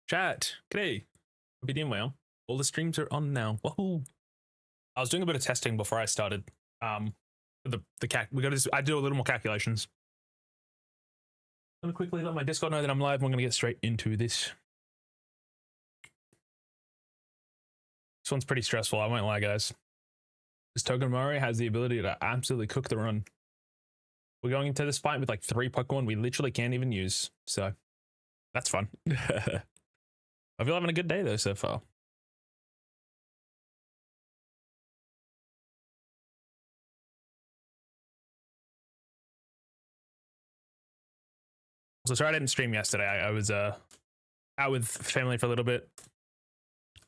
Chat, g'day. Hope you're doing well. All the streams are on now. Woohoo! I was doing a bit of testing before I started. I do a little more calculations. I'm gonna quickly let my Discord know that I'm live. We're gonna get straight into this. This one's pretty stressful. I won't lie, guys. This Token Mori has the ability to absolutely cook the run. We're going into this fight with like 3 Pokemon we literally can't even use, so that's fun. I feel having a good day though so far. So sorry I didn't stream yesterday. I was out with family for a little bit.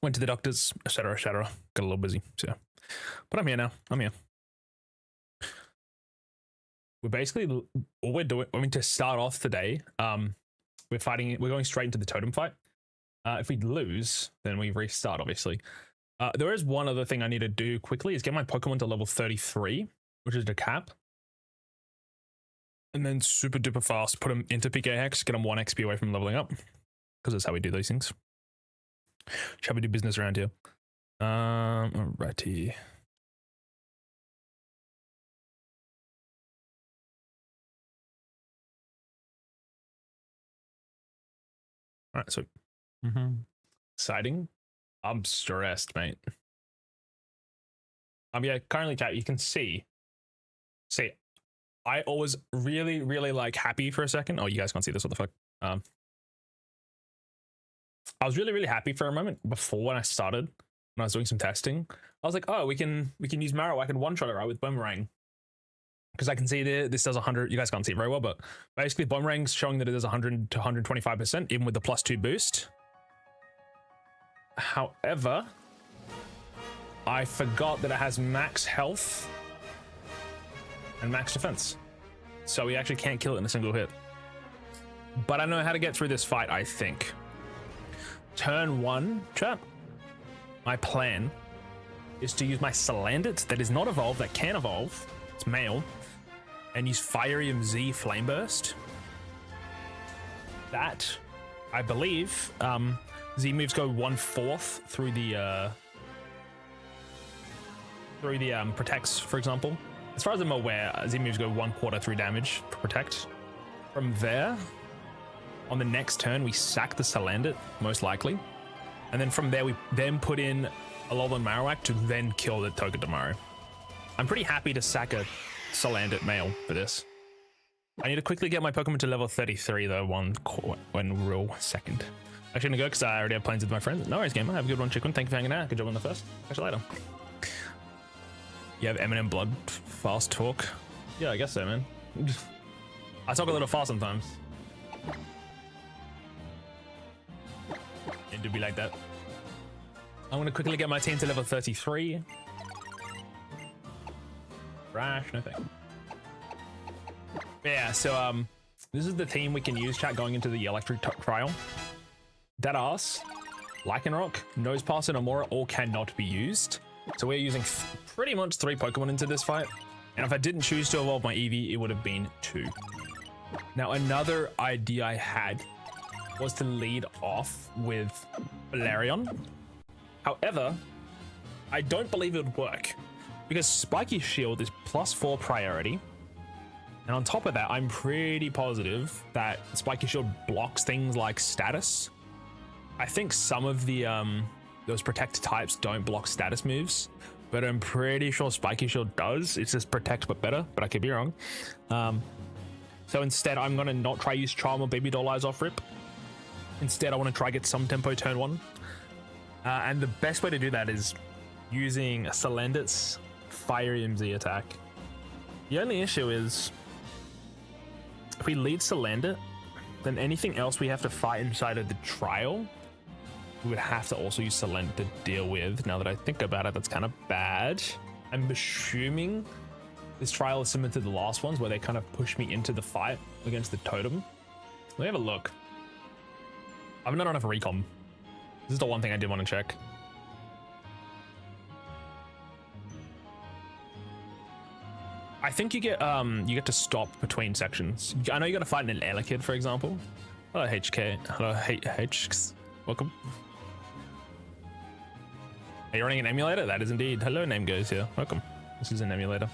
Went to the doctors, etc., etc. Got a little busy, so. But I'm here now. I'm here. We're basically all we're doing. I mean, to start off today, we're going straight into the totem fight. If we lose, then we restart, obviously. There is one other thing I need to do quickly, is get my Pokemon to level 33, which is the cap. And then super duper fast, put them into PK Hex, get them 1 XP away from leveling up. Because that's how we do these things. Shall we do business around here? Alrighty. Alright, so exciting. I'm stressed, mate. Yeah, currently chat, you can see. I was really, really like happy for a second. Oh, you guys can't see this, what the fuck? I was really, really happy for a moment before when I started, when I was doing some testing. I was like, oh, we can use Marrow. I can one-shot it, right, with Boomerang. Because I can see this does 100. You guys can't see it very well, but basically Boomerang's showing that it does 100 to 125%, even with the +2 boost. However, I forgot that it has max health and max defense. So we actually can't kill it in a single hit. But I know how to get through this fight, I think. Turn 1, chat. My plan is to use my Salandit that is not evolved, that can evolve. It's male. And use Firium Z Flame Burst. That, I believe, Z moves go 1/4 through the protects, for example. As far as I'm aware, Z moves go 1/4 through damage for protect. From there, on the next turn, we sack the Salandit, most likely. And then from there, we then put in Alolan Marowak to then kill the Togedemaru. I'm pretty happy to sack a Salandit male for this. I need to quickly get my Pokemon to level 33 though, one real second. Actually gonna go because I already have plans with my friends. No worries, gamer. Have a good one, Chicken. Thank you for hanging out. Good job on the first. Catch you later. You have Eminem blood fast talk? Yeah, I guess so, man. I talk a little fast sometimes. It do be like that. I'm gonna quickly get my team to level 33. Rash, no thing. Yeah, so this is the team we can use, chat, going into the electric trial. Deadass, Lycanroc, Nosepass, and Amora all cannot be used. So we're using pretty much 3 Pokemon into this fight. And if I didn't choose to evolve my Eevee, it would have been 2. Now, another idea I had was to lead off with Valerion. However, I don't believe it would work because Spiky Shield is +4 priority. And on top of that, I'm pretty positive that Spiky Shield blocks things like status. I think some of the those protect types don't block status moves, but I'm pretty sure Spiky Shield does. It's just protect but better, but I could be wrong. So instead, I'm gonna not try use Charm or Baby Doll Eyes off rip. Instead, I want to try get some tempo turn 1. And the best way to do that is using Salandit's Firium Z attack. The only issue is if we lead Salandit, then anything else we have to fight inside of the trial, we would have to also use Salandit to deal with. Now that I think about it, that's kind of bad. I'm assuming this trial is similar to the last ones where they kind of push me into the fight against the totem. Let me have a look. I've not enough recon. This is the one thing I did want to check. I think you get to stop between sections. I know you got to fight an Elekid, for example. Hello HK. Hello H. Welcome. Are you running an emulator? That is indeed. Hello, name goes here. Welcome. This is an emulator.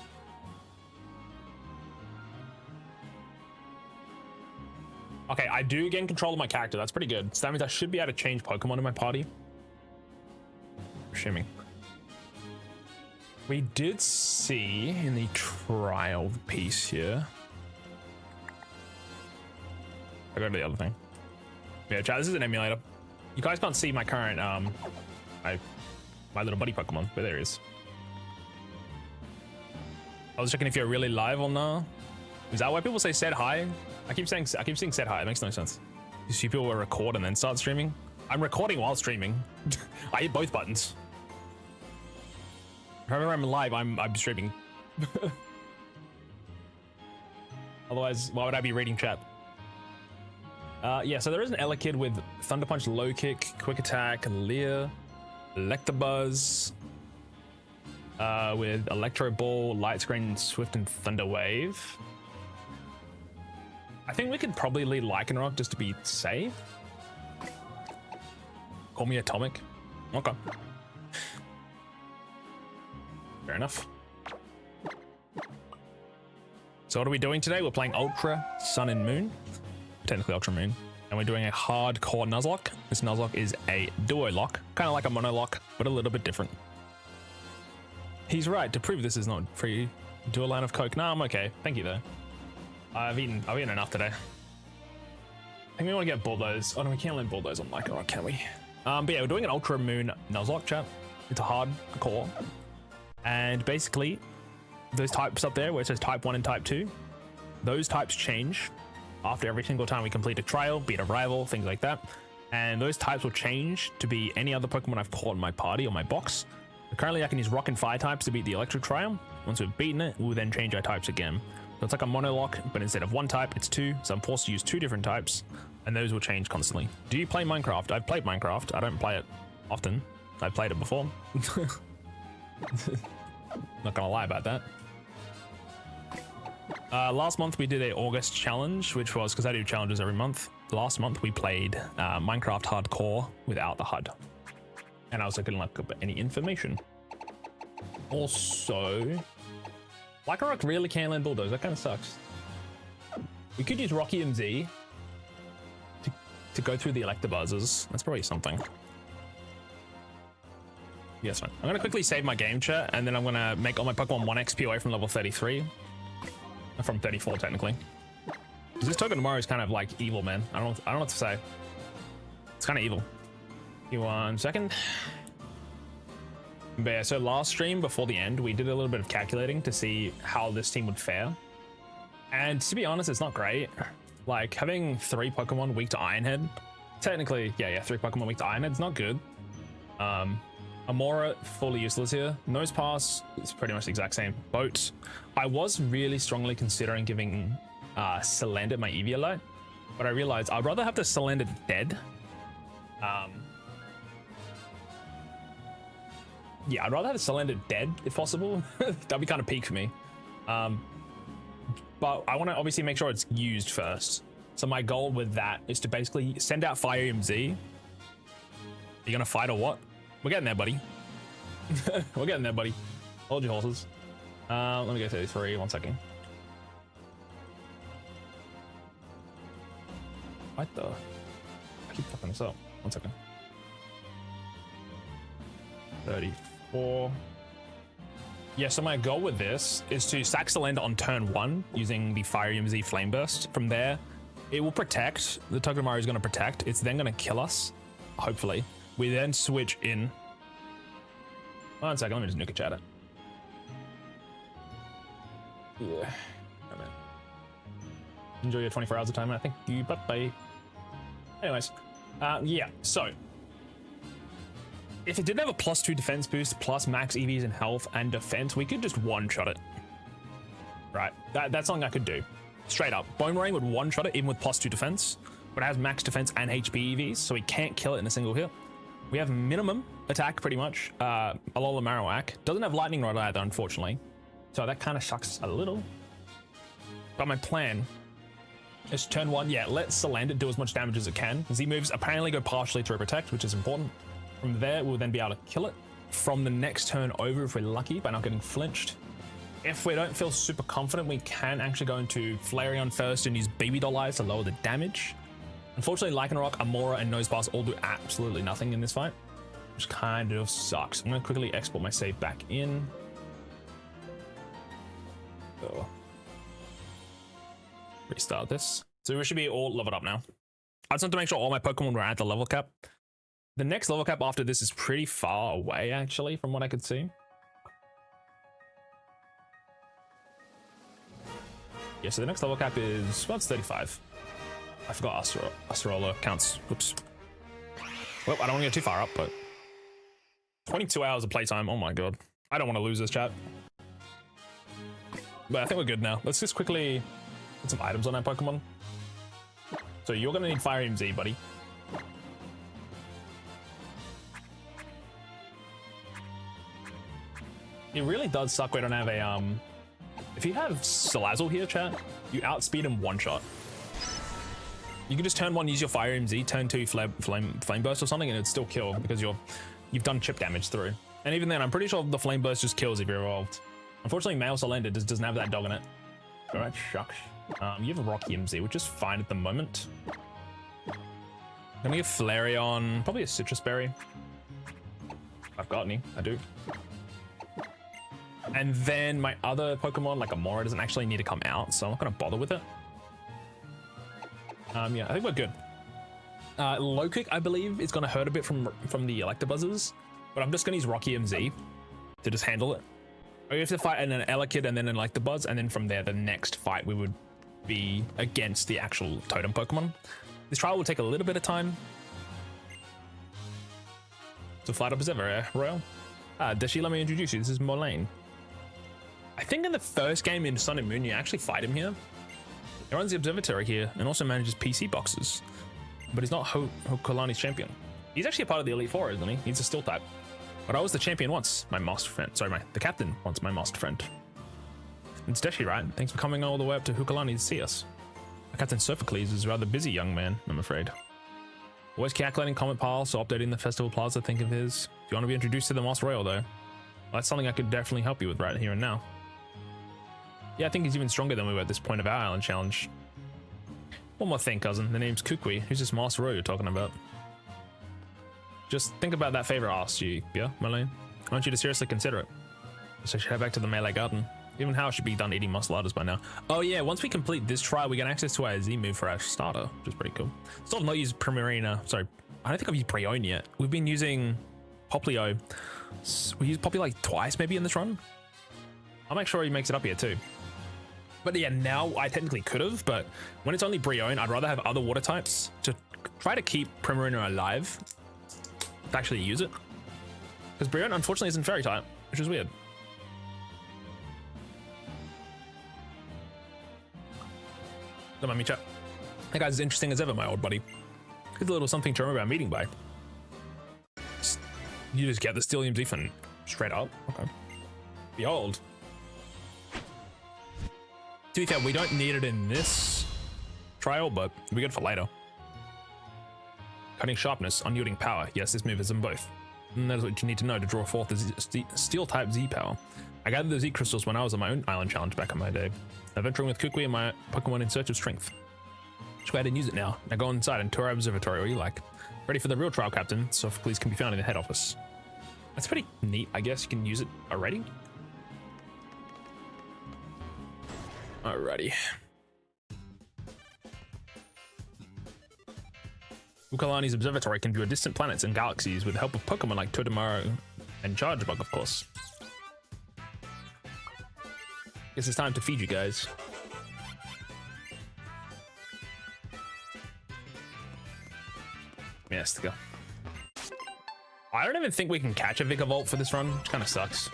Okay, I do gain control of my character. That's pretty good. So that means I should be able to change Pokemon in my party. Assuming. We did see in the trial piece here. I go to the other thing. Yeah, chat, this is an emulator. You guys can't see my current, my little buddy Pokemon, but there he is. I was checking if you're really live or not. Is that why people say said hi? I keep saying said hi. It makes no sense. You see people will record and then start streaming. I'm recording while streaming. I hit both buttons. Whenever I'm live, I'm streaming. Otherwise, why would I be reading chat? Yeah, so there is an Elekid with Thunder Punch, Low Kick, Quick Attack, Leer, Electabuzz, with Electro Ball, Light Screen, Swift, and Thunder Wave. I think we could probably lead Lycanroc just to be safe. Call me Atomic. Okay. Fair enough. So what are we doing today? We're playing Ultra Sun and Moon. Technically Ultra Moon. And we're doing a hardcore Nuzlocke. This Nuzlocke is a DuoLocke. Kind of like a Monolocke, but a little bit different. He's right. To prove this is not free, do a line of Coke. Nah, I'm okay. Thank you though. I've eaten enough today. I think we want to get Bulldoze. Oh no, we can't let Bulldoze on Lycanroc, can we? But yeah, we're doing an Ultra Moon Nuzlocke, chat. It's a hardcore. And basically, those types up there where it says type 1 and type 2, those types change after every single time we complete a trial, beat a rival, things like that. And those types will change to be any other Pokemon I've caught in my party or my box. But currently I can use Rock and Fire types to beat the Electric trial. Once we've beaten it, we'll then change our types again. So it's like a Monolocke, but instead of one type, it's two. So I'm forced to use two different types, and those will change constantly. Do you play Minecraft? I've played Minecraft. I don't play it often. I've played it before. Not gonna lie about that. Last month we did a August challenge, which was, because I do challenges every month. Last month we played Minecraft Hardcore without the HUD. And I was looking like any information. Also, Lycanroc really can't land Bulldoze. That kind of sucks. We could use Rocky MZ to go through the Electabuzzes. That's probably something. Yes, fine. I'm gonna quickly save my game chat, and then I'm gonna make all my Pokemon 1 XP away from level 33. From 34, technically. This Togedemaru is kind of like evil, man. I don't know what to say. It's kind of evil. Give me 1 second. But yeah, so last stream before the end, we did a little bit of calculating to see how this team would fare. And to be honest, it's not great. Like, having 3 Pokemon weak to Ironhead, technically, yeah, 3 Pokemon weak to Ironhead is not good. Amora, fully useless here. Nosepass is pretty much the exact same boat. I was really strongly considering giving Salandit my Eviolite, but I realized I'd rather have the Salandit dead. Yeah, I'd rather have the Salandit dead if possible. That'd be kind of peak for me. But I want to obviously make sure it's used first. So my goal with that is to basically send out Fire MZ. Are you gonna fight or what? We're getting there, buddy. We're getting there, buddy. Hold your horses. Let me go 33, 1 second. What the? I keep fucking this up. 1 second. 34. Yeah, so my goal with this is to sack Salandit on turn 1 using the Fire MZ Flame Burst. From there, it will protect. The Togedemaru is going to protect. It's then going to kill us, hopefully. We then switch in. 1 second, let me just nuke a chat it. Yeah. Oh, man. Enjoy your 24 hours of time, I think you. Bye. Anyways, yeah, so if it didn't have a +2 defense boost, plus max EVs and health and defense, we could just one-shot it. Right, that's something I could do. Straight up. Bone Ring would one-shot it, even with +2 defense, but it has max defense and HP EVs, so we can't kill it in a single hit. We have minimum attack, pretty much. Alola Marowak doesn't have Lightning Rod either, unfortunately, so that kind of sucks a little. But my plan It's turn 1. Yeah, let Salandit do as much damage as it can. Z moves apparently go partially through Protect, which is important. From there, we'll then be able to kill it. From the next turn over, if we're lucky, by not getting flinched. If we don't feel super confident, we can actually go into Flareon first and use Baby Doll Eyes to lower the damage. Unfortunately, Lycanroc, Amora, and Nosepass all do absolutely nothing in this fight, which kind of sucks. I'm going to quickly export my save back in. So, restart this. So we should be all leveled up now. I just want to make sure all my Pokemon were at the level cap. The next level cap after this is pretty far away, actually, from what I could see. Yeah, so the next level cap is, well, it's 35. I forgot Acerola counts. Whoops. Well, I don't want to get too far up, but 22 hours of playtime. Oh my god. I don't want to lose this, chat. But I think we're good now. Let's just quickly put some items on our Pokemon. So you're going to need Fire Emblem Z, buddy. It really does suck we don't have a, if you have Salazzle here, chat, you outspeed him one shot. You can just turn 1, use your Fire MZ, turn 2, Flame Burst or something, and it'd still kill because you've done chip damage through. And even then, I'm pretty sure the Flame Burst just kills if you're evolved. Unfortunately, Male Salandit just doesn't have that dog in it. Alright, shucks. You have a Rocky MZ, which is fine at the moment. I'm gonna give Flareon probably a Citrus Berry. I've got any, I do. And then my other Pokemon, like Amora, doesn't actually need to come out, so I'm not gonna bother with it. Yeah, I think we're good. Low kick, I believe, is gonna hurt a bit from the Electabuzzes, but I'm just gonna use Rocky MZ to just handle it. We have to fight an Elekid and then an Electabuzz, and then from there, the next fight we would be against the actual Totem Pokemon. This trial will take a little bit of time. So flight up as ever, Royal. Deschy, let me introduce you. This is Moraine. I think in the first game in Sun and Moon, you actually fight him here. He runs the observatory here and also manages PC boxes, but he's not Hokulani's champion. He's actually a part of the Elite Four, isn't he? He's a Steel type. But I was the champion once, my master friend. Sorry, the captain once, my master friend. It's Deschy, right? Thanks for coming all the way up to Hokulani to see us. Captain Sophocles is a rather busy young man, I'm afraid. Always calculating comment piles, so updating the festival plaza, think of his. If you want to be introduced to the Moss Royal, though, well, that's something I could definitely help you with right here and now. Yeah, I think he's even stronger than we were at this point of our island challenge. One more thing, cousin. The name's Kukui. Who's this Moss Royal you're talking about? Just think about that favor I asked you, yeah, Marlene? I want you to seriously consider it. So I should head back to the Melee Garden. Even how should be done eating Musculadas by now. Oh yeah, once we complete this trial, we get access to our Z move for our starter, which is pretty cool. Still have not used Primarina. Sorry, I don't think I've used Brionne yet. We've been using Popplio. We used Popplio like twice maybe in this run. I'll make sure he makes it up here too. But yeah, now I technically could have, but when it's only Brionne, I'd rather have other water types to try to keep Primarina alive to actually use it. Because Brionne unfortunately isn't Fairy type, which is weird. Don't mind me, chat. That guy's as interesting as ever, my old buddy. Here's a little something to remember our meeting by. You just get the Steelium Zephyr straight up. Okay. Behold. To be fair, we don't need it in this trial, but it'll be good for later. Cutting sharpness, unyielding power. Yes, this move is in both. And that is what you need to know to draw forth the steel type Z power. I gathered the Z crystals when I was on my own island challenge back in my day. Now venturing with Kukui and my Pokemon in search of strength. Just go ahead and use it now. Now go inside and tour our observatory where you like. Ready for the real trial, Captain. Sophocles can be found in the head office. That's pretty neat, I guess. You can use it already. Alrighty. Hokulani's observatory can view distant planets and galaxies with the help of Pokemon like Totodile and Chargebug, of course. Guess it's time to feed you guys. Yes, to go. I don't even think we can catch a Vikavolt for this run, which kind of sucks.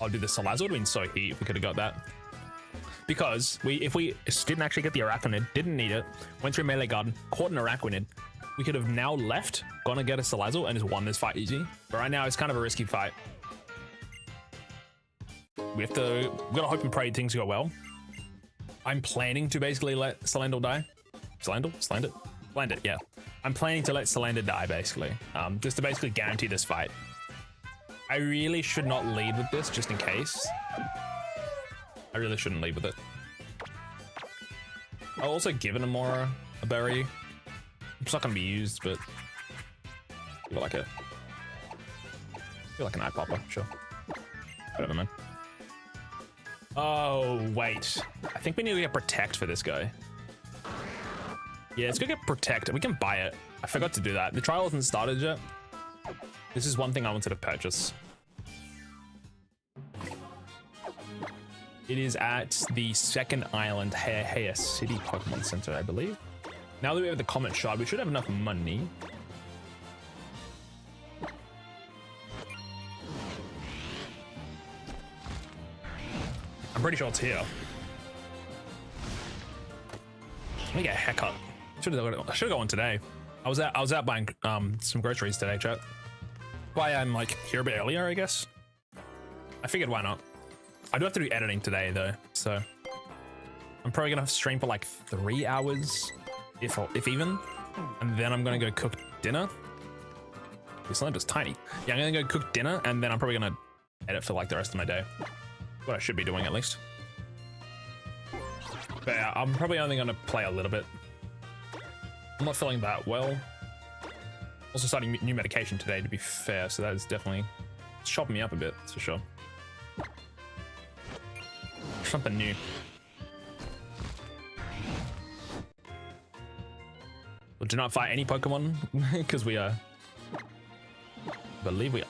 I'll do the Salazzle. It would have been so heat if we could have got that. Because if we didn't actually get the Araquanid, didn't need it, went through Melee Garden, caught an Araquanid, we could have now left, gonna get a Salazzle, and just won this fight easy. But right now, it's kind of a risky we're gonna hope and pray things go well. I'm planning to basically let Salandal die. Salandit, yeah. I'm planning to let Salandit die, basically. Just to basically guarantee this fight. I really should not lead with this, just in case. I really shouldn't lead with it. I'll also give it a berry. It's not gonna be used, but feel like an eye popper, sure. Whatever, man. Oh, wait. I think we need to get protect for this guy. Yeah, let's go get protect. We can buy it. I forgot to do that. The trial hasn't started yet. This is one thing I wanted to purchase. It is at the second island, Heya City Pokemon Center, I believe. Now that we have the Comet Shard, we should have enough money. I'm pretty sure it's here. Let me get a haircut. I should have gone today. I was out buying some groceries today, chat. Why I'm like here a bit earlier, I guess. I figured why not. I do have to do editing today though, so I'm probably gonna stream for like 3 hours, if even, and then I'm gonna go cook dinner. This land is tiny. Yeah, I'm gonna go cook dinner, and then I'm probably gonna edit for like the rest of my day. What I should be doing at least. But yeah, I'm probably only gonna play a little bit. I'm not feeling that well. Also starting new medication today, to be fair, so that is definitely chopping me up a bit, that's for sure. Something new. Well, do not fight any Pokemon because we are. Believe we are.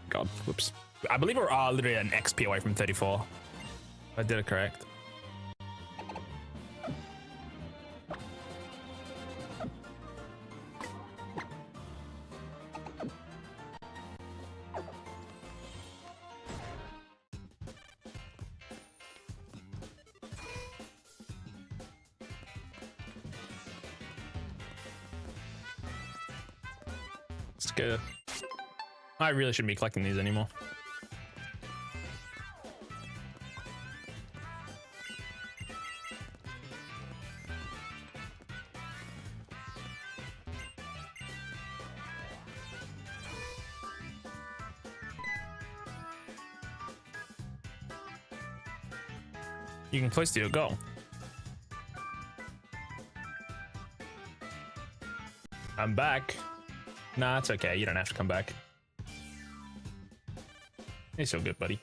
God, whoops. I believe we're literally an XP away from 34. I did it correct. Let's go. I really shouldn't be collecting these anymore. You can place to your goal. I'm back. Nah, it's okay. You don't have to come back. You're so good, buddy.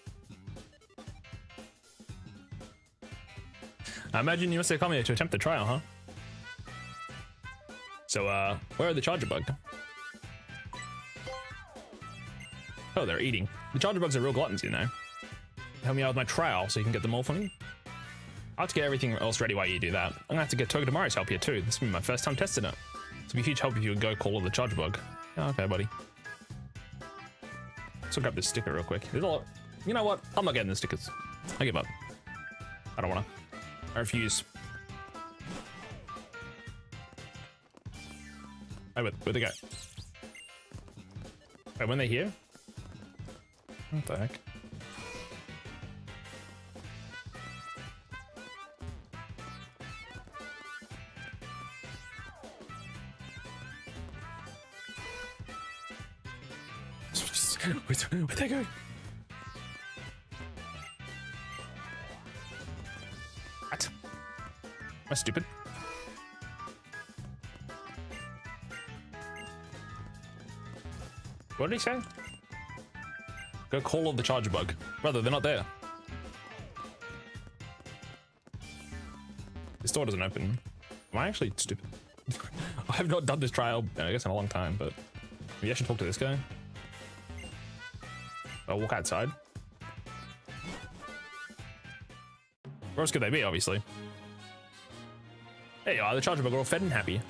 I imagine you must have come here to attempt the trial, huh? So, where are the Charger Bug? Oh, they're eating. The Charger Bugs are real gluttons, you know. Help me out with my trial so you can get them all for me. I'll have to get everything else ready while you do that. I'm gonna have to get Togedemaru's help here too. This will be my first time testing it. It'd be a huge help if you would go call all the Charger Bug. Oh, okay, buddy. So grab this sticker real quick. There's a lot. You know what? I'm not getting the stickers. I give up. I don't wanna. I refuse. Oh, where'd they go? Wait, when they here? What the heck? Where'd they go? What? Am I stupid? What did he say? Go call all the Charger Bug. Brother, they're not there. This door doesn't open. Am I actually stupid? I have not done this trial, I guess, in a long time, but maybe I should talk to this guy. I'll walk outside. Where else could they be, obviously? There you are, the Charger Bug are all fed and happy.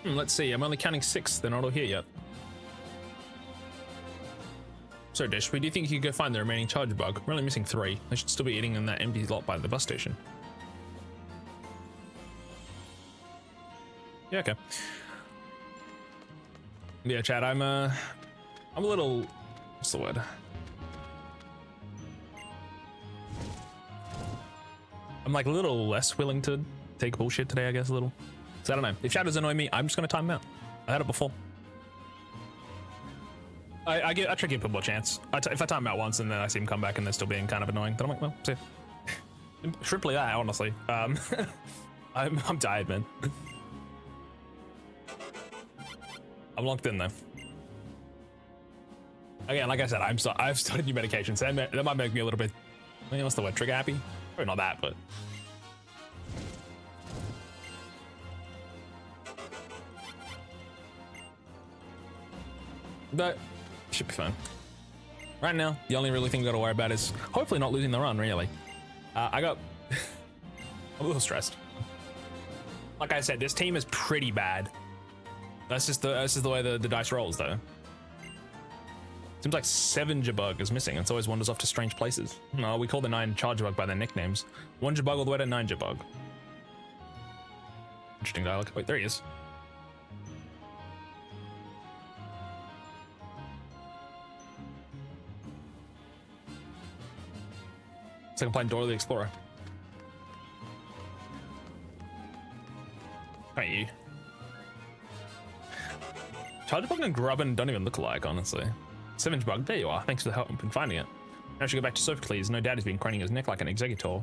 Let's see, I'm only counting 6, they're not all here yet. So Deschy, do you think you could go find the remaining Charger Bug? We're only missing 3. They should still be eating in that empty lot by the bus station. Yeah, okay. Yeah, Chad, I'm a little, what's the word? I'm like a little less willing to take bullshit today, I guess, a little. So I don't know. If shadows annoy me, I'm just gonna time them out. I had it before. I try to give people a chance. If I time them out once and then I see them come back and they're still being kind of annoying, then I'm like, well, see. Triply that, honestly. I'm tired, man. I'm locked in though. Again, like I said, I've started new medications. That might make me a little bit, I mean, what's the word? Trigger happy? Probably not that, but. But should be fine. Right now, the only really thing we gotta worry about is hopefully not losing the run, really. I got I'm a little stressed. Like I said, this team is pretty bad. That's just the way the dice rolls, though. Seems like 7 Jabug is missing. It's always wanders off to strange places. No, we call the 9 Charge Bug by their nicknames. 1 Jabug all the way to 9 Jabug. Interesting dialogue. Wait, there he is. It's like I'm playing Dora the Explorer. Right, you. Charge Bug and Grubbin don't even look alike, honestly. 7 Bug, there you are. Thanks for the help in finding it. Now I should go back to Sophocles. No doubt he's been craning his neck like an executor.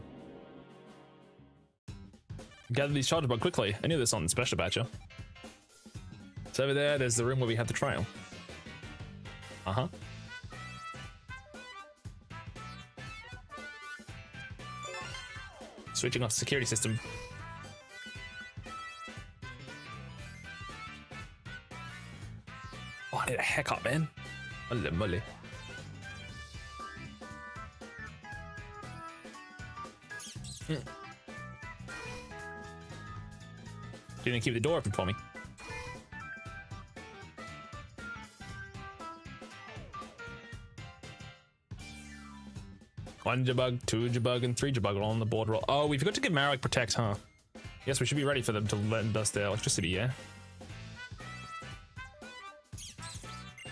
Gather these Charge Bug quickly. I knew this on the special batcher. So over there's the room where we had the trial. Uh-huh. Switching off the security system. Oh, I need a haircut, man. Holy moly. Didn't keep the door open for me. One Jabug, 2 Jabug, and 3 Jabug all on the board roll. Oh, we forgot to give Marowak Protect, huh? Yes, we should be ready for them to lend us their electricity, yeah?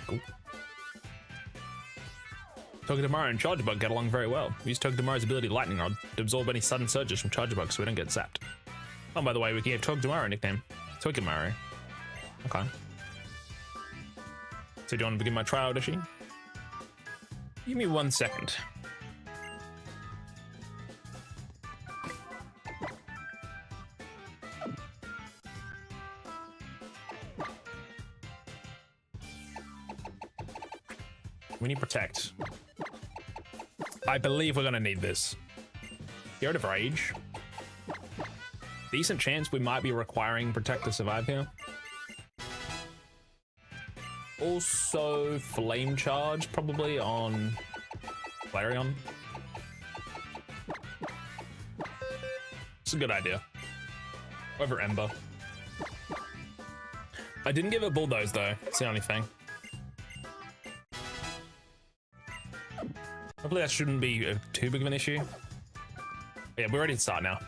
Cool. Togedemaru and Charjabug get along very well. We use Togedemaru's ability Lightning Rod to absorb any sudden surges from Charjabug so we don't get zapped. Oh, by the way, we gave Togedemaru a nickname. Togedemaru. Okay. So do you want to begin my trial, Deschy? Give me 1 second. We need Protect. I believe we're gonna need this. Get rid of Rage. Decent chance we might be requiring Protect to survive here. Also, Flame Charge probably on Flareon. It's a good idea. Over Ember. I didn't give it Bulldoze though. It's the only thing. Hopefully that shouldn't be too big of an issue. But yeah, we're ready to start now.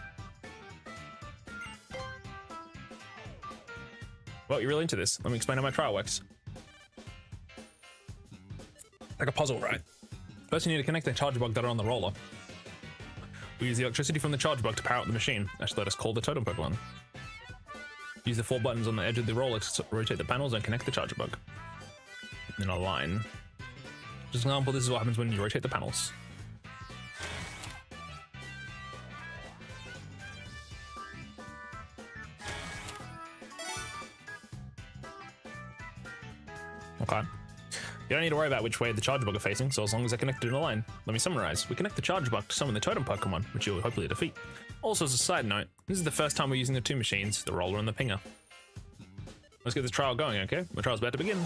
Well, you're really into this. Let me explain how my trial works. Like a puzzle, right? First, you need to connect the charge bug that are on the roller. We use the electricity from the charge bug to power up the machine. Actually, let us call the totem Pokemon. Use the 4 buttons on the edge of the roller to rotate the panels and connect the charge bug in a line. Just an example, this is what happens when you rotate the panels. Okay. You don't need to worry about which way the charge bug are facing, so as long as they're connected in a line. Let me summarize. We connect the charge bug to summon the totem Pokemon, which you'll hopefully defeat. Also, as a side note, this is the first time we're using the 2 machines, the roller and the pinger. Let's get this trial going, okay? The trial's about to begin.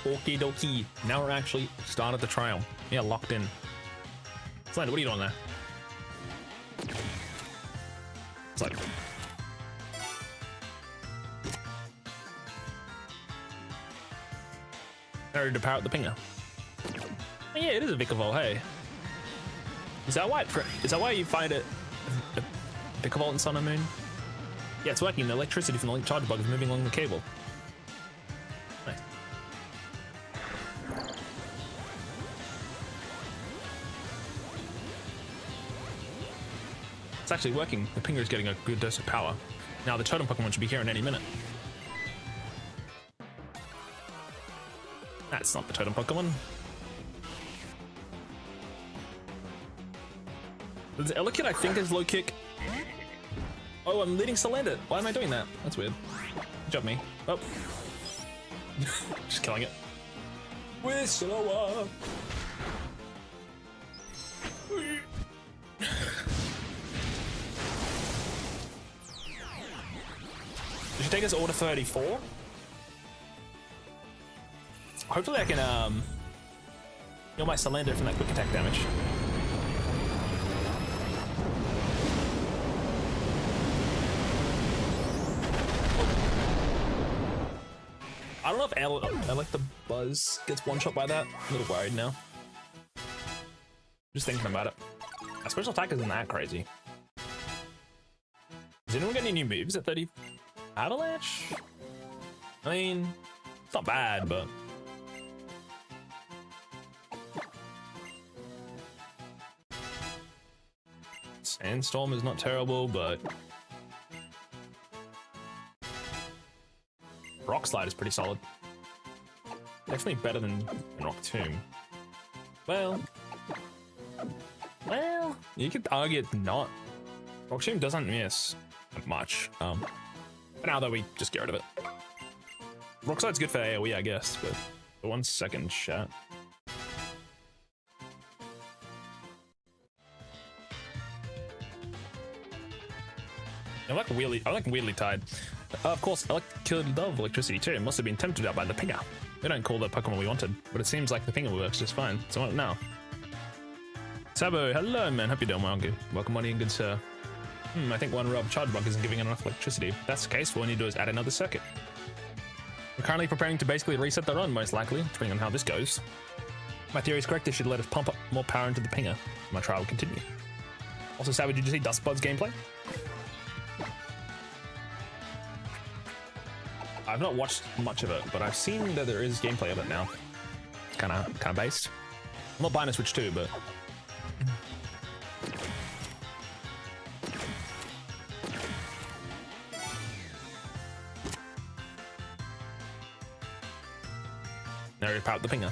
Okie dokie. Now we're actually started the trial. Yeah, locked in. Slender, what are you doing there? Slender. Ready to power up the pinger. Oh, yeah, it is a Vikavolt, hey. Is that why you find it a Vikavolt in Sun and Moon? Yeah, it's working. The electricity from the charge bug is moving along the cable. actually working. The Pinger is getting a good dose of power. Now the totem Pokemon should be here in any minute. That's not the totem Pokemon. There's Elekid, I think, is low kick. Oh, I'm leading Salandit. Why am I doing that? That's weird. Good job, me. Oh. Just killing it. Whistle. Did she take us all to 34? Hopefully I can heal my Salandit from that quick attack damage. I don't know if I like the Buzz gets one shot by that. I'm a little worried now. Just thinking about it. A special attack isn't that crazy. Does anyone get any new moves at 30? Avalanche? I mean, it's not bad, but... Sandstorm is not terrible, but... Rock Slide is pretty solid. Definitely better than Rock Tomb. Well, you could argue it's not. Rock Tomb doesn't miss much. But now that we just get rid of it. Rock Slide's good for AoE, I guess, but for 1 second shot. I like weirdly tied. Of course, Elekid love electricity too. It must have been tempted out by the Pinger. We don't call the Pokemon we wanted, but it seems like the Pinger works just fine. So what now? Sabo, hello man, hope you're doing well. Good. Welcome, Money and good sir. I think one Rob charge block isn't giving enough electricity. If that's the case, what we need to do is add another circuit. We're currently preparing to basically reset the run, most likely, depending on how this goes. My theory is correct. This should let us pump up more power into the Pinger. My trial will continue. Also, Sabo, did you see Dustbud's gameplay? I've not watched much of it, but I've seen that there is gameplay of it now. It's kind of based. I'm not buying a Switch 2, but now we powered the Pinger.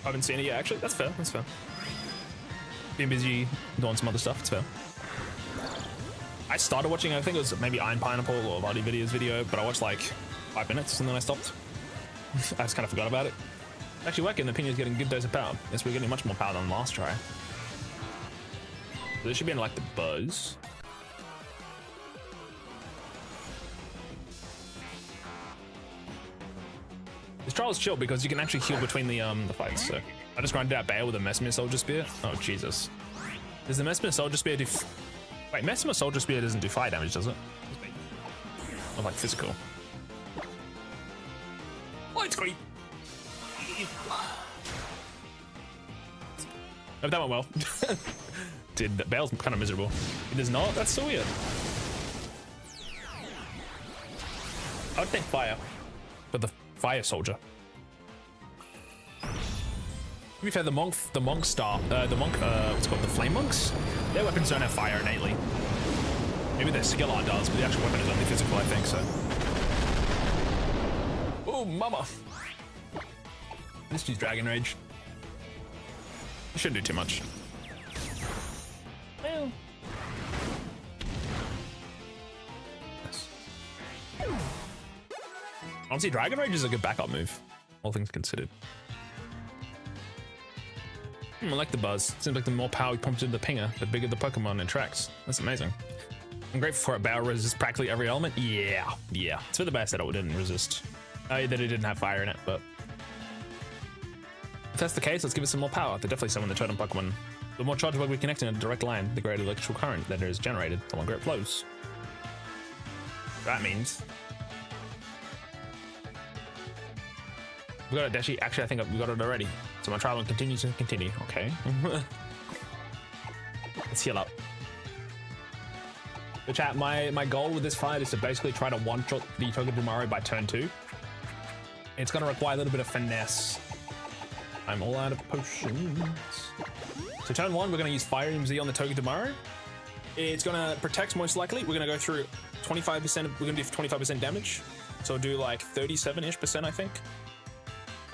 I haven't seen it yet, actually. That's fair. That's fair. Being busy doing some other stuff. It's fair. I started watching, I think it was maybe Iron Pineapple or Vadi Video's video, but I watched like 5 minutes and then I stopped. I just kind of forgot about it. Actually working, the Pinger's getting a good dose of power. Yes, we're getting much more power than last try. So this should be in like the Buzz. This trial is chill because you can actually heal between the fights. So I just grinded out Bale with a Mesmer Soldier Spear. Oh Jesus! Does the Mesmer Soldier Spear do? Wait, Mesmer Soldier Spear doesn't do fire damage, does it? Or like physical. Light screen. Hope that went well. Dude, Bale's kind of miserable. It does not? That's so weird. I would think fire. But the fire soldier. To be fair, the monk star, what's it called, the flame monks? Their weapons don't have fire innately. Maybe their skill art does, but the actual weapon is only physical, I think, so. Oh, mama. This dude's Dragon Rage. It shouldn't do too much. Well. Yes. Honestly, Dragon Rage is a good backup move, all things considered. I like the Buzz. Seems like the more power we pumped into the Pinger, the bigger the Pokemon interacts. That's amazing. I'm grateful for it. Bale resists practically every element. Yeah. It's for the best that it didn't resist. That it didn't have fire in it, but if that's the case, let's give it some more power. They're definitely summon the totem Pokemon. The more charge we connect in a direct line, the greater electrical current that is generated, the longer it flows. That means we got it, Deschy. Actually, I think we got it already. So my trial will continue to continue. Okay. Let's heal up. The chat, my goal with this fight is to basically try to one-shot the Togedemaru by turn 2. It's going to require a little bit of finesse. I'm all out of potions. So turn 1, we're going to use Fire MZ on the Togedemaru. It's going to protect most likely. We're going to go through 25%. We're going to do 25% damage. So we'll do like 37-ish%, I think.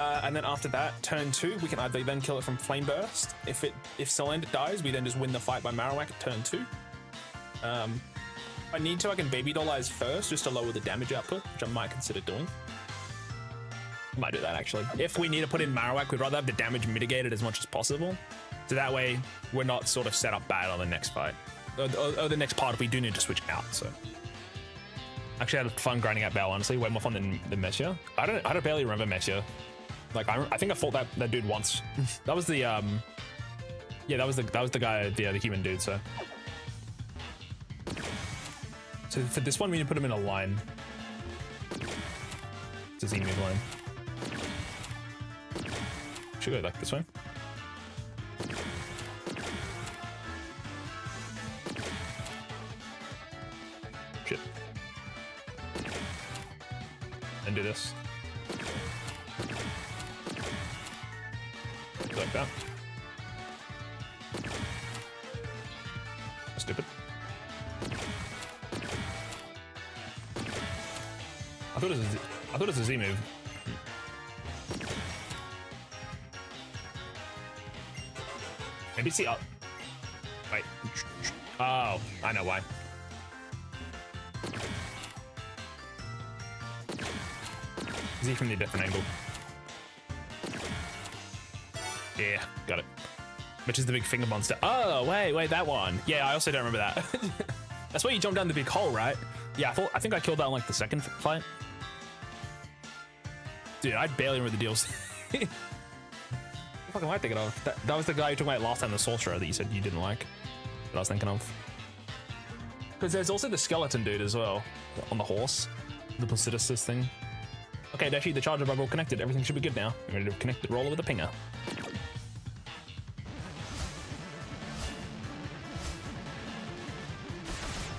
And then after that, turn 2, we can either then kill it from Flame Burst. If Salander dies, we then just win the fight by Marowak at turn 2. If I need to, I can Baby Dollize first just to lower the damage output, which I might consider doing. Might do that actually. If we need to put in Marowak, we'd rather have the damage mitigated as much as possible. So that way, we're not sort of set up bad on the next fight. Or the next part if we do need to switch out, so. Actually, I had fun grinding out Bell, honestly. Way more fun than Messier. I don't barely remember Messier. Like, I think I fought that dude once. That was the, yeah, that was the guy, the human dude, so. So for this one, we need to put him in a line. It's a Z-move line. Should go like this way. Shit. And do this. Like that. Stupid. I thought it was a Z move. Maybe see up. Wait. Oh, I know why. Z from the different angle. Yeah, got it. Which is the big finger monster. Oh, wait, that one. Yeah, I also don't remember that. That's why you jumped down the big hole, right? Yeah, I think I killed that on like the second fight. Dude, I barely remember the deals. What fucking am I thinking of? That was the guy you talked about last time, the sorcerer that you said you didn't like. That I was thinking of. Because there's also the skeleton dude as well on the horse, the Placidus thing. Okay, Deschy, the charger bubble connected. Everything should be good now. I'm ready to connect the roller with a pinger.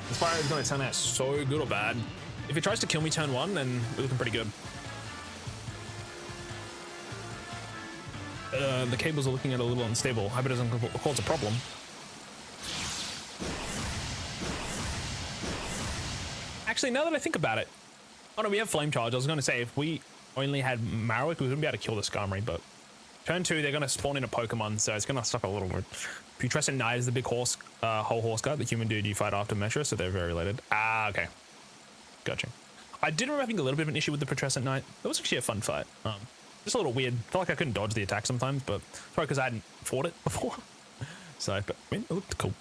This fire is going to turn out so good or bad. If it tries to kill me turn 1, then we're looking pretty good. The cables are looking at a little unstable. I hope it doesn't cause a problem. Actually, now that I think about it, oh no, we have Flame Charge. I was going to say, if we only had Marowak, we wouldn't be able to kill the Skarmory, but turn 2, they're going to spawn in a Pokemon, so it's going to suck a little bit. Putrescent Knight is the big horse, whole horse guy, the human dude you fight after Meshra, so they're very related. Ah, okay. Gotcha. I did remember having a little bit of an issue with the Putrescent Knight. That was actually a fun fight. Just a little weird. Felt like I couldn't dodge the attack sometimes, but probably because I hadn't fought it before. So, but I mean, it looked cool.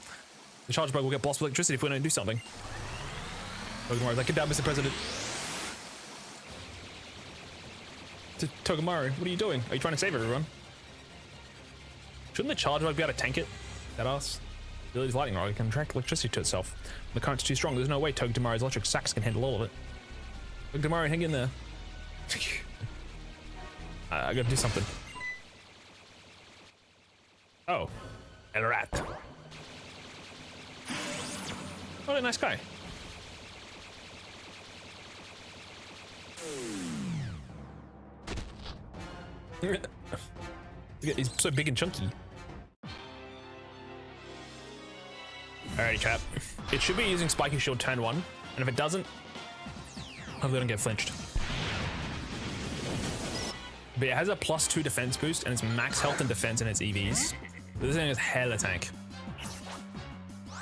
The charge bug will get blast with electricity if we don't do something. Togedemaru's like, get down, Mr. President. Togedemaru, what are you doing? Are you trying to save everyone? Shouldn't the charge bug be able to tank it? That ass. Ability's lightning rod can attract electricity to itself. The current's too strong. There's no way Togedemaru's electric sacks can handle all of it. Togedemaru, hang in there. I gotta do something. Oh, El Rat. What a nice guy. He's so big and chunky. Alrighty, chat. It should be using Spiky Shield turn 1, and if it doesn't, hopefully they don't get flinched. But it has a +2 defense boost, and it's max health and defense in its EVs. But this thing is hella tank.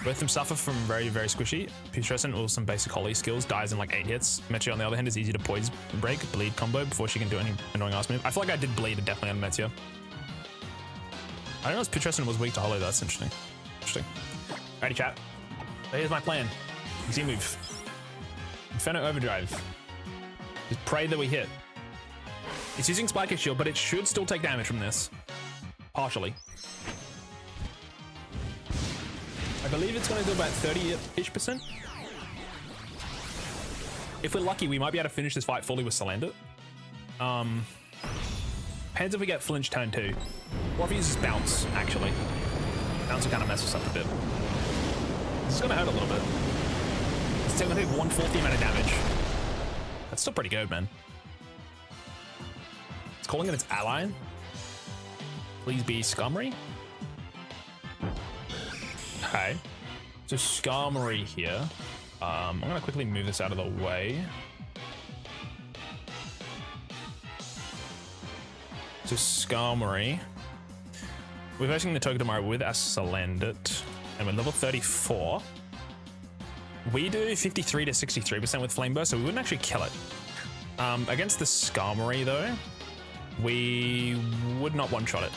Both of them suffer from very, very squishy. Putrescent with some basic Holly skills dies in like 8 hits. Meteor on the other hand is easy to poise break, bleed combo before she can do any annoying ass move. I feel like I did bleed definitely on Meteor. I don't know if Putrescent was weak to Holly, that's interesting. Interesting. Alrighty, chat. So here's my plan. Z move. Inferno Overdrive. Just pray that we hit. It's using Spiky Shield, but it should still take damage from this. Partially. I believe it's going to do about 30-ish%. If we're lucky, we might be able to finish this fight fully with Salander. Depends if we get flinch turn 2. Or if he uses bounce, actually. Bounce will kind of mess us up a bit. This is going to hurt a little bit. It's going to take 1/4 the amount of damage. That's still pretty good, man. It's calling it its ally. Please be Skarmory. Okay. So Skarmory here. I'm gonna quickly move this out of the way. So Skarmory. We're versing the Togedemaru with our Salandit, and we're level 34. We do 53 to 63% with Flame Burst, so we wouldn't actually kill it. Against the Skarmory though, we would not one-shot it.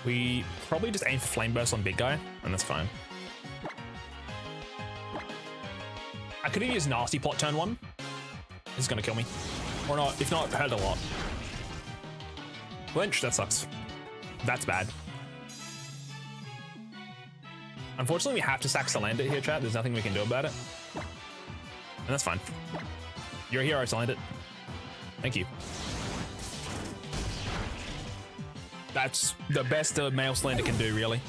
We probably just aim for Flame Burst on big guy, and that's fine. I could have used Nasty Plot turn 1. This is gonna kill me. Or not, if not, hurt a lot. Flinch, that sucks. That's bad. Unfortunately, we have to sack Salandit here, chat. There's nothing we can do about it. And that's fine. You're a hero, Salandit. Thank you. That's the best a male Salandit can do, really.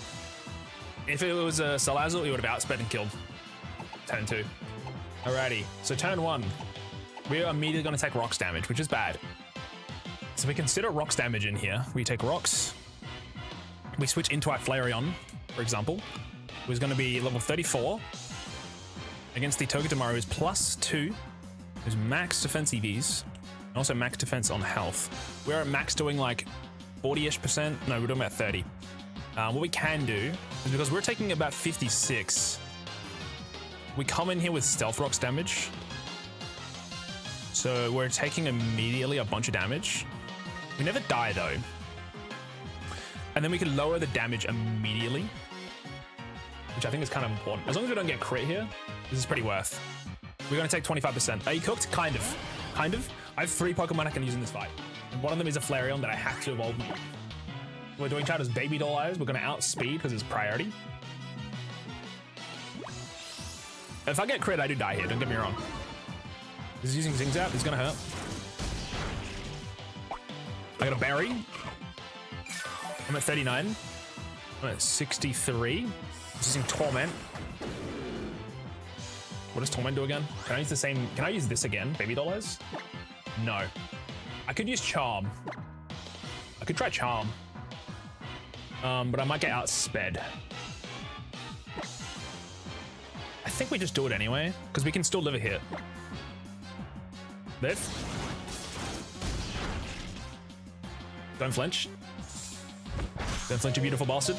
If it was a Salazzle, he would have outsped and killed. Turn 2. Alrighty, so turn 1. We're immediately going to take Rocks damage, which is bad. So we consider Rocks damage in here. We take Rocks. We switch into our Flareon, for example. Who's going to be level 34. Against the Togedemaru is +2. There's max defense EVs. And also max defense on health. We're at max doing like 40-ish%. No, we're doing about 30. What we can do is, because we're taking about 56, we come in here with Stealth Rocks damage. So we're taking immediately a bunch of damage. We never die though. And then we can lower the damage immediately, which I think is kind of important. As long as we don't get crit here, this is pretty worth. We're going to take 25%. Are you cooked? Kind of. Kind of. I have 3 Pokemon I can use in this fight. And one of them is a Flareon that I have to evolve. We're doing chat as Baby Doll Eyes. We're going to outspeed because it's priority. If I get crit, I do die here. Don't get me wrong. This is using Zing Zap. It's going to hurt. I got a Berry. I'm at 39. I'm at 63. Just using Torment. What does Torment do again? Can I use the same? Can I use this again? Baby Doll Eyes? No. I could use Charm. I could try Charm. But I might get outsped. I think we just do it anyway, because we can still live a hit. Live. Don't flinch. Don't flinch, you beautiful bastard.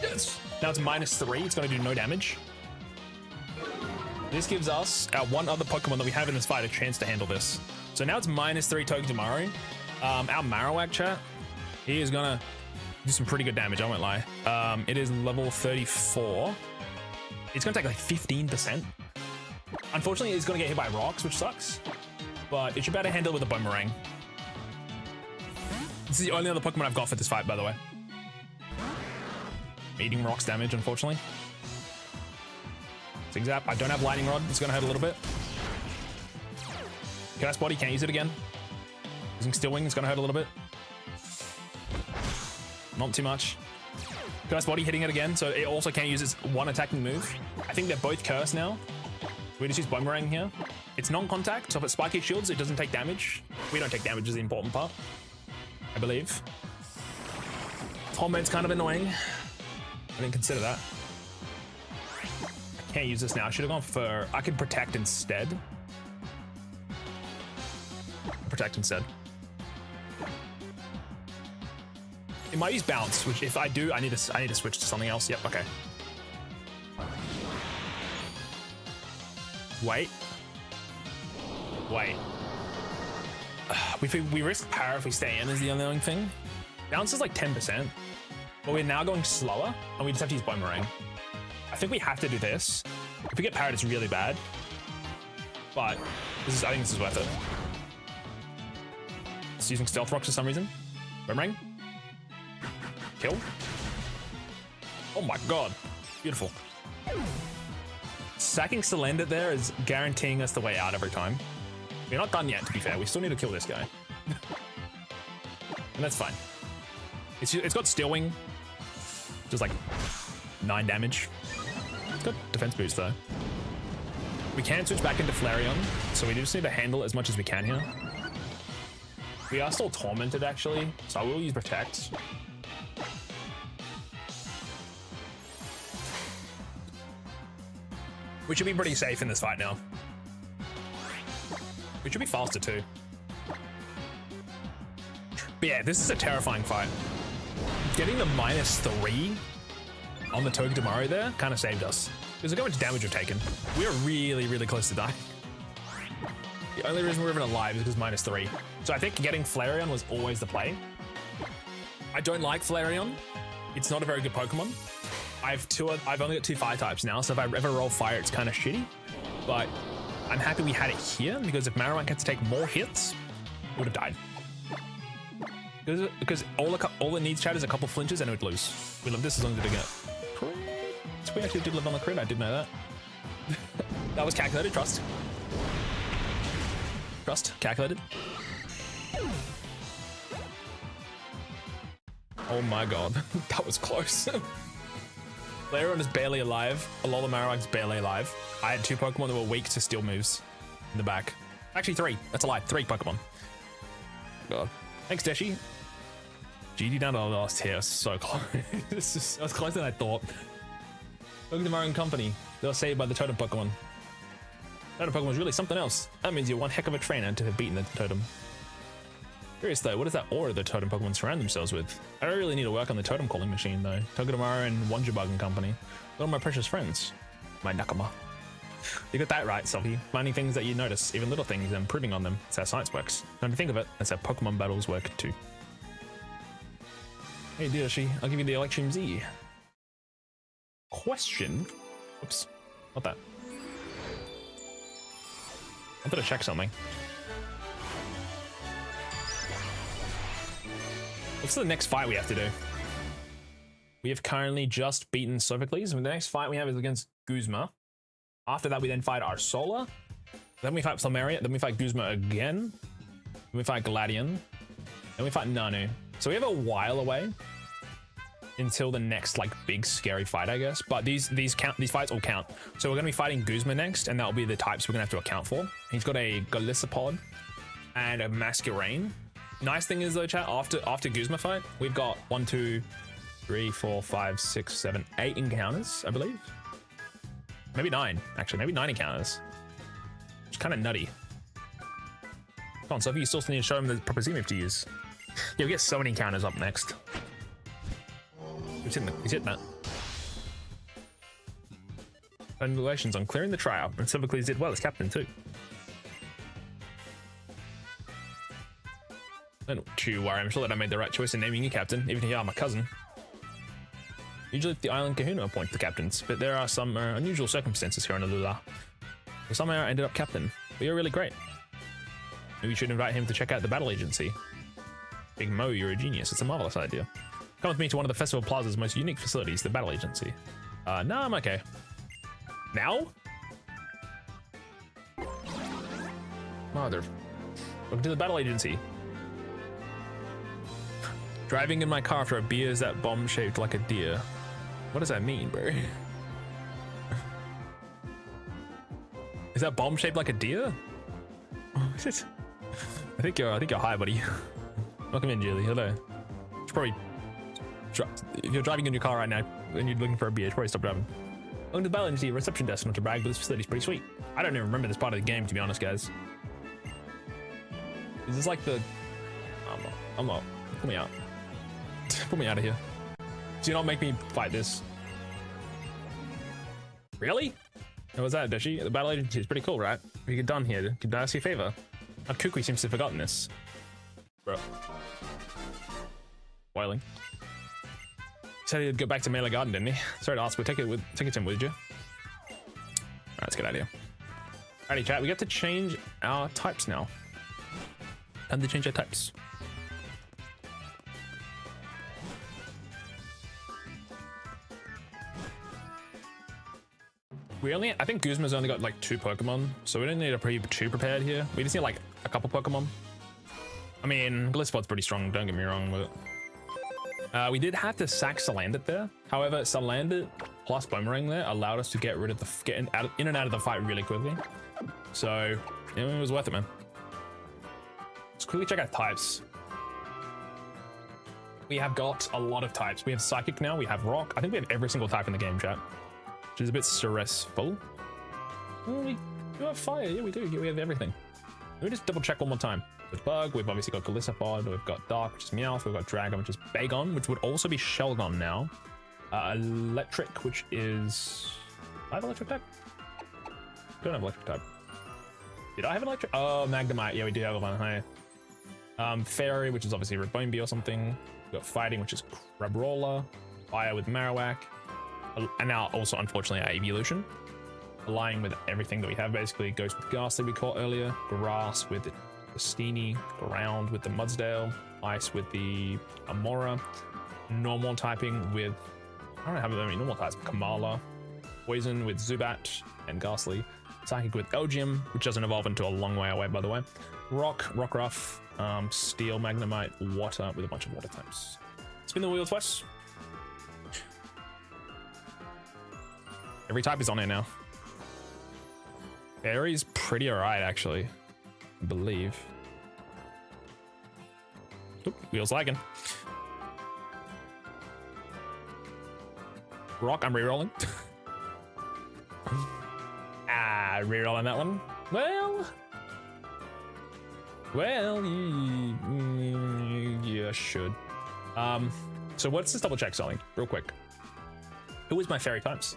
Yes. Now it's -3. It's going to do no damage. This gives us our one other Pokemon that we have in this fight a chance to handle this. So now it's -3 Togedemaru. Our Marowak chat, he is going to do some pretty good damage, I won't lie. It is level 34. It's going to take like 15%. Unfortunately, it's going to get hit by rocks, which sucks. But it should be able to handle it with a Boomerang. This is the only other Pokemon I've got for this fight, by the way. Eating rocks damage, unfortunately. Zing Zap. I don't have Lightning Rod. It's going to hurt a little bit. Curse Body. Can't use it again. Using Steel Wing is going to hurt a little bit. Not too much. Curse Body hitting it again, so it also can't use its one attacking move. I think they're both cursed now. We just use Boomerang here. It's non-contact, so if it Spiky Shields, it doesn't take damage. We don't take damage is the important part, I believe. Torment's kind of annoying. I didn't consider that. I can't use this now. I should have gone for... I could Protect instead. Protect instead. It might use Bounce, which if I do, I need to switch to something else. Yep, okay. Wait. Wait. We risk power if we stay in is the only thing. Bounce is like 10%. But we're now going slower, and we just have to use Boomerang. I think we have to do this. If we get parried, it's really bad. But I think this is worth it. It's using Stealth Rocks for some reason. Boomerang. Kill. Oh my god. Beautiful. Sacking Salandit there is guaranteeing us the way out every time. We're not done yet, to be fair. We still need to kill this guy. And that's fine. It's got Steel Wing. Just like 9 damage. It's got defense boost though. We can switch back into Flareon, so we just need to handle as much as we can here. We are still tormented actually, so I will use protect. We should be pretty safe in this fight now. We should be faster too. But yeah, this is a terrifying fight. Getting the -3 on the Togedemaru there kind of saved us. Because look how much damage we've taken. We're really, really close to dying. The only reason we're even alive is because -3. So I think getting Flareon was always the play. I don't like Flareon. It's not a very good Pokemon. I've only got 2 fire types now, so if I ever roll fire, it's kind of shitty. But I'm happy we had it here, because if Marowak had to take more hits, it would have died. Because all it needs, chat, is a couple flinches and it would lose. We live this as long as it did get. So we actually did live on the crit, I did know that. That was calculated, trust. Trust, calculated. Oh my god, that was close. Flareon is barely alive. Alola Marowak's barely alive. I had 2 Pokemon that were weak to steel moves in the back. Actually 3, that's a lie, 3 Pokemon. God. Thanks, Deschy. GD down to the last here, so close. That was closer than I thought. Look at the Mario Company. They were saved by the Totem Pokemon. Totem Pokemon was really something else. That means you're one heck of a trainer to have beaten the Totem. Curious though, what is that aura the Totem Pokemon surround themselves with? I don't really need to work on the Totem calling machine though. Togedemaru and Wonderbug and company. They're all my precious friends. My Nakama. You got that right, Selfie. Finding things that you notice, even little things, and improving on them. That's how science works. Don't you think of it, that's how Pokemon battles work too. Hey Deschy, I'll give you the Electrum Z. Question? Oops, not that. I thought I'd check something. What's the next fight we have to do? We have currently just beaten Sophocles, and the next fight we have is against Guzma. After that, we then fight Arsola. Then we fight Plumeria. Then we fight Guzma again. Then we fight Gladion. Then we fight Nanu. So we have a while away until the next like big scary fight, I guess. But these fights all count. So we're gonna be fighting Guzma next, and that'll be the types we're gonna have to account for. He's got a Golisopod and a Masquerain. Nice thing is though, chat, after Guzma fight, we've got 1, 2, 3, 4, 5, 6, 7, 8 encounters, I believe. Maybe 9, actually, maybe 9 encounters. It's kind of nutty. Come on, Sophie, you still need to show him the proper Z move to use. Yeah, we get so many encounters up next. He's hitting that. Congratulations on clearing the trial, and Sophocles did well as captain too. Don't you worry, I'm sure that I made the right choice in naming you captain, even if you are my cousin. Usually the island kahuna appoint the captains, but there are some unusual circumstances here on Alula. So somehow I ended up captain, but you're really great. Maybe you should invite him to check out the battle agency. Big Mo, you're a genius, it's a marvelous idea. Come with me to one of the Festival Plaza's most unique facilities, the battle agency. No, I'm okay. Now? Mother. Welcome to the battle agency. Driving in my car after a beer is that bomb shaped like a deer. What does that mean, bro? Is that bomb shaped like a deer? I think you're high, buddy. Welcome in, Julie. Hello. You should probably, if you're driving in your car right now and you're looking for a beer, you should probably stop driving. Welcome to the battle agency reception desk. Not to brag, but this facility's pretty sweet. I don't even remember this part of the game, to be honest, guys. Is this like the? I'm not. Pull me out. Put me out of here. Do not make me fight this. Really? How was that, Deschy? The battle agency is pretty cool, right? We get done here. Could I ask you a favor? Now Kukui seems to have forgotten this. Bro. Wailing. He said he'd go back to Mela Garden, didn't he? Sorry to ask, but take it to him, would you? Alright, that's a good idea. Alrighty, chat, we get to change our types now. Time to change our types. I think Guzma's only got like 2 Pokemon, so we don't need to be too prepared here. We just need like a couple Pokemon. I mean, Golisopod's pretty strong, don't get me wrong, but we did have to sack Salandit there. However, Salandit plus Boomerang there allowed us to get rid of get in and out of the fight really quickly. So it was worth it, man. quickly check out types. We have got a lot of types. We have Psychic now, we have Rock. I think we have every single type in the game, chat, which is a bit stressful. Oh, we do have Fire, yeah, we do. We have everything. Let me just double check one more time. With Bug, we've obviously got Galissapod, we've got Dark, which is Meowth, we've got Dragon, which is Bagon, which would also be Shelgon now. Electric, which is... I have Electric type? Don't have Electric type. Did I have Electric? Oh, Magnemite. Yeah, we do have one. Hi. Fairy, which is obviously Rabombi or something. We've got Fighting, which is Crabrawler. Fire with Marowak. And now also, unfortunately, our Evolution. Aligning with everything that we have, basically. Ghost with Ghastly we caught earlier. Grass with the Steenie. Ground with the Mudsdale. Ice with the Amora. Normal typing with... I don't have any normal types. Kamala. Poison with Zubat and Ghastly. Psychic with Elgium, which doesn't evolve until a long way away, by the way. Rockruff, Steel, Magnemite, Water with a bunch of water types. Spin the wheel twice. Every type is on here now. Fairy's pretty alright, actually. I believe. Oop, wheel's lagging. Rock, I'm rerolling. Rerolling that one. Well, yeah, should. So what's this double check selling? Real quick. Who is my fairy types?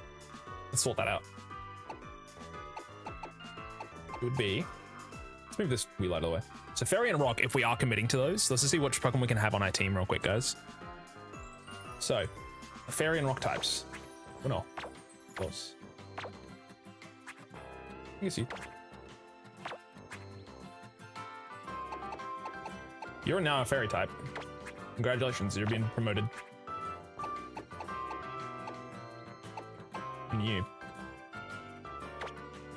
Let's sort that out. It would be... Let's move this wheel out of the way. So Fairy and Rock, if we are committing to those, let's just see which Pokemon we can have on our team real quick, guys. So, Fairy and Rock types. Oh no. Close. You can see. You're now a Fairy type. Congratulations, you're being promoted. And you. I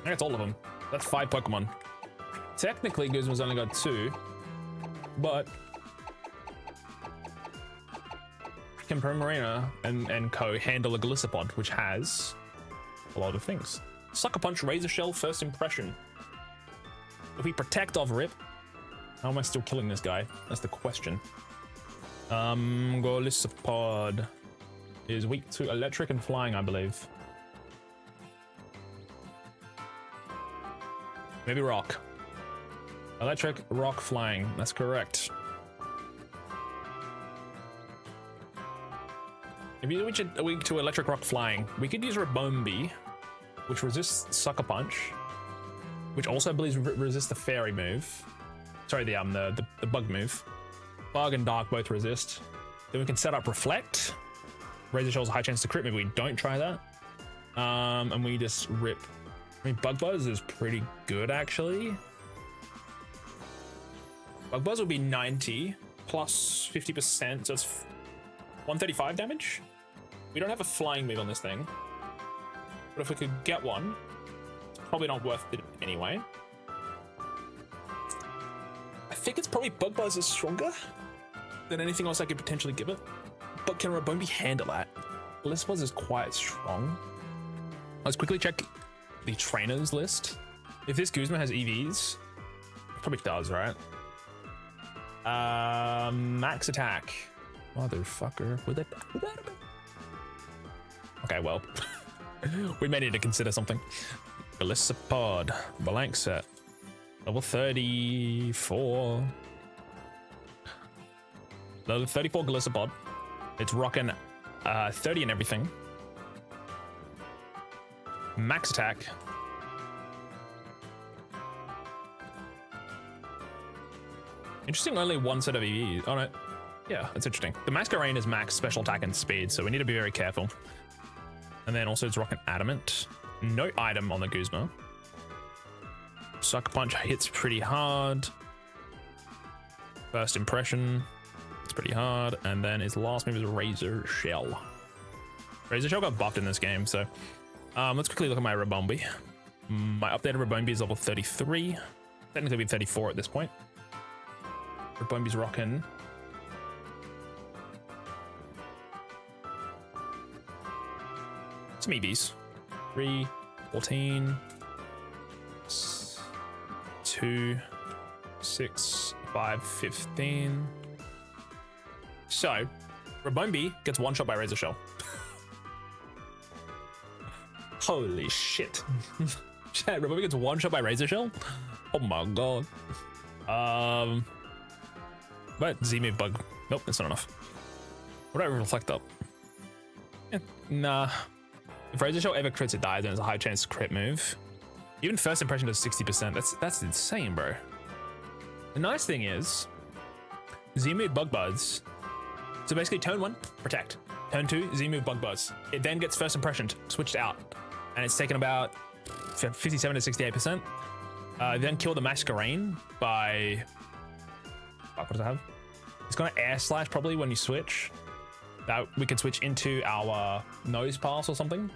think that's all of them. That's 5 Pokemon. Technically, Guzma's only got 2, but can Plumeria and co handle a Galissapod, which has a lot of things. Sucker Punch, Razor Shell, First Impression. If we protect off Rip, how am I still killing this guy? That's the question. Galissapod is weak to Electric and Flying, I believe. Maybe Rock. Electric, Rock, Flying. That's correct. If you're weak to Electric, Rock, Flying, we could use Rabombi, which resists Sucker Punch, which also I believe resists the Fairy move. Sorry, the Bug move. Bug and Dark both resist. Then we can set up Reflect. Razor Shell's a high chance to crit. Maybe we don't try that. And we just rip. I mean, Bug Buzz is pretty good, actually. Bug Buzz will be 90 plus 50%, so it's 135 damage. We don't have a flying move on this thing, but if we could get one, it's probably not worth it anyway. I think it's probably Bug Buzz is stronger than anything else I could potentially give it, but can Rabombi handle that? Galissapod is quite strong. Let's quickly check the trainers list. If this Guzma has EVs, it probably does, right? Max attack. Motherfucker. Would that okay, well. We may need to consider something. Galissapod. Blank set. Level 34. Level 34 Galissapod. It's rocking 30 and everything. Max attack. Interesting, only one set of EVs. Oh no. Yeah, that's interesting. The Masquerain is max special attack and speed, so we need to be very careful. And then also it's rocking Adamant. No item on the Guzma. Sucker Punch hits pretty hard. First Impression. It's pretty hard. And then his last move is Razor Shell. Razor Shell got buffed in this game, so let's quickly look at my Rabombi. My updated Rabombi is level 33. Technically be 34 at this point. Rabombi's rocking. Some EVs. 3, 14, 2, 6, 5, 15. So, Rabombi gets one shot by Razor Shell. Holy shit. Shit, Rabombi gets one shot by Razor Shell? Oh my god. But Z-move bug. Nope, that's not enough. What do I reflect up? Nah. If Razor Shell ever crits, it dies, and there's a high chance to crit move. Even first impression does 60%. That's insane, bro. The nice thing is, Z-move bug buzz. So basically, turn 1, protect. Turn 2, Z-move bug buzz. It then gets first impression switched out, and it's taken about 57 to 68%. Then kill the Masquerain by. Fuck, what does it have? It's gonna air slash probably when you switch. That we could switch into our nose pass or something.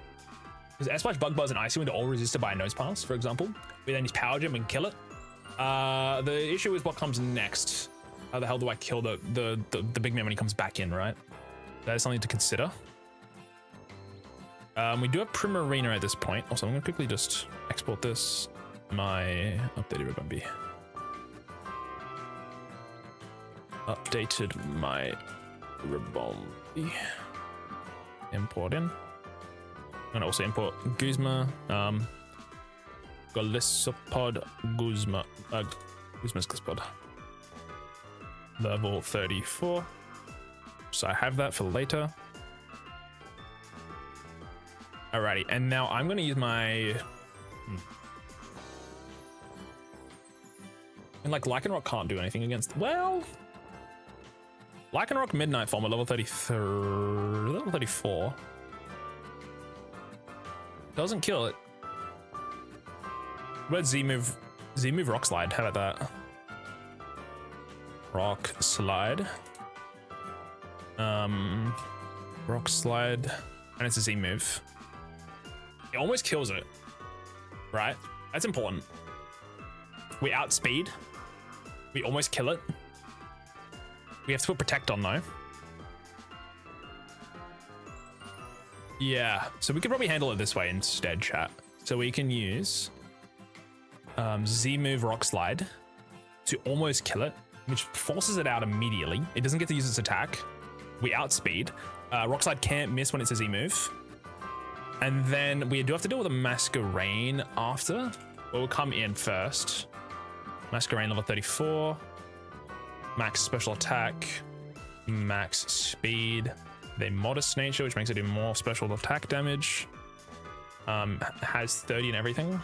Because air slash, bug buzz, and icy wind are all resisted by a nose pass, for example. We then use power gem and kill it. The issue is what comes next. How the hell do I kill the big man when he comes back in, right? That is something to consider. We do have Primarina at this point. Also, I'm gonna quickly just export this. My updated Rabombi. Updated my Rabombi. Import in. I'm gonna also import Guzma. Glisopod Guzma. Guzma's Glispod. Level 34. So I have that for later. Alrighty, and now I'm gonna use my. And like Lycanroc can't do anything against. Well, Lycanroc Midnight Form at level 33, level 34 doesn't kill it. Where's Z-move? Z-move Rock Slide. How about that? Rock Slide. Rock Slide, and it's a Z-move. It almost kills it, right? That's important. We outspeed. We almost kill it. We have to put Protect on though. Yeah, so we could probably handle it this way instead, chat. So we can use Z-move Rock Slide to almost kill it, which forces it out immediately. It doesn't get to use its attack. We outspeed. Rock Slide can't miss when it's a Z-move. And then we do have to deal with a Masquerain after. But we'll come in first. Masquerain level 34. Max special attack. Max speed. They modest nature, which makes it do more special attack damage. Has 30 and everything.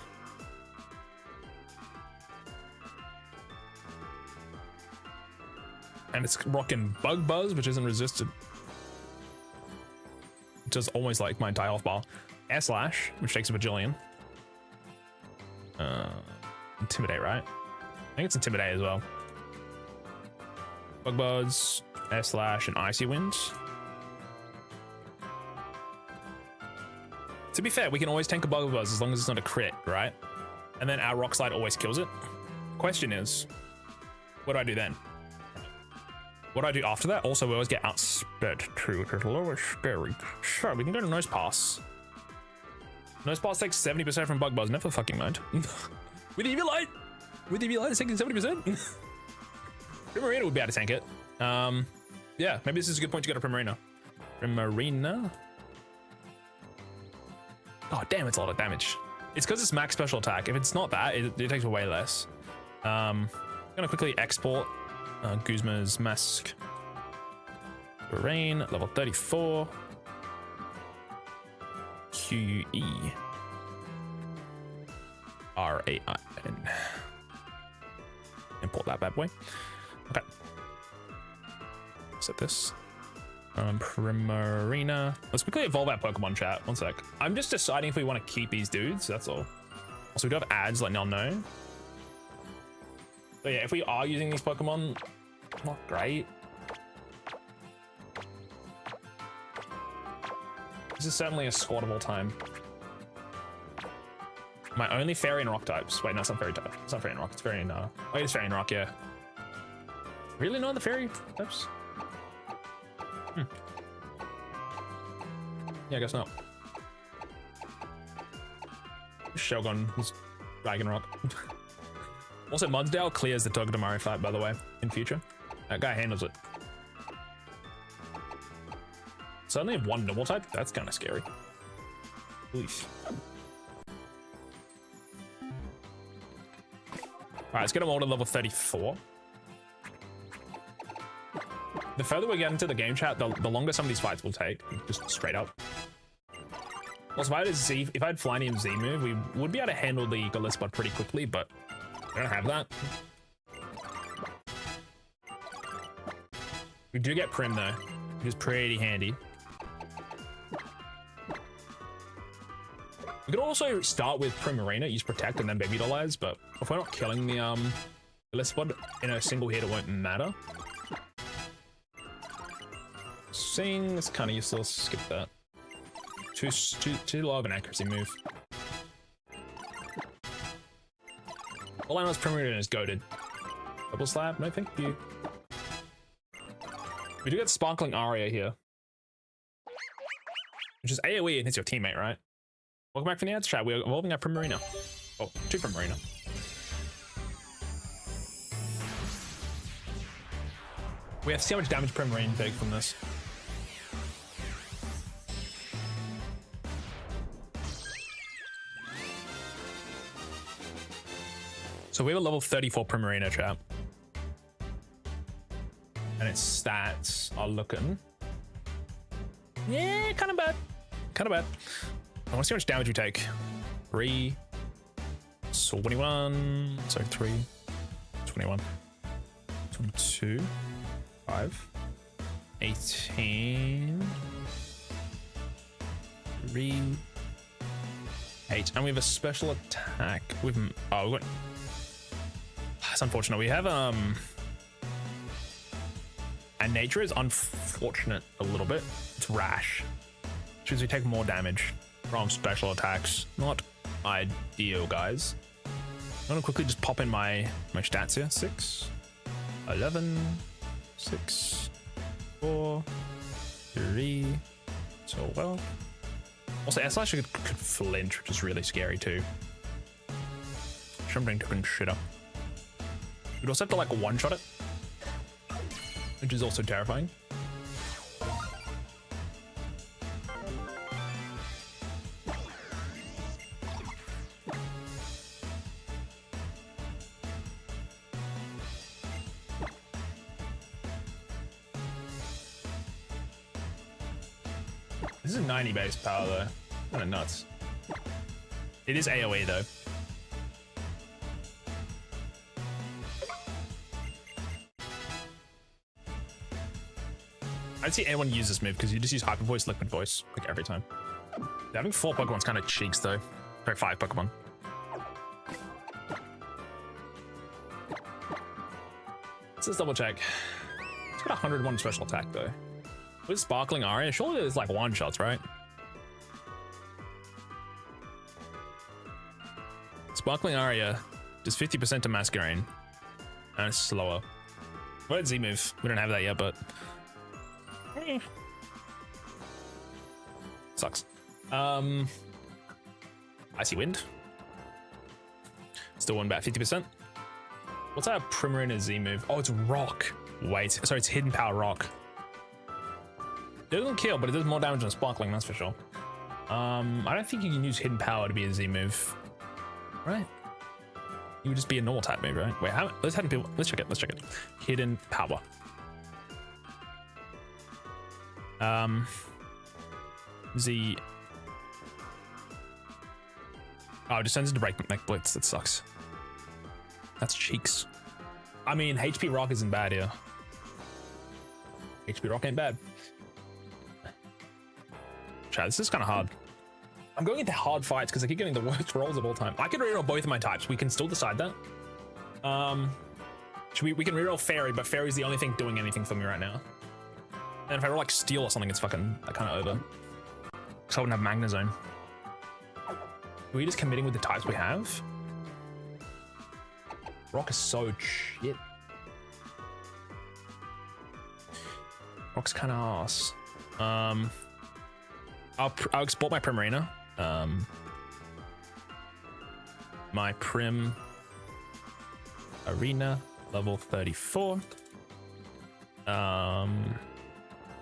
And it's rocking Bug Buzz, which isn't resisted. Just almost like my die-off bar. Air Slash, which takes a bajillion. Intimidate, right? I think it's Intimidate as well. Bug Buzz, Air Slash, and Icy Wind. To be fair, we can always tank a Bug Buzz as long as it's not a crit, right? And then our Rock Slide always kills it. Question is, what do I do then? What do I do after that? Also, we always get outsped too, which is a little scary. Sure, we can go to Nose Pass. Nose Pass takes 70% from Bug Buzz, never fucking mind. With Eviolite! With Eviolite, it's taking 70%. Primarina would be able to tank it. Yeah, maybe this is a good point to go to Primarina. Primarina. Oh, damn, it's a lot of damage. It's because it's max special attack. If it's not that, it takes way less. I'm gonna quickly export Guzma's Mask. Rain, level 34. QUE. RAIN. Import that bad boy. Okay. Set this. Primarina. Let's quickly evolve our Pokemon, chat. One sec. I'm just deciding if we want to keep these dudes. That's all. Also, we do have ads letting y'all know. But yeah, if we are using these Pokemon, not great. This is certainly a squattable time. My only Fairy and Rock types. Wait, no, it's not Fairy type. It's not Fairy and Rock. It's Fairy and oh, it is Fairy and Rock, yeah. Really not the Fairy types? Yeah, I guess not. Shogun was Dragon Rock. Also, Mudsdale clears the Togedemaru fight, by the way, in future. That guy handles it. So I only have one normal type? That's kind of scary. Oof. Alright, let's get them all to level 34. The further we get into the game chat, the longer some of these fights will take, just straight up. Also, if I had Flynium Z move, we would be able to handle the Gillespie pretty quickly, but I don't have that. We do get Prim though, which is pretty handy. We could also start with Primarina, use Protect, and then Baby Dollize, but if we're not killing the Gillespie in a single hit, it won't matter. Sing is kind of useless. Skip that. Too low of an accuracy move. All I know is Primarina is goated. Double slap? No, thank you. We do get Sparkling Aria here, which is AoE and hits your teammate, right? Welcome back from the ads chat. We're evolving our Primarina. Oh, 2 Primarina. We have to see how much damage Primarina takes from this. So we have a level 34 Primarina, chat. And its stats are looking... yeah, kind of bad. Kind of bad. I want to see how much damage we take. 3... 21... sorry, 3... 21... 22... 5... 18... 3... 8. And we have a special attack. We've got... that's unfortunate. We have and nature is unfortunate a little bit. It's rash, which means we take more damage from special attacks. Not ideal, guys. I'm gonna quickly just pop in my stats here. 6, 11, 6, 4, 3, 12. Also, S/Slash could flinch, which is really scary too. Something to shit up. We'd also have to like one-shot it, which is also terrifying. This is 90 base power though, kind of nuts. It is AoE though. I don't see anyone use this move because you just use Hyper Voice, Liquid Voice, like every time. Having 4 Pokemon's kind of cheeks though. Sorry, 5 Pokemon. Let's just double check. It's got 101 special attack though. With Sparkling Aria, surely there's like one-shots, right? Sparkling Aria does 50% to Masquerain. And it's slower. What did Z move? We don't have that yet, but... sucks. Icy Wind. Still won about 50%. What's our Primarina Z move? Oh, it's Rock. Wait, sorry, it's Hidden Power Rock. It doesn't kill, but it does more damage than Sparkling, that's for sure. I don't think you can use Hidden Power to be a Z move. Right? You would just be a normal type move, right? Wait, let's check it, let's check it. Hidden Power. Z. Oh, it just sends it to Breakneck Blitz. That sucks. That's cheeks. I mean, HP Rock isn't bad here. HP Rock ain't bad. Chat, this is kind of hard. I'm going into hard fights because I keep getting the worst rolls of all time. I can reroll both of my types. We can still decide that. We can reroll Fairy, but Fairy's the only thing doing anything for me right now. And if I roll like Steel or something, it's fucking kind of over. Because I wouldn't have Magnezone. Are we just committing with the types we have? Rock is so shit. Rock's kind of ass. I'll export my Primarina. My Prim. Arena, level 34.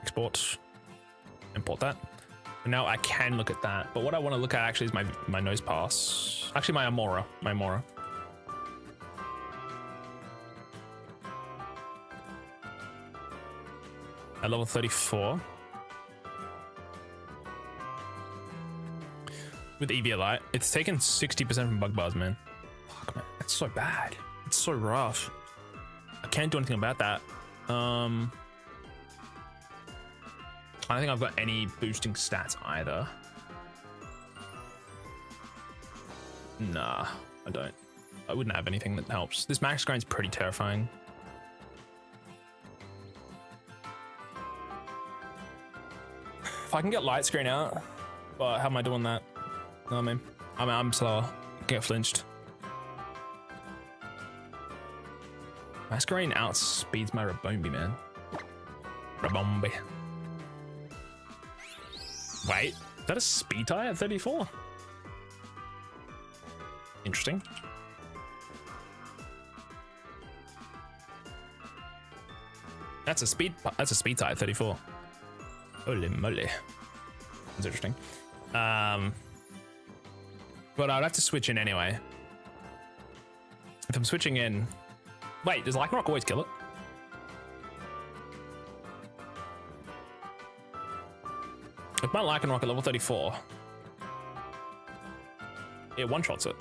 Export, import that. And now I can look at that, but what I want to look at actually is my nose pass. Actually, my Amora. At level 34. With Eviolite, it's taken 60% from bug bars, man. Fuck, man, that's so bad. It's so rough. I can't do anything about that. I don't think I've got any boosting stats either. Nah, I don't. I wouldn't have anything that helps. This max grind's pretty terrifying. If I can get light screen out, but how am I doing that? No, I mean, I'm slower. Get flinched. Masquerade outspeeds my Rabombi, man. Rabombi. Wait, is that a speed tie at 34? Interesting. That's a speed tie at 34. Holy moly. That's interesting. But I'd have to switch in anyway. If I'm switching in... Wait, does Lycanroc always kill it? If my Lycanroc at level 34, it one-shots it.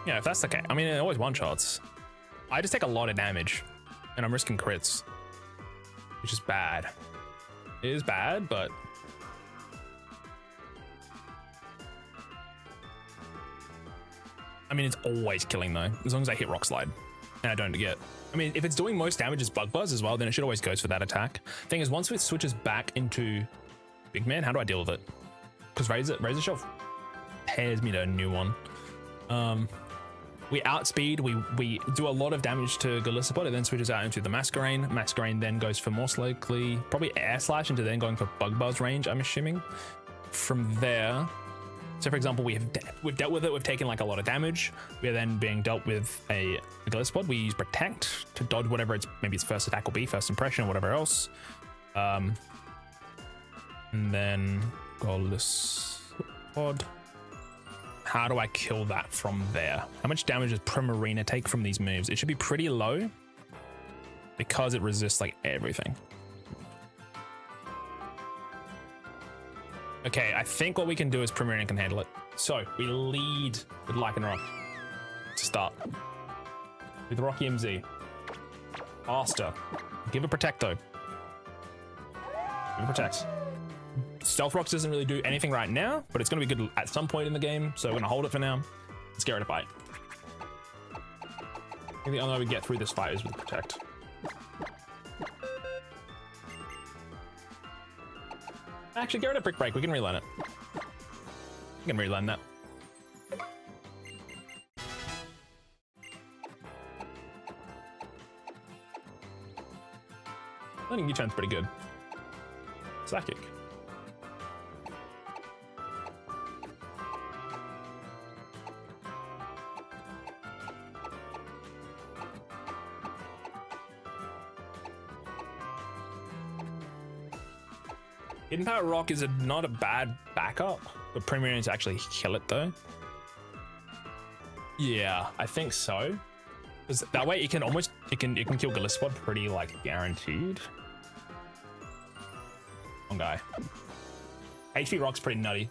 Yeah, if that's the case, I mean, it always one-shots. I just take a lot of damage, and I'm risking crits, which is bad. It is bad, but... I mean, it's always killing though, as long as I hit Rock Slide and I don't get. I mean, if it's doing most damage as Bug Buzz as well, then it should always goes for that attack. Thing is, once it switches back into Big Man, how do I deal with it? Because Razor Shelf pairs me to a new one. We outspeed, we do a lot of damage to Golisopod, it then switches out into the Masquerain. Masquerain then goes for most likely, probably Air Slash into then going for Bug Buzz range, I'm assuming. From there, so for example, we've dealt with it, we've taken like a lot of damage. We're then being dealt with a Golisopod. We use Protect to dodge whatever maybe its first attack will be, first impression or whatever else. And then Golisopod. How do I kill that from there? How much damage does Primarina take from these moves? It should be pretty low because it resists like everything. Okay, I think what we can do is Primarina can handle it. So we lead with Lycanroc to start. With Rocky MZ. Faster. Give it Protect though. Give it Protect. Stealth Rocks doesn't really do anything right now, but it's going to be good at some point in the game, so we're going to hold it for now. Let's get rid of Bite. I think the only way we get through this fight is with Protect. Actually, get rid of Brick Break. We can relearn it. We can relearn that. I think U-turn's pretty good. Psychic. Hidden Power Rock is not a bad backup, but Premier to actually kill it though. Yeah, I think so. Because that way it can kill Golisopod pretty like guaranteed. One guy. HP Rock's pretty nutty.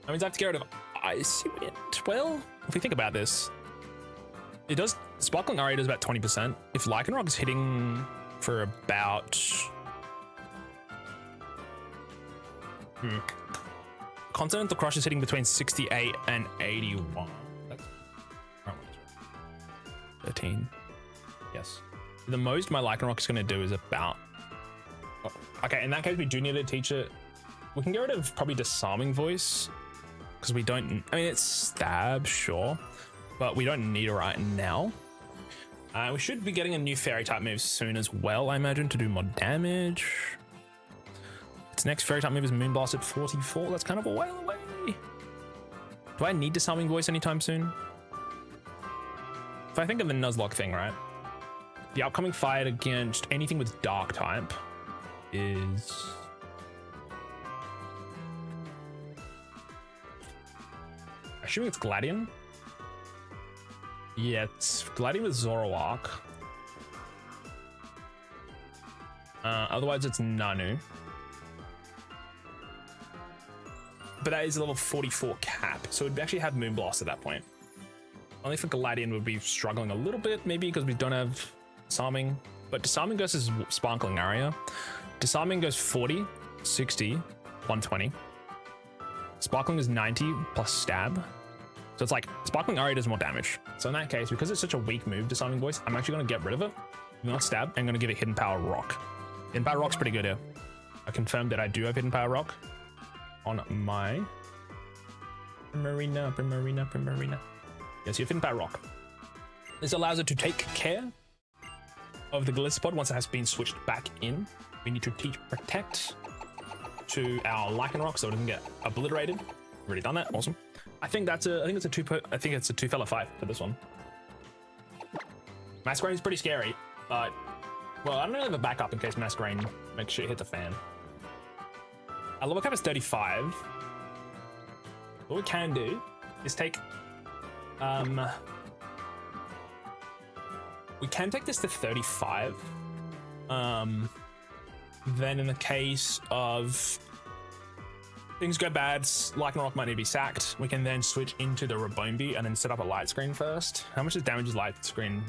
That means I have to get rid of Icy Wind. Well, if we think about this, it does. Sparkling Aria does about 20%. If Lycanroc is hitting for about... Continental Crush is hitting between 68 and 81. That's... 13. Yes. The most my Lycanroc is going to do is about... Oh, okay, in that case, we do need to teach it. We can get rid of probably Disarming Voice. Because we don't... I mean, it's Stab, sure. But we don't need it right now. We should be getting a new Fairy type move soon as well, I imagine, to do more damage. Its next fairy type move is Moonblast at 44. That's kind of a while away. Do I need Disarming Voice anytime soon? If I think of the Nuzlocke thing, right? The upcoming fight against anything with Dark type is... assuming it's Gladion. Yeah, it's Gladion with DuoLocke. Otherwise, it's Nanu. But that is a level 44 cap, so it'd actually have Moonblast at that point. Only for Gladion would be struggling a little bit, maybe because we don't have Disarming. But Disarming goes as Sparkling Area. Disarming goes 40, 60, 120. Sparkling is 90 plus Stab. So it's like Sparkling Area does more damage. So in that case, because it's such a weak move, Disarming Voice, I'm actually going to get rid of it. Not Stab. I'm going to give it Hidden Power Rock. Hidden Power Rock's pretty good here. I confirmed that I do have Hidden Power Rock on my Primarina. Yes, you have Hidden Power Rock. This allows it to take care of the Gliscod once it has been switched back in. We need to teach Protect to our Lycanroc so it doesn't get obliterated. Already done that. Awesome. I think it's a two fella fight for this one. Masquerain is pretty scary, but well, I don't really have a backup in case Masquerain makes shit hit the fan. Our level cap is 35. What we can do is take we can take this to 35. Then in the case of things go bad, Lycanroc might need to be sacked, we can then switch into the Rabombi and then set up a light screen first. How much damage does light screen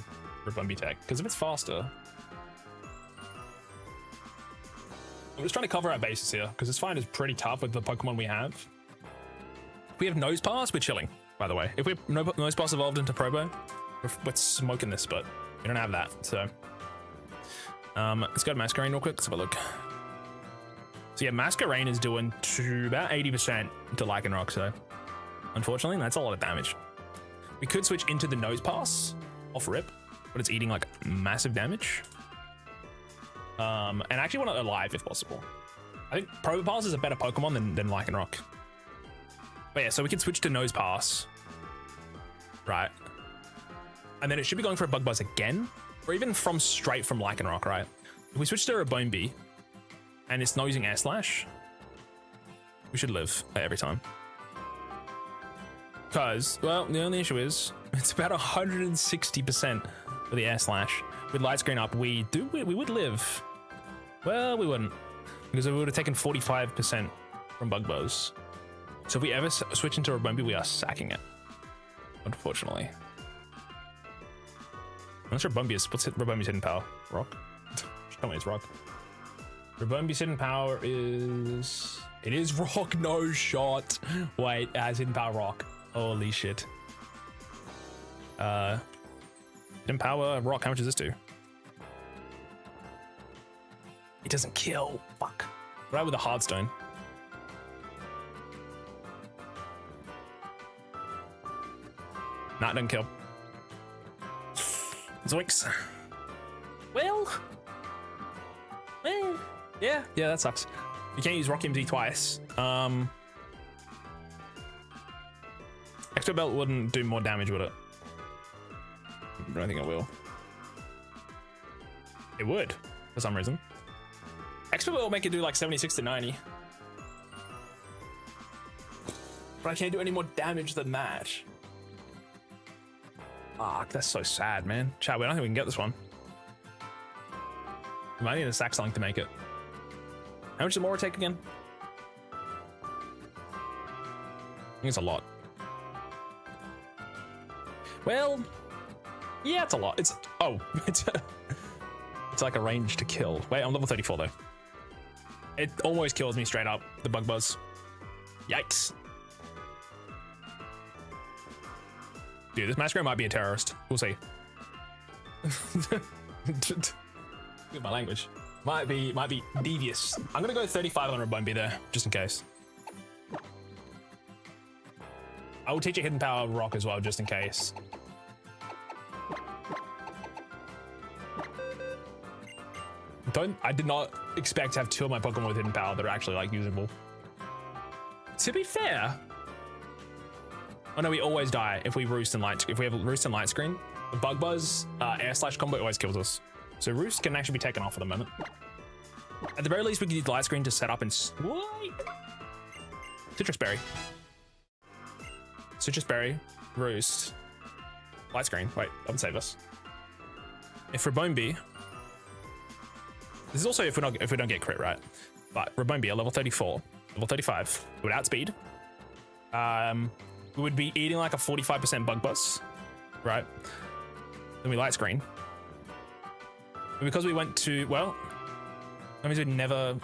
Rabombi take? Because if it's faster, I'm just trying to cover our bases here because this fight is pretty tough with the Pokemon we have. If we have Nose Pass, we're chilling, by the way. If we have Nose Pass evolved into Probo, we're smoking this, but we don't have that, so. Let's go to Masquerain real quick, let's have a look. So yeah, Masquerain is doing to about 80% to Lycanroc, so unfortunately, that's a lot of damage. We could switch into the Nose Pass off rip, but it's eating like massive damage. And I actually want it alive if possible. I think Probopass is a better Pokemon than Lycanroc. But yeah, so we can switch to Nose Pass. Right. And then it should be going for a Bug Buzz again, or even straight from Lycanroc, right? If we switch to a Bonebee, and it's not using Air Slash, we should live every time. Because, well, the only issue is, it's about 160% for the Air Slash. With Light Screen up, we would live. Well, we wouldn't, because we would have taken 45% from Bug Buzz. So if we ever switch into Rabombi, we are sacking it, unfortunately. Unless Rabombi is, what's Rabombi's hidden power? Rock? Tell me it's rock. Rabombi's hidden power is... It is rock, no shot. Wait, it has hidden power rock. Holy shit. Hidden power rock, how much does this do? It doesn't kill, fuck. What about with a Hardstone? Nah, it doesn't kill. Zoinks. Well, yeah, that sucks. You can't use Rock MZ twice. Extra Belt wouldn't do more damage, would it? I don't think it will. It would, for some reason. Extra Belt will make it do like 76 to 90. But I can't do any more damage than that. Fuck, that's so sad, man. Chat, I don't think we can get this one. We might need a sack something to make it. How much does Mora take again? I think it's a lot. Well, yeah, it's a lot. It's like a range to kill. Wait, I'm level 34 though. It almost kills me straight up, the Bug Buzz. Yikes. Dude, this Masquerain might be a terrorist. We'll see. Good my language. Might be devious. I'm gonna go 35 on Rabombi there, just in case. I will teach a hidden power rock as well, just in case. I did not expect to have 2 of my Pokemon with hidden power that are actually like usable. To be fair, oh no, we always die if we roost and light. If we have roost and light screen, the bug buzz air slash combo always kills us. So roost can actually be taken off for the moment. At the very least, we can use light screen to set up and swipe. Citrus berry, roost, light screen. Wait, that would save us. If Rabombi, this is also if we don't get crit, right? But Rabombi at level 34, level 35, we would outspeed. We would be eating like a 45% bug buzz, right? Then we light screen. And because we went to, well, that means we'd never,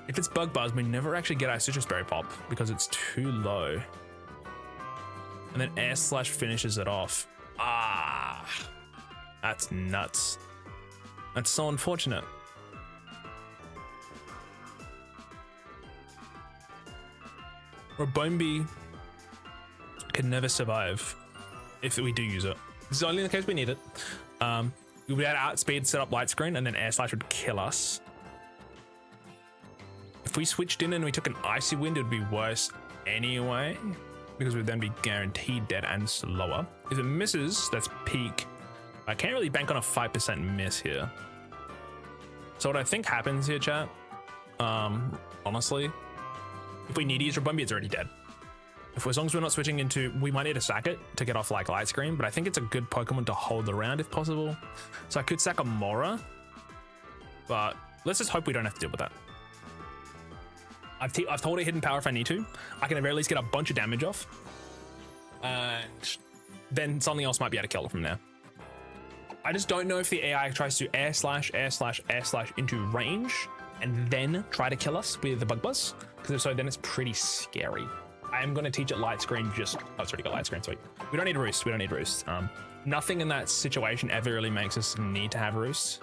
if it's bug buzz, we never actually get our citrus berry pop because it's too low. And then air slash finishes it off. Ah, that's nuts. That's so unfortunate. Rabombi can never survive if we do use it. This is only in the case we need it. We would add outspeed, set up light screen, and then air slash would kill us. If we switched in and we took an icy wind, it would be worse anyway, because we'd then be guaranteed dead and slower. If it misses, that's peak. I can't really bank on a 5% miss here. So what I think happens here, chat, honestly, if we need to use Rabombi, it's already dead. As long as we're not switching into, we might need to sack it to get off like light screen, but I think it's a good Pokemon to hold around if possible. So I could sack a Mora, but let's just hope we don't have to deal with that. I've told it hidden power if I need to. I can at the very least get a bunch of damage off, and then something else might be able to kill it from there. I just don't know if the AI tries to air slash into range and then try to kill us with the bug buzz, because if so, then it's pretty scary. I am going to teach it light screen. Just, oh, it's already got light screen. Sweet. We don't need roost. We don't need roost. Nothing in that situation ever really makes us need to have roost.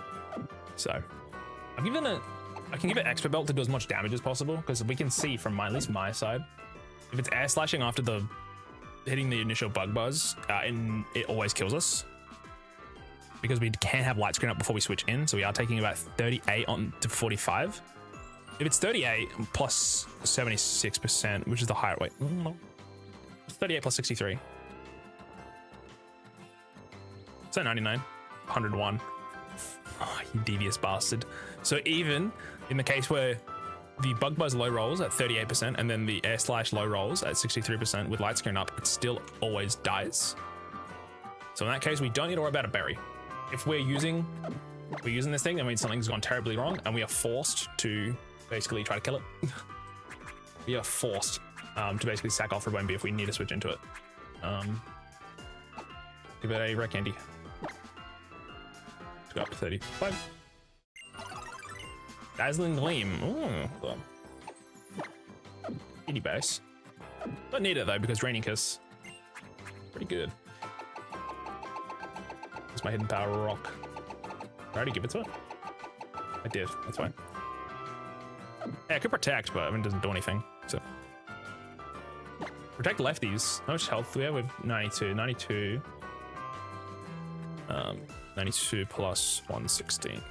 So I've given it, I can give it expert belt to do as much damage as possible, because we can see from at least my side, if it's air slashing after the hitting the initial bug buzz, and it always kills us, because we can have light screen up before we switch in. So we are taking about 38 on to 45. If it's 38 plus 76%, which is the higher weight, it's 38 plus 63. Is that 99? 101. Oh, you devious bastard. So even in the case where the bug buzz low rolls at 38% and then the air slash low rolls at 63% with light screen up, it still always dies. So in that case, we don't need to worry about a berry. If we're using this thing, that means something's gone terribly wrong and we are forced to basically try to kill it. We are forced to basically sack off Rabombi if we need to switch into it. Give it a rare candy. Let's go up to 35. Dazzling Gleam. Ooh. Kitty base. Don't need it though, because Draining Kiss. Pretty good. It's my hidden power rock. I already give it to it? I did, that's fine. Yeah, I could protect, but it doesn't do anything. So protect lefties. How much health do we have? We have 92. 92. 92 plus 116.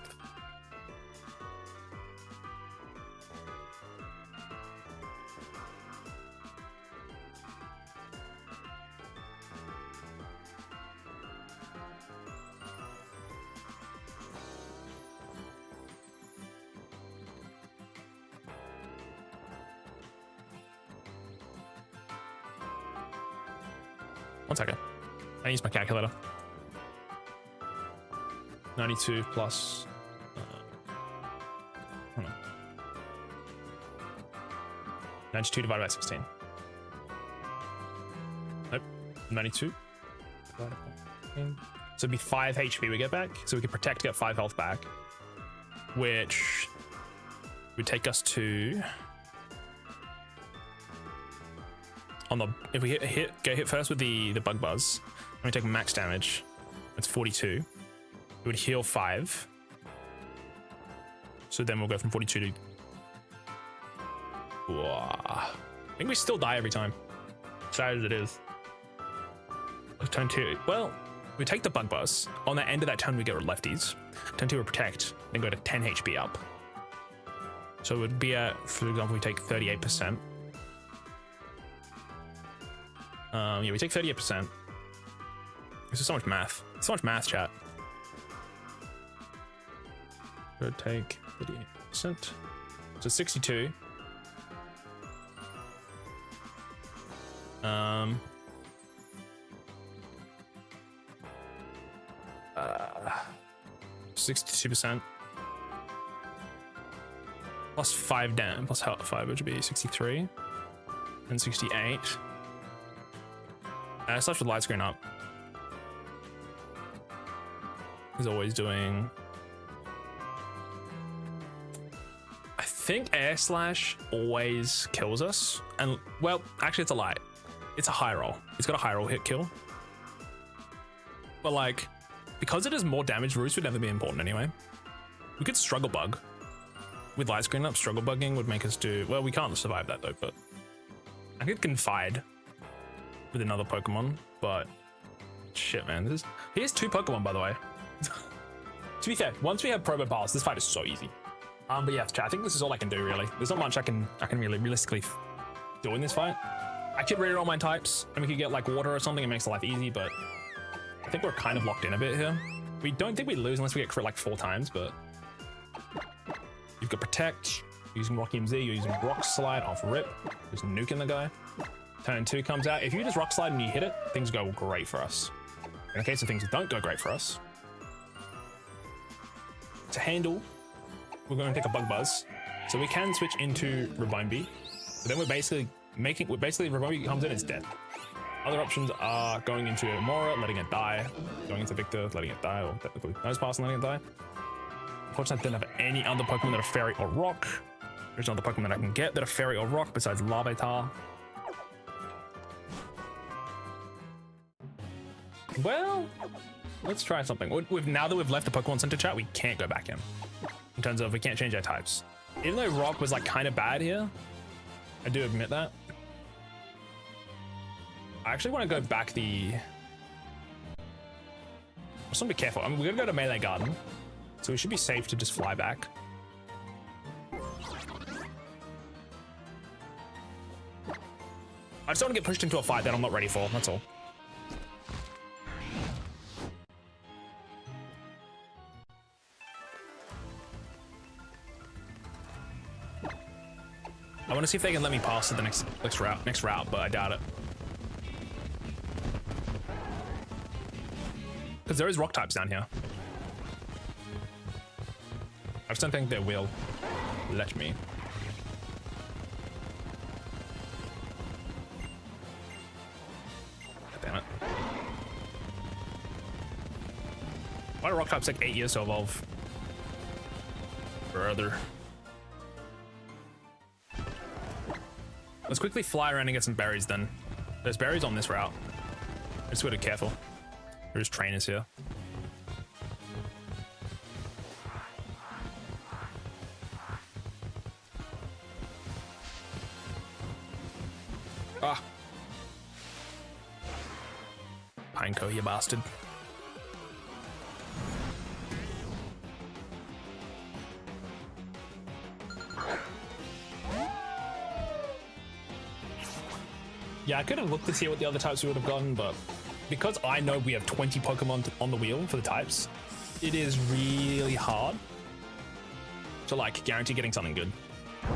One second. I use my calculator. 92 plus. Hold on. 92 divided by 16. Nope. 92 divided by 16. So it'd be 5 HP we get back. So we can protect to get 5 health back, which would take us to. On the, if we get hit first with the bug buzz, and we take max damage, it's 42. It would heal 5. So then we'll go from 42 to. Whoa. I think we still die every time. Sad as it is. Turn 2. Well, We take the Bug Buzz. On the end of that turn, we get lefties. Turn 2 we protect, then go to 10 HP up. So it would be at, for example, we take 38%. Yeah, we take 38%. This is so much math. So much math, chat. Would take 38%. So 62. 62%. Plus 5 down, plus 5, which would be 63. And 68. Slash with light screen up. He's always doing... I think air slash always kills us. And, well, actually it's a lie. It's a high roll. It's got a high roll hit kill. But like, because it is more damage, Roost would never be important anyway. We could struggle bug. With light screen up, struggle bugging would make us do... Well, we can't survive that though, but... I could confide with another Pokemon, but... Shit, man. He has 2 Pokemon, by the way. To be fair, once we have Probo Pass, this fight is so easy. But yeah, chat, I think this is all I can do, really. There's not much I can really realistically do in this fight. I could reroll my types, and we could get like water or something. It makes life easy, but I think we're kind of locked in a bit here. We don't think we lose unless we get crit like 4 times, but you've got Protect, you're using Rocky MZ, you're using Rock Slide off rip, just nuking the guy. Turn 2 comes out. If you just Rock Slide and you hit it, things go great for us. In the case of things that don't go great for us, to handle, we're going to take a Bug Buzz, so we can switch into Rabombi. But then we're basically Rabombi comes in, it's dead. Other options are going into Mora, letting it die, going into Victor, letting it die, or technically Nose Pass and letting it die. Unfortunately, I don't have any other Pokemon that are Fairy or Rock. There's no other Pokemon that I can get that are Fairy or Rock besides Larvitar. Well, let's try something. Now that we've left the Pokemon Center chat, we can't go back in terms of we can't change our types. Even though Rock was like kind of bad here, I do admit that. I actually want to go back the... I just want to be careful. I mean, we're going to go to Melee Garden, so we should be safe to just fly back. I just don't want to get pushed into a fight that I'm not ready for, that's all. I want to see if they can let me pass to the next route, but I doubt it. Because there is rock types down here. I just don't think they will let me. Damn it. Why do rock types take 8 years to evolve? Brother. Let's quickly fly around and get some berries then. There's berries on this route. Just gotta be careful. There's trainers here. Ah. Pineco, you bastard. Yeah, I could have looked to see what the other types we would have gotten, but because I know we have 20 Pokemon on the wheel for the types, it is really hard to like guarantee getting something good.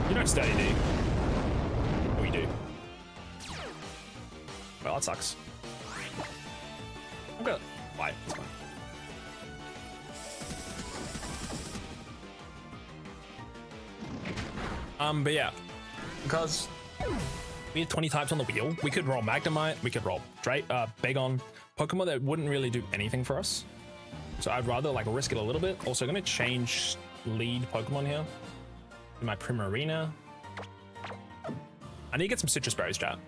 You don't study, do you? We do. Well, that sucks. I'm gonna fight. It's fine. But yeah, because we had 20 types on the wheel. We could roll Magnemite, we could roll Bagon, Pokemon that wouldn't really do anything for us. So I'd rather like risk it a little bit. Also gonna change lead Pokemon here. In my Primarina. I need to get some citrus berries, chat.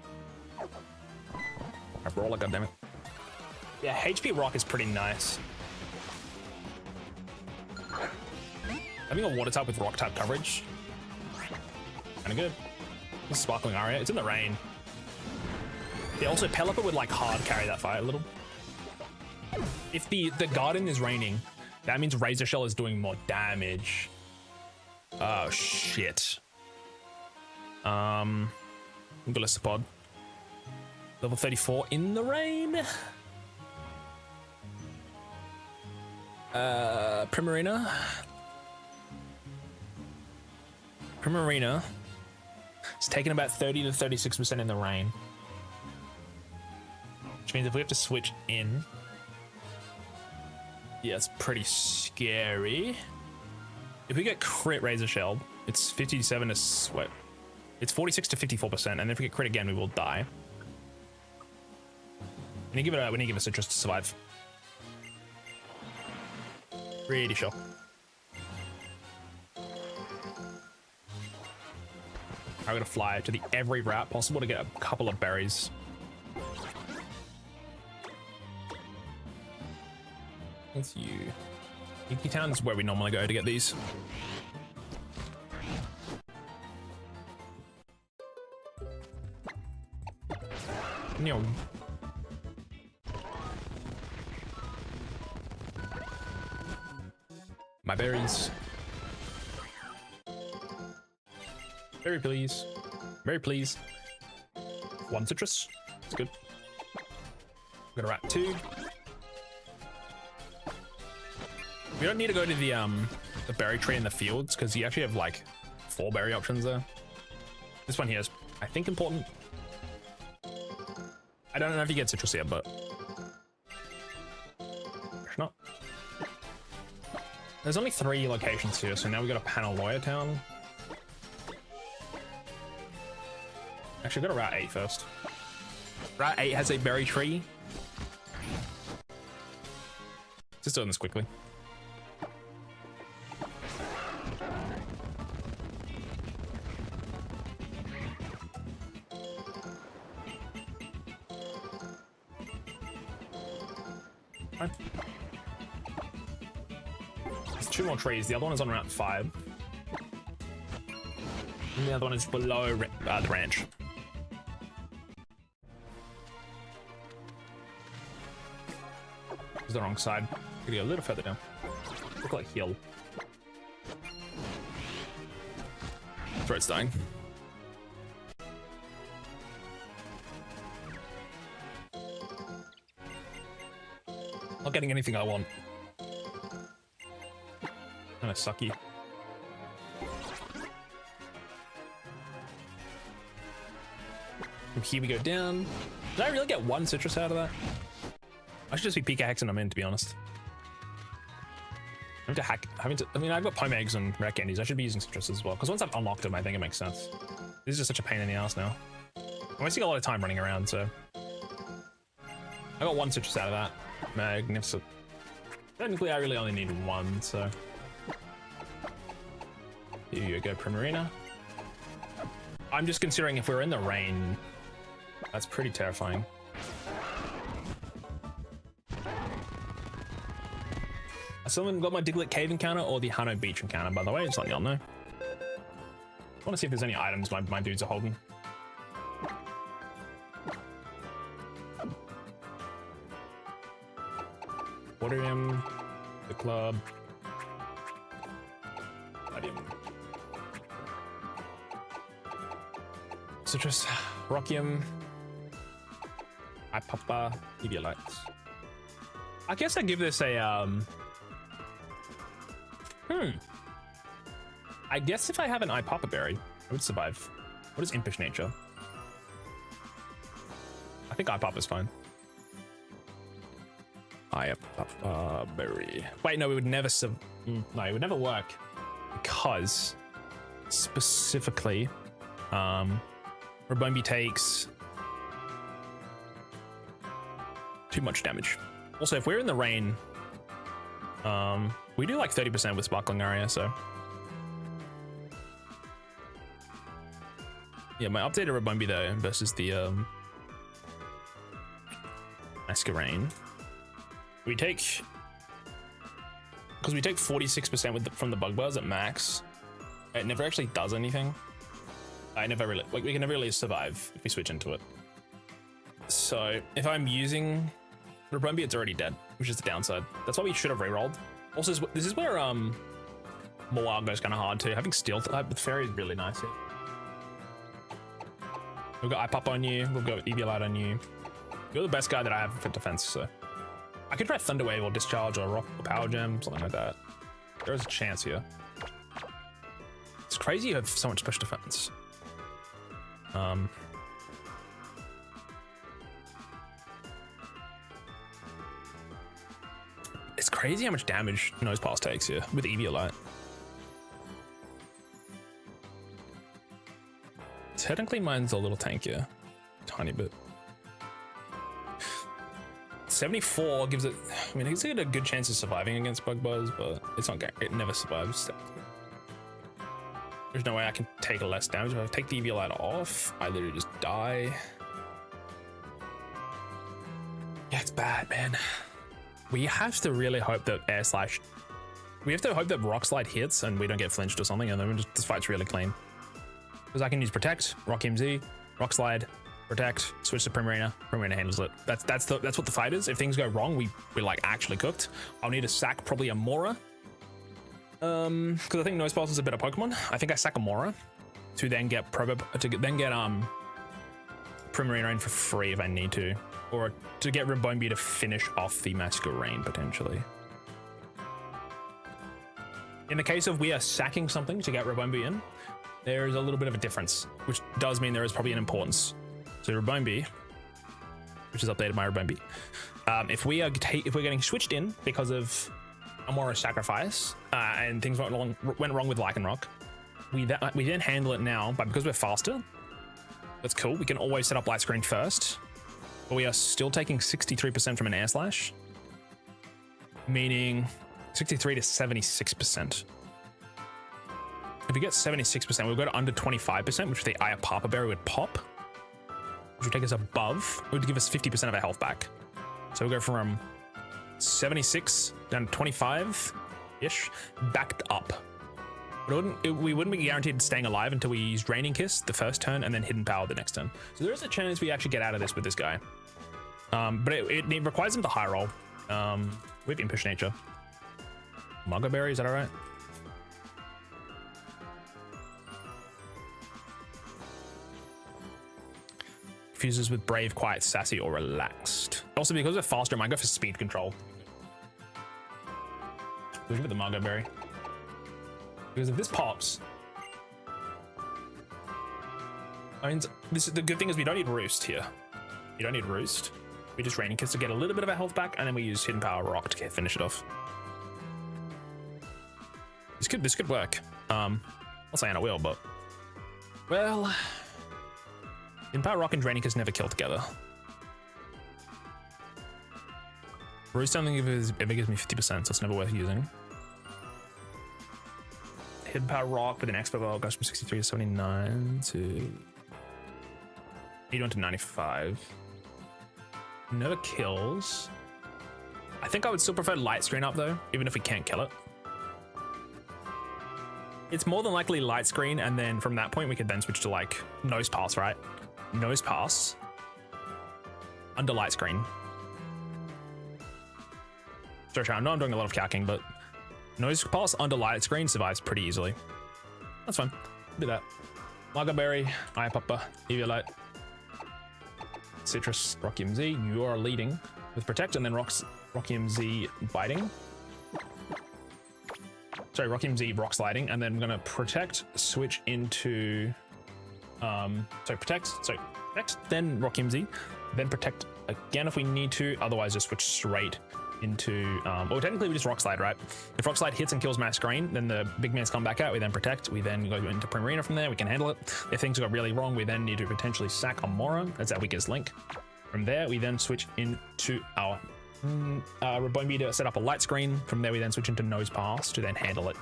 I roll like goddammit. Yeah, HP Rock is pretty nice. Having a water type with rock type coverage. Kinda good. This Sparkling Aria, it's in the rain. Yeah, also Pelipper would like hard carry that fight a little. If the garden is raining, that means Razor Shell is doing more damage. Oh shit. Glycopod. Level 34 in the rain. Primarina. Primarina. It's taking about 30 to 36% in the rain. Which means if we have to switch in, yeah, it's pretty scary. If we get crit Razor Shell, it's 57 to sweat. It's 46 to 54%, and if we get crit again, we will die. We need to give it citrus to survive. Pretty sure. I'm gonna fly to every route possible to get a couple of berries. That's you. Inky Town is where we normally go to get these. No. My berries. Berry, please. Berry, please. One citrus. That's good. Got a rat too. We don't need to go to the berry tree in the fields because you actually have like 4 berry options there. This one here is, I think, important. I don't know if you get citrus here, but not. There's only 3 locations here, so now we got a Panaloya Town. Actually, go to Route 8 first. Route 8 has a berry tree. Just doing this quickly. Fine. There's 2 more trees. The other one is on Route 5. And the other one is below the ranch. It's the wrong side. Gotta go a little further down. Look like hill. That's where it's dying. Not getting anything I want. Kinda sucky. From here we go down. Did I really get 1 citrus out of that? I should just be PK hexing them in, to be honest. I mean, I've got pome eggs and rare candies. I should be using citrus as well, because once I've unlocked them, I think it makes sense. This is just such a pain in the ass now. I'm wasting a lot of time running around, so. I got 1 citrus out of that. Magnificent. Technically, I really only need 1, so. Here you go, Primarina. I'm just considering if we're in the rain, that's pretty terrifying. Has someone got my Diglett Cave encounter or the Hano Beach encounter, by the way? Just letting y'all know. I want to see if there's any items my dudes are holding. Waterium, the club, gladion, citrus, rockium, ipapa, Pedialites. I guess I give this a I guess if I have an ipapa berry, I would survive. What is impish nature? I think ipapa's fine. Ipapa berry. Wait, no, we would never no, it would never work because specifically Rabombi takes too much damage. Also, if we're in the rain, we do like 30% with Sparkling Aria, so. Yeah, my updated Rabombi though versus the Masquerain. We take, because we take 46% from the Bugbuzz at max. It never actually does anything. I never really, like, we can never really survive if we switch into it. So if I'm using Rabombi, it's already dead. which is the downside. That's why we should have rerolled. Also, this is where Moa goes kind of hard too. Having steel type with fairy is really nice here. We've got iPop on you. We've got Eviolite on you. You're the best guy that I have for defense, so I could try Thunder Wave or Discharge or Rock or Power Gem, something like that. There is a chance here. It's crazy you have so much special defense. It's crazy how much damage Nose Pass takes here with Eviolite. Technically mine's a little tankier, tiny bit. 74 gives it, I mean, it's got a good chance of surviving against Bug Buzz, but it's not, it never survives. There's no way I can take less damage. If I take the Eviolite off, I literally just die. Yeah, it's bad, man. We have to really hope that we have to hope that Rock Slide hits and we don't get flinched or something, and then this fight's really clean. Because I can use Protect, Rock MZ, Rock Slide, Protect, switch to Primarina. Primarina handles it. That's what the fight is. If things go wrong, we're like actually cooked. I'll need to sack probably a Mora. Because I think Nose Pass is a better Pokemon. I think I sack a Mora to then get Primarina in for free if I need to, or to get Ribombee to finish off the Masquerain potentially. In the case of we are sacking something to get Ribombee in, there is a little bit of a difference, which does mean there is probably an importance. So Ribombee, which has updated my Ribombee. If we're getting switched in because of a Mora sacrifice and things went wrong with Lycanroc, we then handle it now, but because we're faster, that's cool. We can always set up Light Screen first, but we are still taking 63% from an Air Slash, meaning 63 to 76%. If we get 76%, we'll go to under 25%, which the Papa Berry would pop, which would take us above. It would give us 50% of our health back. So we'll go from 76 down to 25-ish, backed up. But we wouldn't be guaranteed staying alive until we use Draining Kiss the first turn and then Hidden Power the next turn. So there is a chance we actually get out of this with this guy. But it requires him to high roll. We have Impish Nature. Muggle Berry, is that all right? Fuses with Brave, Quiet, Sassy, or Relaxed. Also, because we're faster, I might go for Speed Control. We'll give it the Margot Berry. Because if this pops, I mean, the good thing is we don't need Roost here. You don't need Roost. We just Raining Kiss to get a little bit of our health back, and then we use Hidden Power Rock to finish it off. This could work. Not saying I will, but well, Hidden Power Rock and Draining Kiss never kill together. Roost don't think ever gives me 50%, so it's never worth using. Hidden Power Rock with an Expert Ball goes from 63 to 79 to 81 to 95. Never kills. I think I would still prefer Light Screen up though, even if we can't kill it. It's more than likely Light Screen, and then from that point we could then switch to like Nose Pass, right? Nose Pass under Light Screen. Sorry, I know I'm doing a lot of calcing, but Nose Pass under Light Screen survives pretty easily. That's fine. Do that. Margot Berry, Papa, Eviolite, Citrus, Rocky MZ. You are leading with Protect, and then Rocky MZ biting. Sorry, Rocky MZ Rock Sliding, and then I'm gonna Protect, switch into Protect, then Rocky MZ, then Protect again if we need to. Otherwise, just switch straight into well, technically we just Rock Slide, right? If Rock Slide hits and kills Masquerain, then the big man's come back out. We then Protect. We then go into Primarina from there. We can handle it. If things go really wrong, we then need to potentially sack a Mora. That's our weakest link. From there, we then switch into our Ribombee to set up a Light Screen. From there, we then switch into Nose Pass to then handle it.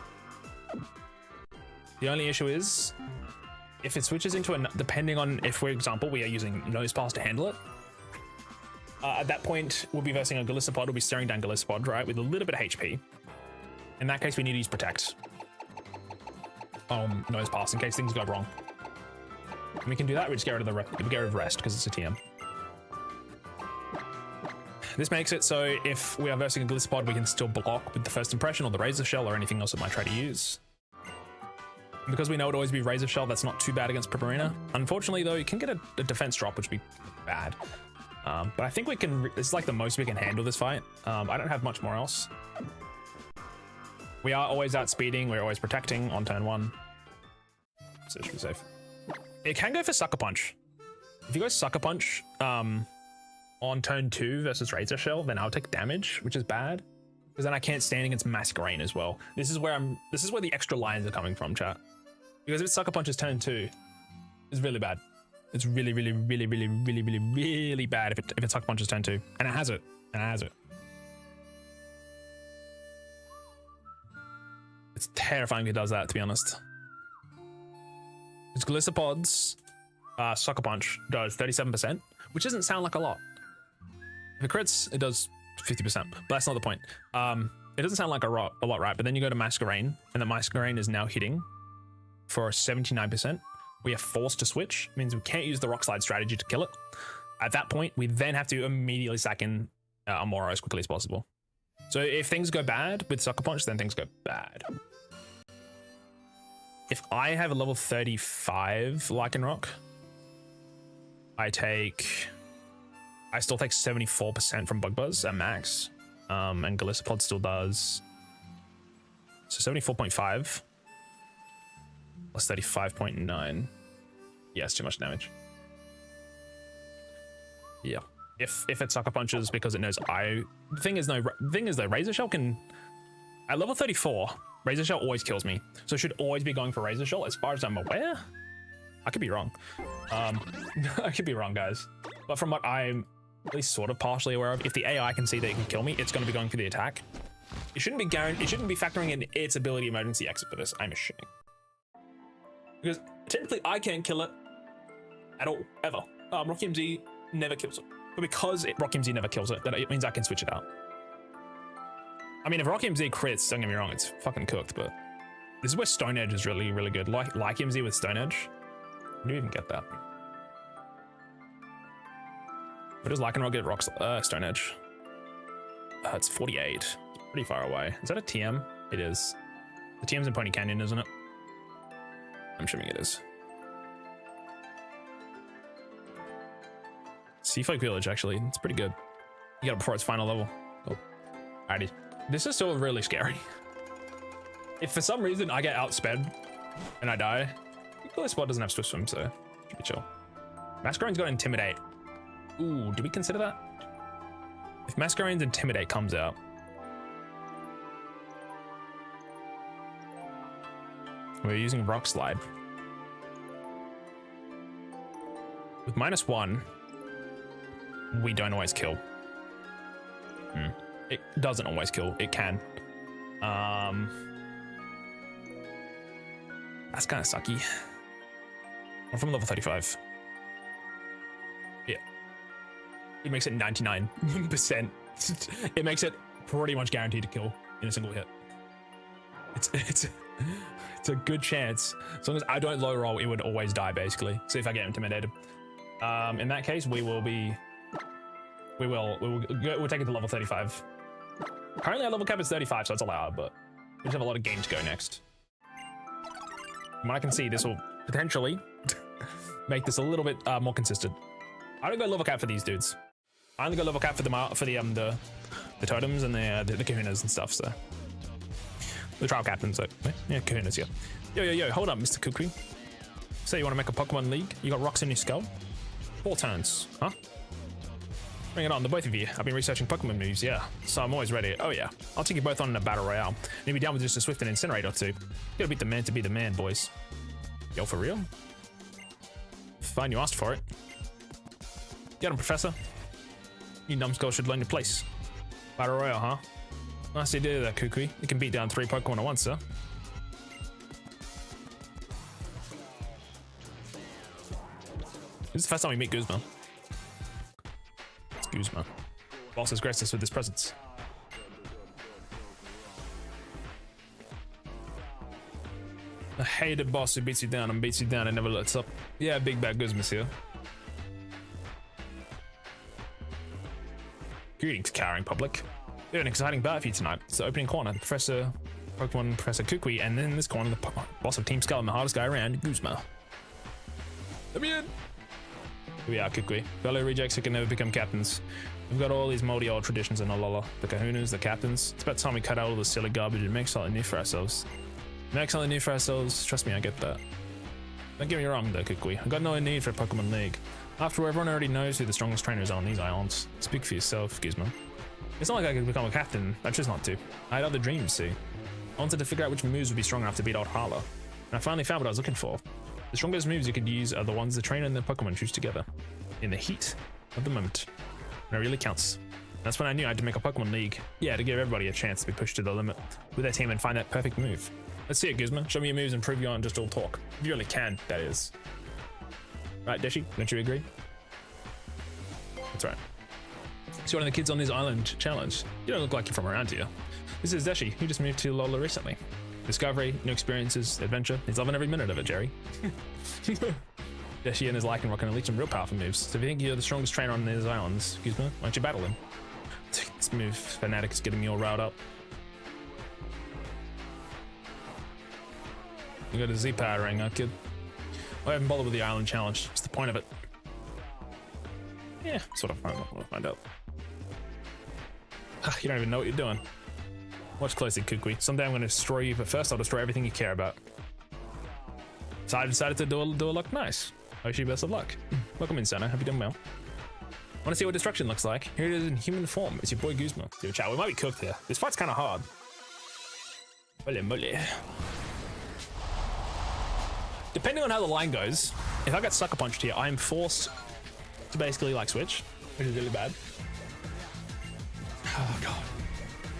The only issue is if it switches into depending on if, for example, we are using Nose Pass to handle it. At that point, we'll be versing a Galissapod. We'll be staring down Galissapod, right, with a little bit of HP. In that case, we need to use Protect. Nose Pass in case things go wrong. And we can do that. We just get rid of Rest because it's a TM. This makes it so if we are versing a Glisspod, we can still block with the first impression or the Razor Shell or anything else it might try to use. And because we know it'll always be Razor Shell, that's not too bad against Plumeria. Unfortunately, though, you can get a defense drop, which would be bad. But I think we can, it's like the most we can handle this fight. I don't have much more else. We are always outspeeding, we're always protecting on turn 1. So it should be safe. It can go for Sucker Punch. If you go Sucker Punch on turn 2 versus Razor Shell, then I'll take damage, which is bad. Because then I can't stand against Masquerain as well. This is where the extra lines are coming from, chat. Because if it Sucker Punches turn 2, it's really bad. It's really, really, really, really, really, really, really bad if it Sucker Punches turn 2. And it has it. And it has it. It's terrifying if it does that, to be honest. It's Glissapods, Sucker Punch does 37%, which doesn't sound like a lot. If it crits, it does 50%, but that's not the point. It doesn't sound like a lot, right? But then you go to Masquerain, and the Masquerain is now hitting for 79%. We are forced to switch, means we can't use the Rock Slide strategy to kill it. At that point, we then have to immediately sack in Amora as quickly as possible. So if things go bad with Sucker Punch, then things go bad. If I have a level 35 Lycanroc, I still take 74% from Bug Buzz at max, and Gliscopod still does. So 74.5 plus 35.9. Yeah, it's too much damage. Yeah. If it Sucker Punches because it knows the thing is though, Razor Shell can, at level 34, Razor Shell always kills me. So it should always be going for Razor Shell as far as I'm aware. I could be wrong. I could be wrong, guys. But from what I'm at least sort of partially aware of, if the AI can see that it can kill me, it's going to be going for the attack. It shouldn't be factoring in its ability emergency exit for this, I'm assuming. Because technically I can't kill it at all, ever. Rocky MZ never kills it. But because Rocky MZ never kills it, then it means I can switch it out. I mean, if Rocky MZ crits, don't get me wrong, it's fucking cooked, but this is where Stone Edge is really, really good. Like MZ with Stone Edge. How do you even get that? What does Lycanroc get Stone Edge? It's 48. It's pretty far away. Is that a TM? It is. The TM's in Pony Canyon, isn't it? I'm assuming it is. Seafolk Village, actually. It's pretty good. You got it before its final level. Oh. Alrighty. This is still really scary. If for some reason I get outsped and I die, this spot doesn't have Swift Swim, so should be chill. Masquerain's got Intimidate. Ooh, do we consider that? If Masquerain's Intimidate comes out, we're using Rock Slide. With -1, we don't always kill. It doesn't always kill. It can. That's kind of sucky. I'm from level 35. Yeah. It makes it 99%. It makes it pretty much guaranteed to kill in a single hit. It's a good chance. As long as I don't low roll, it would always die basically. So if I get intimidated, in that case, we'll take it to level 35. Currently our level cap is 35, so it's allowed, but we just have a lot of game to go next. From what I can see, this will potentially make this a little bit more consistent. I don't go level cap for these dudes. I only go level cap for the totems and the kahunas and stuff. So the trial captains, like yeah, kahunas, yeah. Yo, hold up, Mr. Kukui. So you want to make a Pokemon League? You got rocks in your skull? 4 turns, huh? Bring it on, the both of you. I've been researching Pokemon moves, yeah. So I'm always ready. Oh yeah, I'll take you both on in a battle royale. And you'll be down with just a Swift and Incinerate or 2. You gotta beat the man to be the man, boys. Yo, for real? Fine, you asked for it. Get him, Professor. You numbskulls should learn your place. Battle royale, huh? Nice idea there, Kukui. You can beat down 3 Pokemon at once, sir. This is the first time we meet Guzma. Guzma. Boss has graced us with his presence. I hate a boss who beats you down and never lets up. Yeah, big bad Guzma's here. Greetings, cowering public. We have an exciting battle for you tonight. It's the opening corner. Pokemon Professor Kukui, and then in this corner, the boss of Team Skull and the hardest guy around, Guzma. Let me in. Here we are, Kukui. Fellow rejects who can never become captains. We've got all these moldy old traditions in Alola. The kahunas, the captains. It's about time we cut out all the silly garbage and make something new for ourselves. Trust me, I get that. Don't get me wrong though, Kukui. I've got no need for a Pokemon League. After all, everyone already knows who the strongest trainers are on these islands. Speak for yourself, Gizmo. It's not like I could become a captain. I chose not to. I had other dreams, see. I wanted to figure out which moves would be strong enough to beat old Harlow. And I finally found what I was looking for. The strongest moves you could use are the ones the trainer and the Pokemon choose together. In the heat of the moment. And it really counts. That's when I knew I had to make a Pokemon League. Yeah, to give everybody a chance to be pushed to the limit with their team and find that perfect move. Let's see it, Guzma. Show me your moves and prove you aren't just all talk. If you really can, that is. Right, Deschy, don't you agree? That's right. So one of the kids on this island challenge. You don't look like you're from around here. This is Deschy. He just moved to Lola recently. Discovery, new experiences, adventure. He's loving every minute of it, Jerry. Deschy and his Lycanroc can unleash some real powerful moves. So if you think you're the strongest trainer on these islands, Guzma, why don't you battle him? This move fanatic is getting me all riled up. You got a Z-Power ring, huh, kid? I haven't bothered with the island challenge. What's the point of it? Yeah, sort of. I want to find out. You don't even know what you're doing. Watch closely, Kukui. Someday I'm going to destroy you, but first I'll destroy everything you care about. So I decided to DuoLocke. Nice. I wish you best of luck. Welcome in, Santa. Hope you done well. Want to see what destruction looks like? Here it is in human form. It's your boy Guzma. Dude, chat, we might be cooked here. This fight's kind of hard. Mole. Depending on how the line goes, if I get sucker punched here, I am forced to basically like switch, which is really bad. Oh god.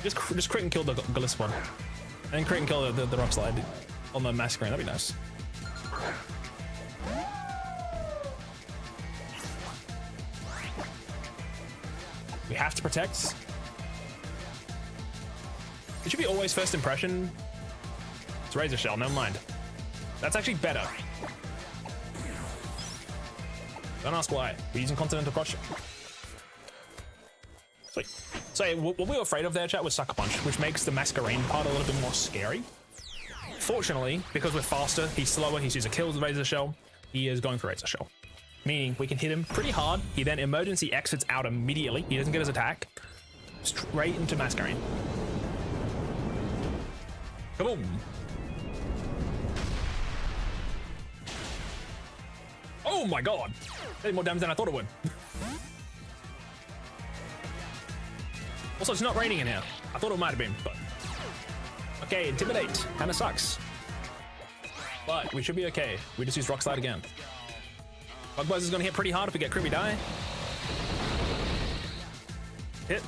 Just crit and kill the Gliscon. And then crit and kill the Rock Slide on the Masquerade. That'd be nice. We have to protect. It should be always first impression. It's Razor Shell, never mind. That's actually better. Don't ask why. We're using Continental Crush. Sweet. So what we were afraid of there, chat, was Sucker Punch, which makes the Masquerade part a little bit more scary. Fortunately, because we're faster, he's slower, he's using kills with Razor Shell, he is going for Razor Shell. Meaning we can hit him pretty hard, he then emergency exits out immediately, he doesn't get his attack, straight into Masquerade. Kaboom! Oh my god! That did more damage than I thought it would. Also, it's not raining in here. I thought it might have been, but... Okay, Intimidate. Kinda sucks. But we should be okay. We just use Rock Slide again. Bug Buzz is gonna hit pretty hard if we get Kribby Die. Hit.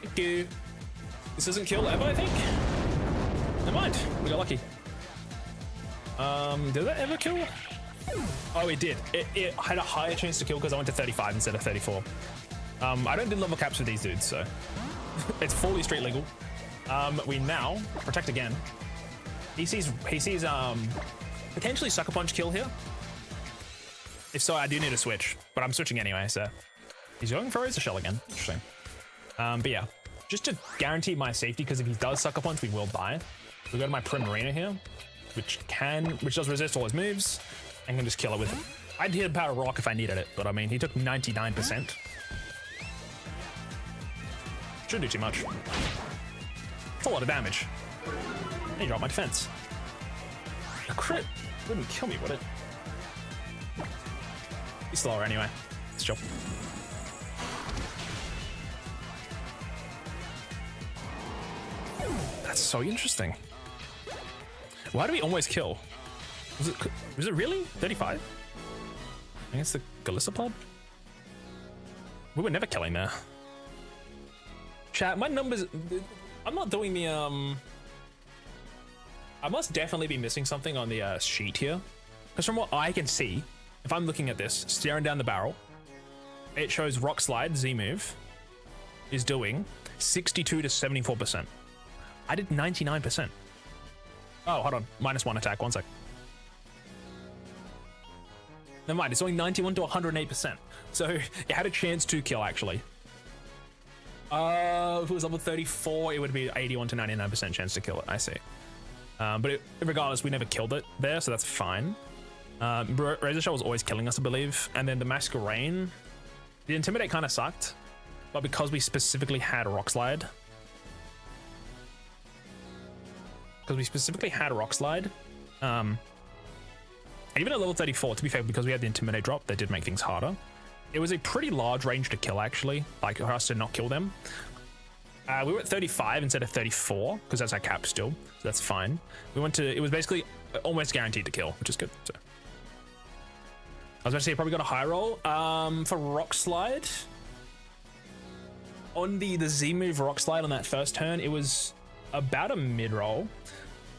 Thank you. This doesn't kill ever, I think? Never mind. We got lucky. Did that ever kill? Oh, it did. It had a higher chance to kill because I went to 35 instead of 34. I don't do level caps with these dudes, so it's fully street legal. We now protect again. He sees potentially Sucker Punch kill here. If so, I do need to switch, but I'm switching anyway. So he's going for Razor Shell again. Interesting. But yeah, just to guarantee my safety, because if he does Sucker Punch, we will die. We go to my Primarina here, which does resist all his moves, and can just kill it with it. I'd hit a Power Rock if I needed it, but I mean, he took 99%. Shouldn't do too much. It's a lot of damage. And he dropped my defense. A crit wouldn't kill me, would it? He's slower anyway. Let's chill. That's so interesting. Why do we always kill? Was it really 35? Against the Golisopod? We were never killing there. Chat, my numbers... I'm not doing the, I must definitely be missing something on the sheet here. Because from what I can see, if I'm looking at this, staring down the barrel, it shows Rock Slide, Z move, is doing 62 to 74%. I did 99%. Oh, hold on. -1 attack. 1 sec. Never mind. It's only 91 to 108%. So it had a chance to kill, actually. If it was level 34, it would be 81 to 99% chance to kill it. I see. But regardless, we never killed it there, so that's fine. Razor Shell was always killing us, I believe. And then the Masquerain, the Intimidate kind of sucked, but because we specifically had Rock Slide, even at level 34, to be fair, because we had the Intimidate drop, that did make things harder. It was a pretty large range to kill, actually, like for us to not kill them. We were at 35 instead of 34, because that's our cap still, so that's fine. We went to, it was basically almost guaranteed to kill, which is good. So I was about to say, probably got a high roll. For Rock Slide, on the Z move Rock Slide on that first turn, it was about a mid roll.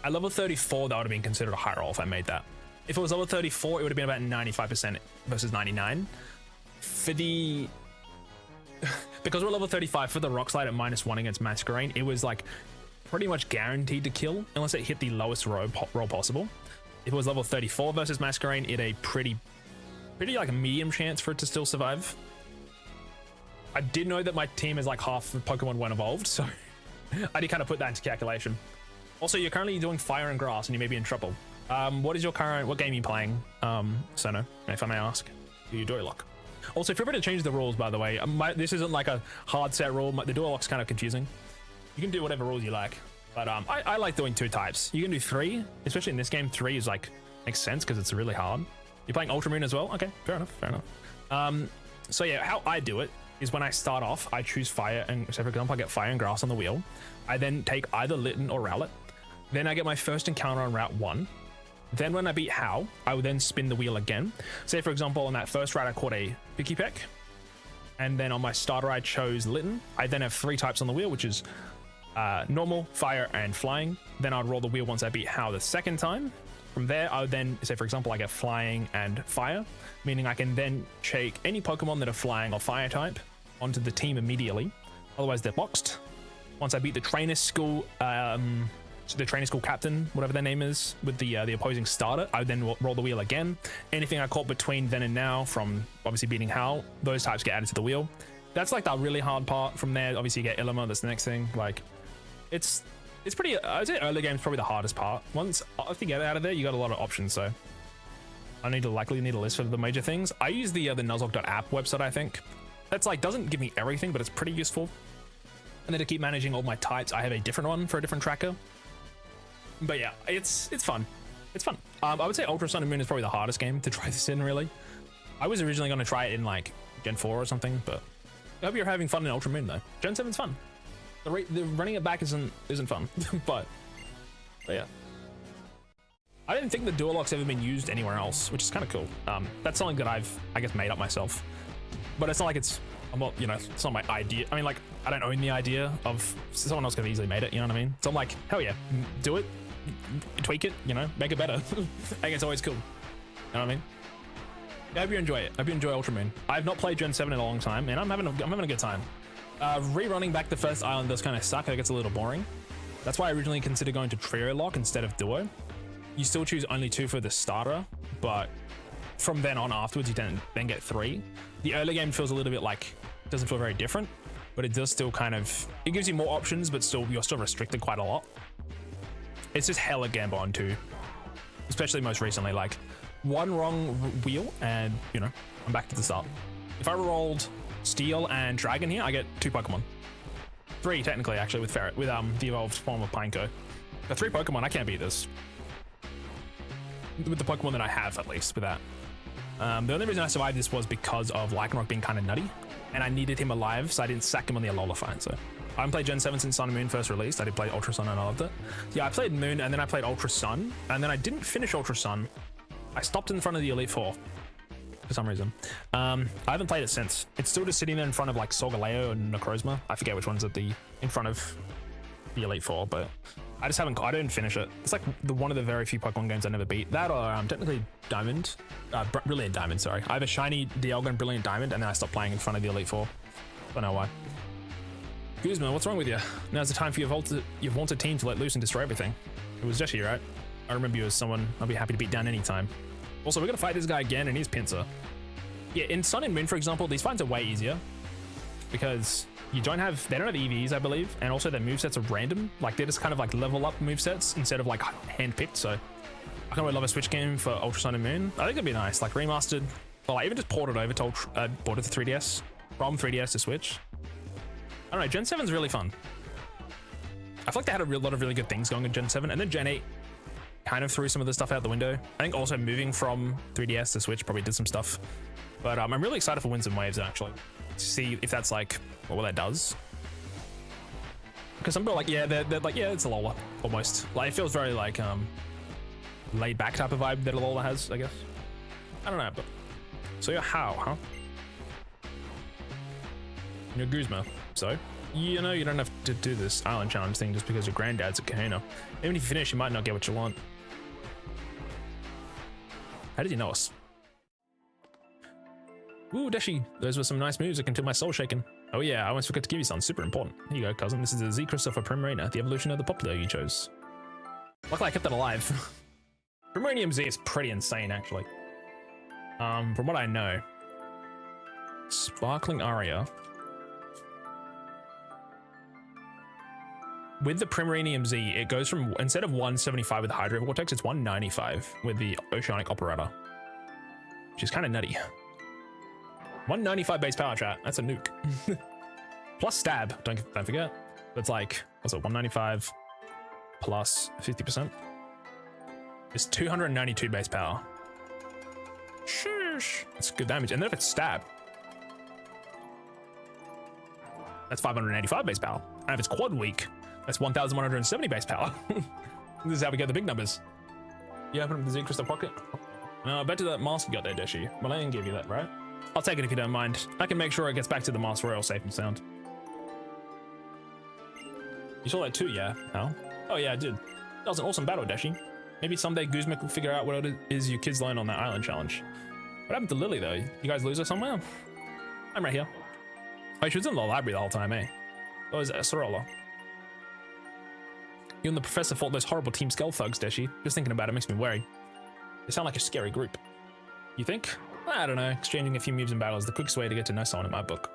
At level 34, that would have been considered a high roll if I made that. If it was level 34, it would have been about 95% versus 99. For the... because we're level 35, for the Rock Slide at -1 against Masquerain, it was like pretty much guaranteed to kill unless it hit the lowest roll possible. If it was level 34 versus Masquerain, it a pretty like a medium chance for it to still survive. I did know that my team is like half the Pokemon weren't evolved, so I did kind of put that into calculation. Also, you're currently doing Fire and Grass, and you may be in trouble. What game are you playing, Sono, if I may ask? Do you DuoLocke? Also, feel free to change the rules, by the way. This isn't like a hard set rule. The DuoLocke's kind of confusing. You can do whatever rules you like, but I like doing 2 types. You can do 3, especially in this game. 3 is like, makes sense because it's really hard. You're playing Ultra Moon as well? Okay, fair enough. So yeah, how I do it is when I start off, I choose Fire, and so for example, I get Fire and Grass on the wheel. I then take either Litten or Rowlet. Then I get my first encounter on Route 1. Then when I beat How, I would then spin the wheel again. Say for example, on that first route, I caught a Picky Peck. And then on my starter, I chose Litten. I then have 3 types on the wheel, which is normal, fire, and flying. Then I'd roll the wheel once I beat How the second time. From there, I would then, say for example, I get flying and fire, meaning I can then take any Pokemon that are flying or fire type onto the team immediately. Otherwise, they're boxed. Once I beat the trainer school, so the trainer school captain, whatever their name is, with the opposing starter, I would then roll the wheel again. Anything I caught between then and now, from obviously beating How, those types get added to the wheel. That's like the really hard part. From there, obviously you get Ilima, that's the next thing. Like, it's pretty, I would say early game is probably the hardest part. Once if you get out of there, you got a lot of options, so I likely need a list for the major things. I use the Nuzlocke.app website, I think. That's like, doesn't give me everything, but it's pretty useful. And then to keep managing all my types, I have a different one for a different tracker. But yeah, it's fun. It's fun. I would say Ultra Sun and Moon is probably the hardest game to try this in, really. I was originally going to try it in like Gen 4 or something, but I hope you're having fun in Ultra Moon though. Gen 7's fun. The running it back isn't fun, but yeah. I didn't think the DuoLocke's ever been used anywhere else, which is kind of cool. That's something that I've, I guess, made up myself. But it's not like I'm not, it's not my idea. I mean, like, I don't own the idea of, someone else could have easily made it, you know what I mean? So I'm like, hell yeah, do it, tweak it, make it better. I think it's always cool. You know what I mean? I hope you enjoy it. I hope you enjoy Ultra Moon. I've not played Gen 7 in a long time, and I'm having a good time. Rerunning back the first island does kind of suck. I think it's a little boring. That's why I originally considered going to Trio Lock instead of Duo. You still choose only 2 for the starter, but from then on afterwards, you then get 3. The early game feels a little bit like, doesn't feel very different, but it does still kind of, it gives you more options, but still, you're still restricted quite a lot. It's just hella gamble on 2, especially most recently, like 1 wrong wheel and, I'm back to the start. If I rolled Steel and Dragon here, I get 2 Pokemon. 3 technically, actually, with Ferret, with the evolved form of Pineco. The 3 Pokemon, I can't beat this. With the Pokemon that I have, at least, with that. The only reason I survived this was because of Lycanroc being kind of nutty, and I needed him alive, so I didn't sack him on the Alola fight. So I haven't played Gen 7 since Sun and Moon first released. I did play Ultra Sun and I loved it. So yeah, I played Moon, and then I played Ultra Sun, and then I didn't finish Ultra Sun. I stopped in front of the Elite Four for some reason. I haven't played it since. It's still just sitting there in front of like Solgaleo and Necrozma. I forget which one's in front of the Elite Four, but I didn't finish it. It's like one of the very few Pokemon games I never beat. That or technically Diamond, Brilliant Diamond, sorry. I have a shiny Dialga and Brilliant Diamond, and then I stopped playing in front of the Elite Four. Don't know why. Guzma, what's wrong with you? Now's the time for your vaulted team to let loose and destroy everything. It was Deschy, right? I remember you as someone I'll be happy to beat down anytime. Also, we're gonna fight this guy again, and he's Pinsir. Yeah, in Sun and Moon, for example, these fights are way easier. because they don't have EVs, I believe, and also their movesets are random. Like they're just kind of like level up movesets instead of like handpicked. So I kind of love a Switch game for Ultra Sun and Moon. I think it'd be nice, like remastered, or like even just ported over to ported to 3DS from 3DS to Switch. I don't know. Gen 7's really fun. I feel like they had a lot of really good things going in Gen 7, and then Gen 8 kind of threw some of the stuff out the window. I think also moving from 3DS to Switch probably did some stuff. But I'm really excited for Winds and Waves, actually, to see if that's like what that does. Because some people are like, yeah, they're like, yeah, it's a Lola, almost. Like, it feels very like laid back type of vibe that a Lola has, I guess. I don't know, but so you're how, huh? You're Guzma, so you know you don't have to do this island challenge thing just because your granddad's a kahuna. Even if you finish, you might not get what you want. How did you know us? Ooh, Deschy, those were some nice moves that can do my soul shaking. Oh yeah, I almost forgot to give you something super important. Here you go, cousin. This is the Z Christopher Primarina, the evolution of the Popplio you chose. Luckily I kept it alive. Primarinium Z is pretty insane, actually. From what I know, Sparkling Aria. With the Primarinium Z, it goes from, instead of 175 with the Hydro Vortex, it's 195 with the Oceanic Operator, which is kind of nutty. 195 base power, chat. That's a nuke. Plus stab. Don't forget. That's like, what's it? 195 plus 50%. It's 292 base power. Shush. That's good damage. And then if it's stab, that's 585 base power. And if it's quad weak, that's 1,170 base power. This is how we get the big numbers. You open up the Z Crystal Pocket? No, I bet you that mask you got there, Deschy. Well, I didn't give you that, right? I'll take it if you don't mind. I can make sure it gets back to the Mask Royal safe and sound. You saw that too, yeah? How? Oh yeah, I did. That was an awesome battle, Deschy. Maybe someday Guzma can figure out what it is you kids learned on that island challenge. What happened to Lily though? You guys lose her somewhere? I'm right here. Oh, she was in the library the whole time, eh? Oh, is that Sorolla? You and the professor fought those horrible Team Skull thugs, Deschy. Just thinking about it makes me worry. They sound like a scary group. You think? I don't know. Exchanging a few moves in battle is the quickest way to get to know someone in my book.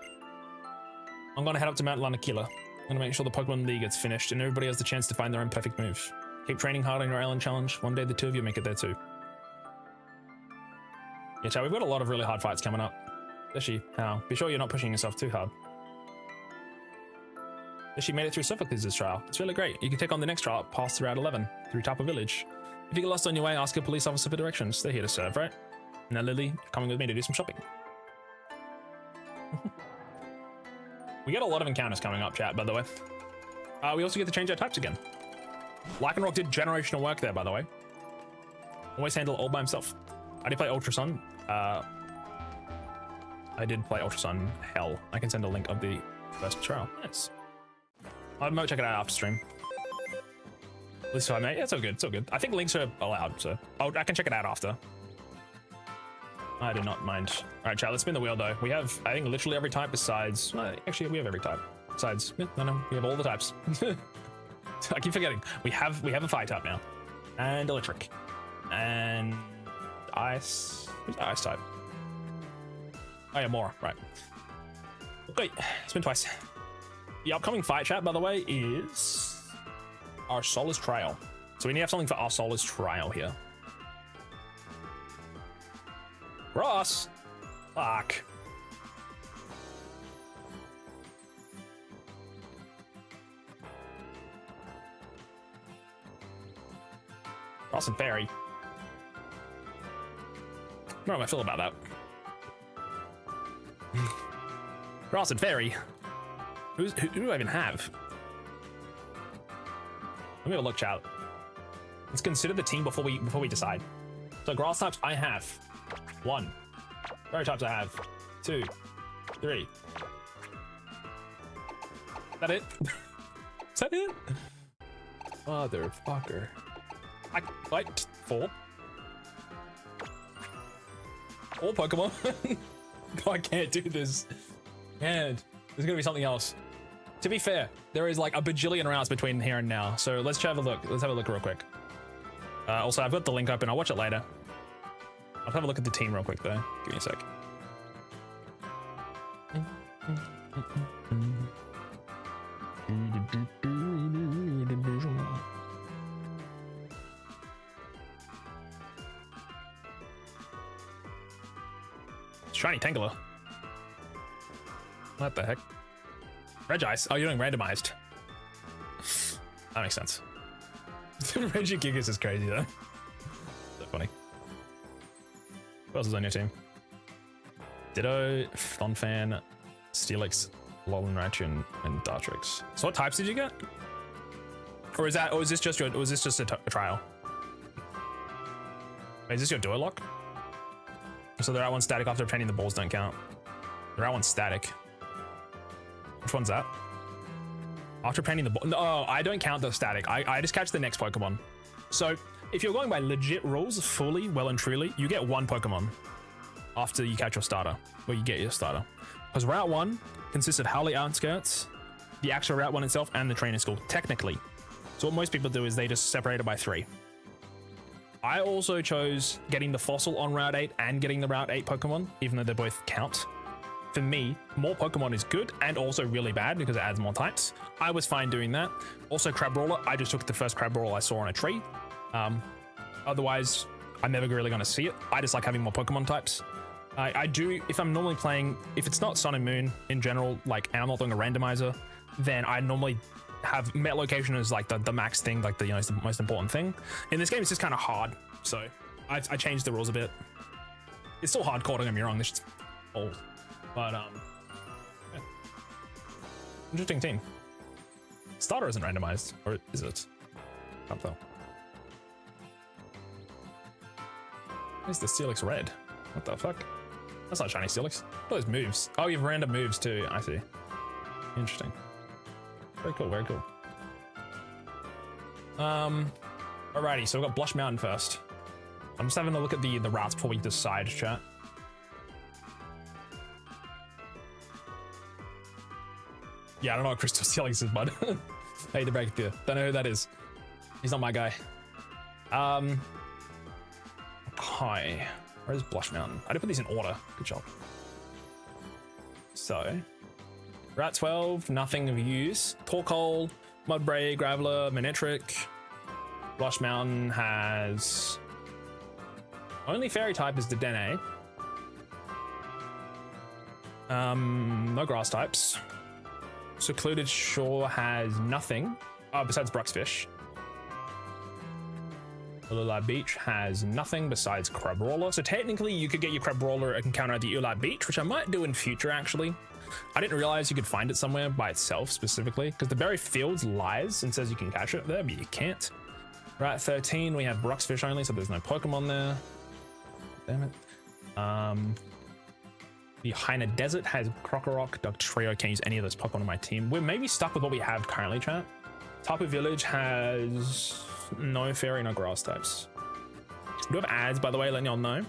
I'm gonna head up to Mount Lanakila. I'm gonna make sure the Pokemon League gets finished and everybody has the chance to find their own perfect move. Keep training hard on your island challenge. One day the two of you make it there too. Yeah, chat, we've got a lot of really hard fights coming up. Deschy, how? Be sure you're not pushing yourself too hard. Deschy made it through Sophocles' trial. It's really great. You can take on the next trial past Route 11 through Tapa Village. If you get lost on your way, ask a police officer for directions. They're here to serve, right? Now, Lily, you're coming with me to do some shopping. We get a lot of encounters coming up, chat, by the way. We also get to change our types again. Lycanroc did generational work there, by the way. Always handle it all by himself. I did play Ultra Sun. I did play Ultra Sun Hell. I can send a link of the first trial. Nice. I might check it out after stream. At least if I may. Yeah, it's all good. It's all good. I think links are allowed, so I can check it out after. I do not mind. All right, chat, let's spin the wheel though. We have, I think, literally every type besides, actually, we have every type. Besides, no, we have all the types. I keep forgetting. We have a fire type now. And electric. And ice. Who's the ice type? Oh yeah, Mora, right. Okay, spin twice. The upcoming fight, chat, by the way, is our Solace Trial. So we need to have something for our Solace Trial here. Ross! Fuck. Ross and Fairy. I don't know how I feel about that. Ross and Fairy. Who do I even have? Let me have a look, chat. Let's consider the team before we decide. So grass types I have 1. Fairy types I have 2, 3. Is that it? Is that it? Motherfucker. Wait, 4. 4 Pokemon. I can't do this. And there's gonna be something else. To be fair, there is like a bajillion rounds between here and now. So let's have a look. Let's have a look real quick. Also, I've got the link open. I'll watch it later. I'll have a look at the team real quick though. Give me a sec. Shiny Tangela. What the heck? Regice. Oh, you're doing randomized. That makes sense. Regigigas is crazy though. So funny. Who else is on your team? Ditto, Thonfan, Steelix, Lolonratch, and Dartrix. So what types did you get? Or is that, or is this just your, or is this just a trial? Wait, is this your DuoLocke? So the right one static after obtaining the balls don't count. The right one's static. Which one's that? After obtaining the ball. No, I don't count the static. I just catch the next Pokemon. So if you're going by legit rules, fully, well and truly, you get one Pokemon after you catch your starter, or you get your starter. Because Route 1 consists of Howley Outskirts, the actual Route 1 itself, and the trainer school, technically. So what most people do is they just separate it by 3. I also chose getting the fossil on Route 8 and getting the Route 8 Pokemon, even though they both count. For me, more Pokemon is good and also really bad because it adds more types. I was fine doing that. Also Crabrawler, I just took the first Crabrawler I saw on a tree. Otherwise, I'm never really going to see it. I just like having more Pokemon types. I do, if I'm normally playing, if it's not Sun and Moon in general, like, and I'm not doing a randomizer, then I normally have Met Location as like the max thing, like the, you know, it's the most important thing. In this game, it's just kind of hard, so I changed the rules a bit. It's still hardcore, don't get me wrong, this shit's old, but yeah. Interesting team. Starter isn't randomized, or is it? Can't tell. Where's the Steelix red? What the fuck? That's not shiny Steelix. What are those moves? Oh, you have random moves too. I see. Interesting. Very cool, very cool. Alrighty, so we've got Blush Mountain first. I'm just having a look at the routes before we decide, chat. Yeah, I don't know what Crystal Steelix is, bud. Hey, the break there. Don't know who that is. He's not my guy. Hi. Where's Blush Mountain? I did put these in order. Good job. So, Route 12, nothing of use. Torkoal, Mudbray, Graveler, Manectric. Blush Mountain has only fairy type is the Dene. No grass types. Secluded Shore has nothing besides Bruxfish. Ulula Beach has nothing besides Crabrawler. So technically you could get your Crabrawler encounter at the Ulula Beach, which I might do in future actually. I didn't realize you could find it somewhere by itself specifically, because the Berry Fields lies and says you can catch it there, but you can't. Right, 13, we have Bruxfish only, so there's no Pokemon there. Damn it. The Haina Desert has Krokorok, Dugtrio. Can't use any of those Pokemon on my team. We're maybe stuck with what we have currently, chat. Tapu Village has no fairy, no grass types. We do have ads, by the way, letting y'all know.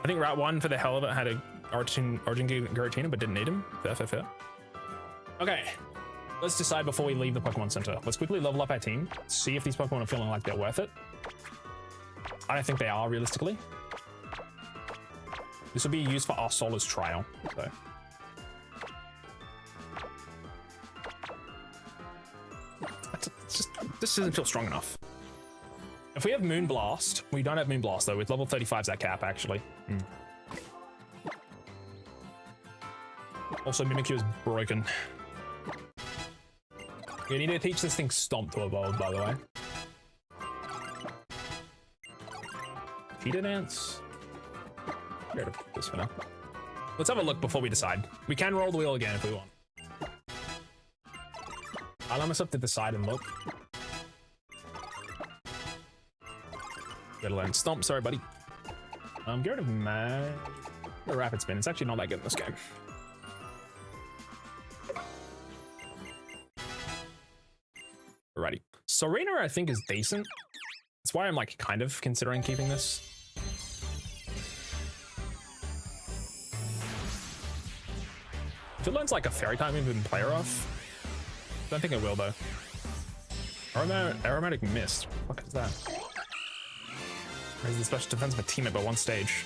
I think Route 1, for the hell of it, had a Origin Giratina, but didn't need him. Fair. Okay, let's decide before we leave the Pokemon Center. Let's quickly level up our team, see if these Pokemon are feeling like they're worth it. I don't think they are, realistically. This will be used for our Solar's trial, so. This doesn't feel strong enough. If we have Moonblast, we don't have Moonblast though, with level 35's that cap actually. Also, Mimikyu is broken. We need to teach this thing Stomp to evolve, by the way. Cheetah Dance? Get rid of this for now. Let's have a look before we decide. We can roll the wheel again if we want. I'll allow myself to decide and look. Gotta learn Stomp, sorry buddy. Get rid of the Rapid Spin. It's actually not that good in this game. Alrighty. Serena I think is decent. That's why I'm like kind of considering keeping this. If it learns like a fairy type move and play her off, don't think it will though. Aromatic Mist. What is that? Raises the special defense of a teammate by 1 stage.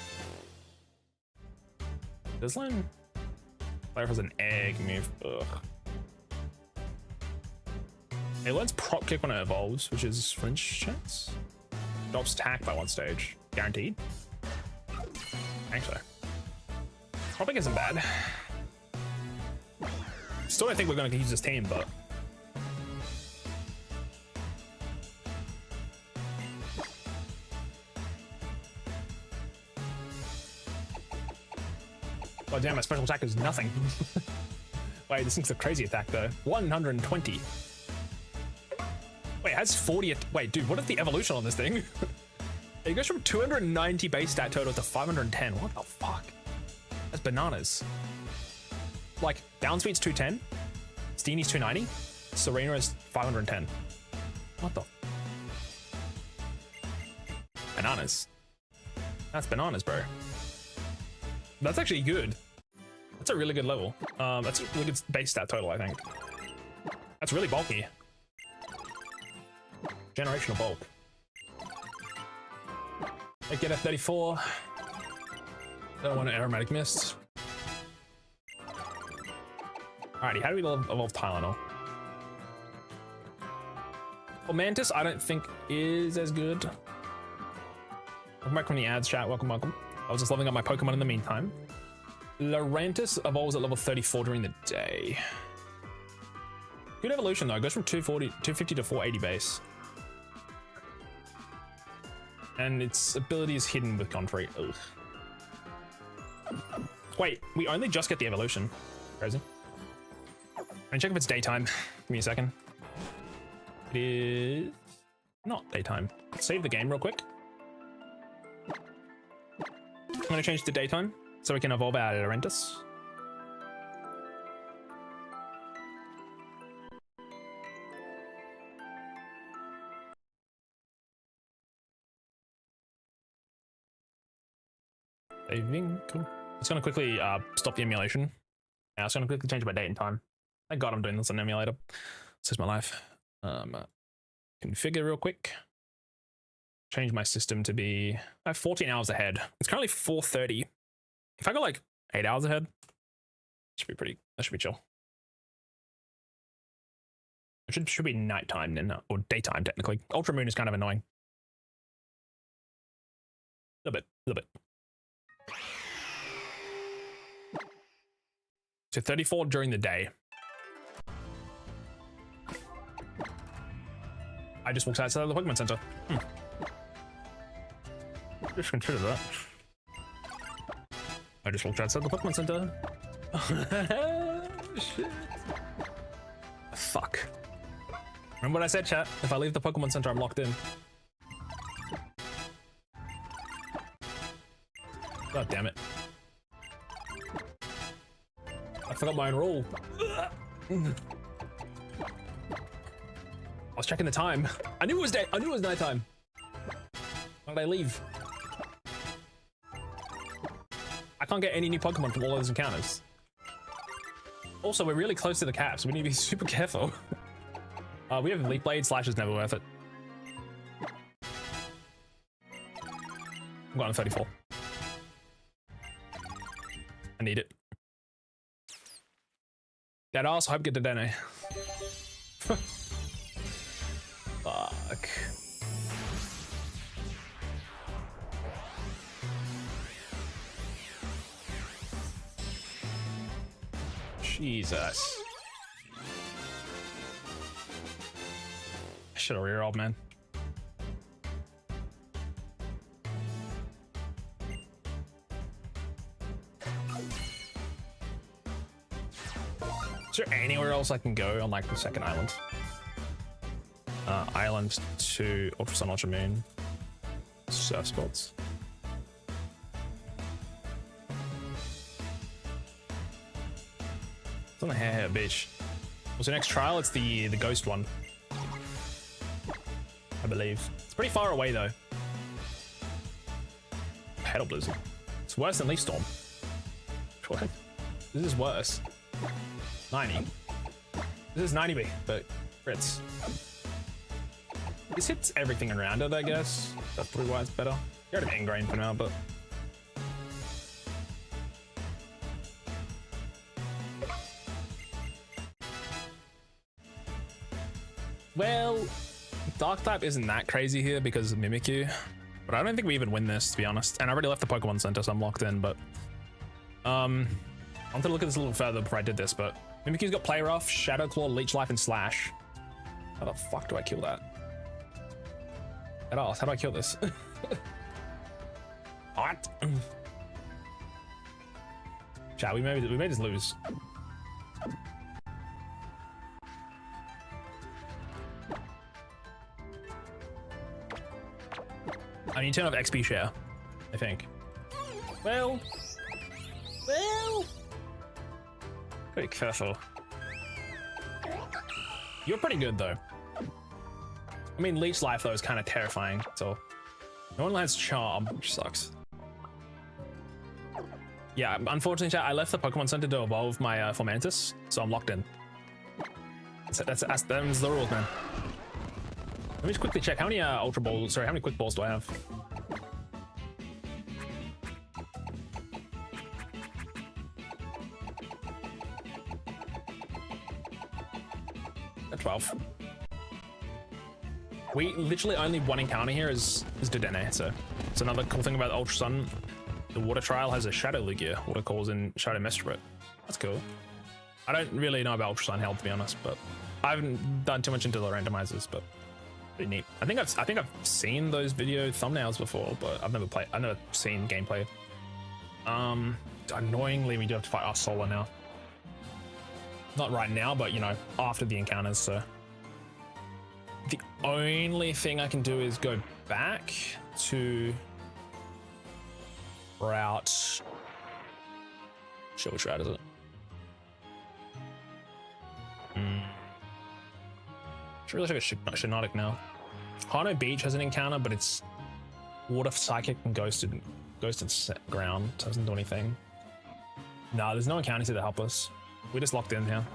Does learn Player has an egg move. Ugh. It learns prop kick when it evolves, which is flinch chance. Drops attack by 1 stage. Guaranteed? Actually. Prop kick isn't bad. Still don't think we're going to use this team, but... Oh damn, my special attack is nothing. Wait, this thing's a crazy attack though. 120. Wait, it has 40. Wait, dude, what is the evolution on this thing? It goes from 290 base stat total to 510. What the fuck? That's bananas. Like, down speed's 210, Steenie's 290, Serena is 510. What the? Bananas. That's bananas, bro. That's actually good. That's a really good level. That's a really good base stat total, I think. That's really bulky. Generational bulk. I get a 34. Don't want an aromatic mist. Alrighty, how do we evolve Tylenol? Well, Mantis, I don't think is as good. Welcome back from the ads, chat. Welcome, welcome. I was just leveling up my Pokemon in the meantime. Lurantis evolves at level 34 during the day. Good evolution though. It goes from 250 to 480 base. And its ability is hidden with Godfrey. Ugh. Wait, we only just get the evolution. Crazy. And check if it's daytime. Give me a second. It is not daytime. Let's save the game real quick. I'm gonna change to daytime so we can evolve our Lurantis. Saving, cool. It's gonna quickly stop the emulation. Yeah, it's gonna quickly change my date and time. Thank God I'm doing this on an emulator. Saves my life. Configure real quick. Change my system to be 14 hours ahead. It's currently 4:30. If I go like 8 hours ahead, that should be chill. It should be nighttime then, or daytime technically. Ultra moon is kind of annoying. A little bit. So 34 during the day. I just walked outside of the Pokemon Center. Just consider that. I just walked outside the Pokemon Center. Shit. Fuck. Remember what I said, chat? If I leave the Pokemon Center, I'm locked in. God damn it. I forgot my own rule. I was checking the time. I knew it was day. I knew it was nighttime. Why did I leave? I can't get any new Pokemon from all of those encounters. Also, we're really close to the cap, so we need to be super careful. We have Leaf Blade. Slash is never worth it. I'm going to 34. I need it. That ass, hope get the Dene. Fuck. Jesus. I should have rerolled, man. Is there anywhere else I can go on like the second island? Island to Ultra Sun, Ultra Moon. Surf spots. It's on the Hair Beach. What's the next trial? It's the ghost one, I believe. It's pretty far away though. Petal Blizzard. It's worse than Leaf Storm. What? This is worse. 90. This is 90B, but crits. This hits everything around it, I guess. That's probably why it's better. Get rid of Ingrain for now, but Well, Dark type isn't that crazy here because of Mimikyu, but I don't think we even win this, to be honest. And I already left the Pokemon Center, so I'm locked in, but I wanted to look at this a little further before I did this, but Mimikyu's got Play Rough, Shadow Claw, Leech Life, and Slash. How the fuck do I kill that? How do I kill this? What? Chat, we may just lose. I need to turn off XP share, I think. Well. Be careful. You're pretty good though. I mean, Leech Life though is kind of terrifying, so. No one has Charm, which sucks. Yeah, unfortunately, chat, I left the Pokemon Center to evolve my Formantis, so I'm locked in. That's the rules, man. Let me just quickly check how many Ultra Balls. Sorry, how many Quick Balls do I have? At 12. We literally only one encounter here is Dedenne, so it's another cool thing about Ultra Sun. The Water Trial has a Shadow Lugia, Water Calls in Shadow Mistrit. That's cool. I don't really know about Ultra Sun health, to be honest, but I haven't done too much into the randomizers, but pretty neat. I think I've seen those video thumbnails before, but I've never seen gameplay. Annoyingly, we do have to fight our Solar now. Not right now, but you know, after the encounters, so. The only thing I can do is go back to route. Sure, which route is it? Should really check a Shiinotic now. Hano Beach has an encounter, but it's Water Psychic and Ghosted Ground. Doesn't do anything. No, there's no encounters here to help us. We're just locked in here.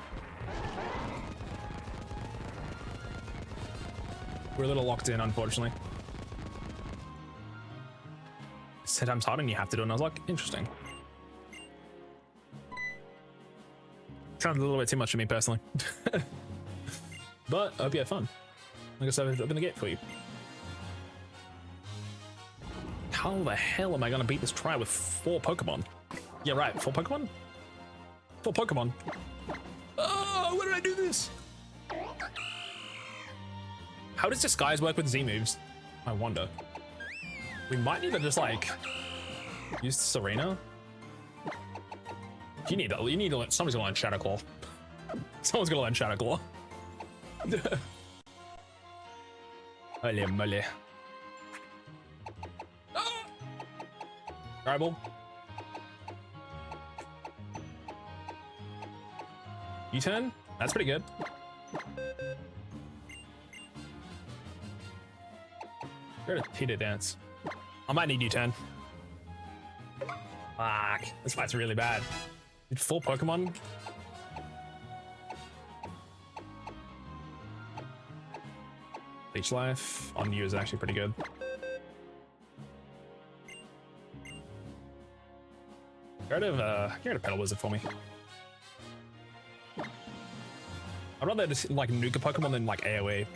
We're a little locked in, unfortunately. 10 times harder and you have to do it, and I was like, interesting. Sounds a little bit too much for me personally. But I hope you had fun. Like I said, I'm gonna get for you. How the hell am I gonna beat this try with 4 Pokemon? Yeah, right, 4 Pokemon? 4 Pokemon. Oh, why did I do this? How does Disguise work with Z moves? I wonder. We might need to just like use Serena. You need to let somebody's gonna learn Shadow Claw. Someone's gonna learn Shadow Claw. Holy moly. Tribal. U-turn? That's pretty good. Go to Peter Dance. I might need U-turn. Fuck. This fight's really bad. Need 4 Pokemon. Leech Life on you is actually pretty good. Get rid of Petal Wizard for me. I'd rather just like nuke a Pokemon than like AoE.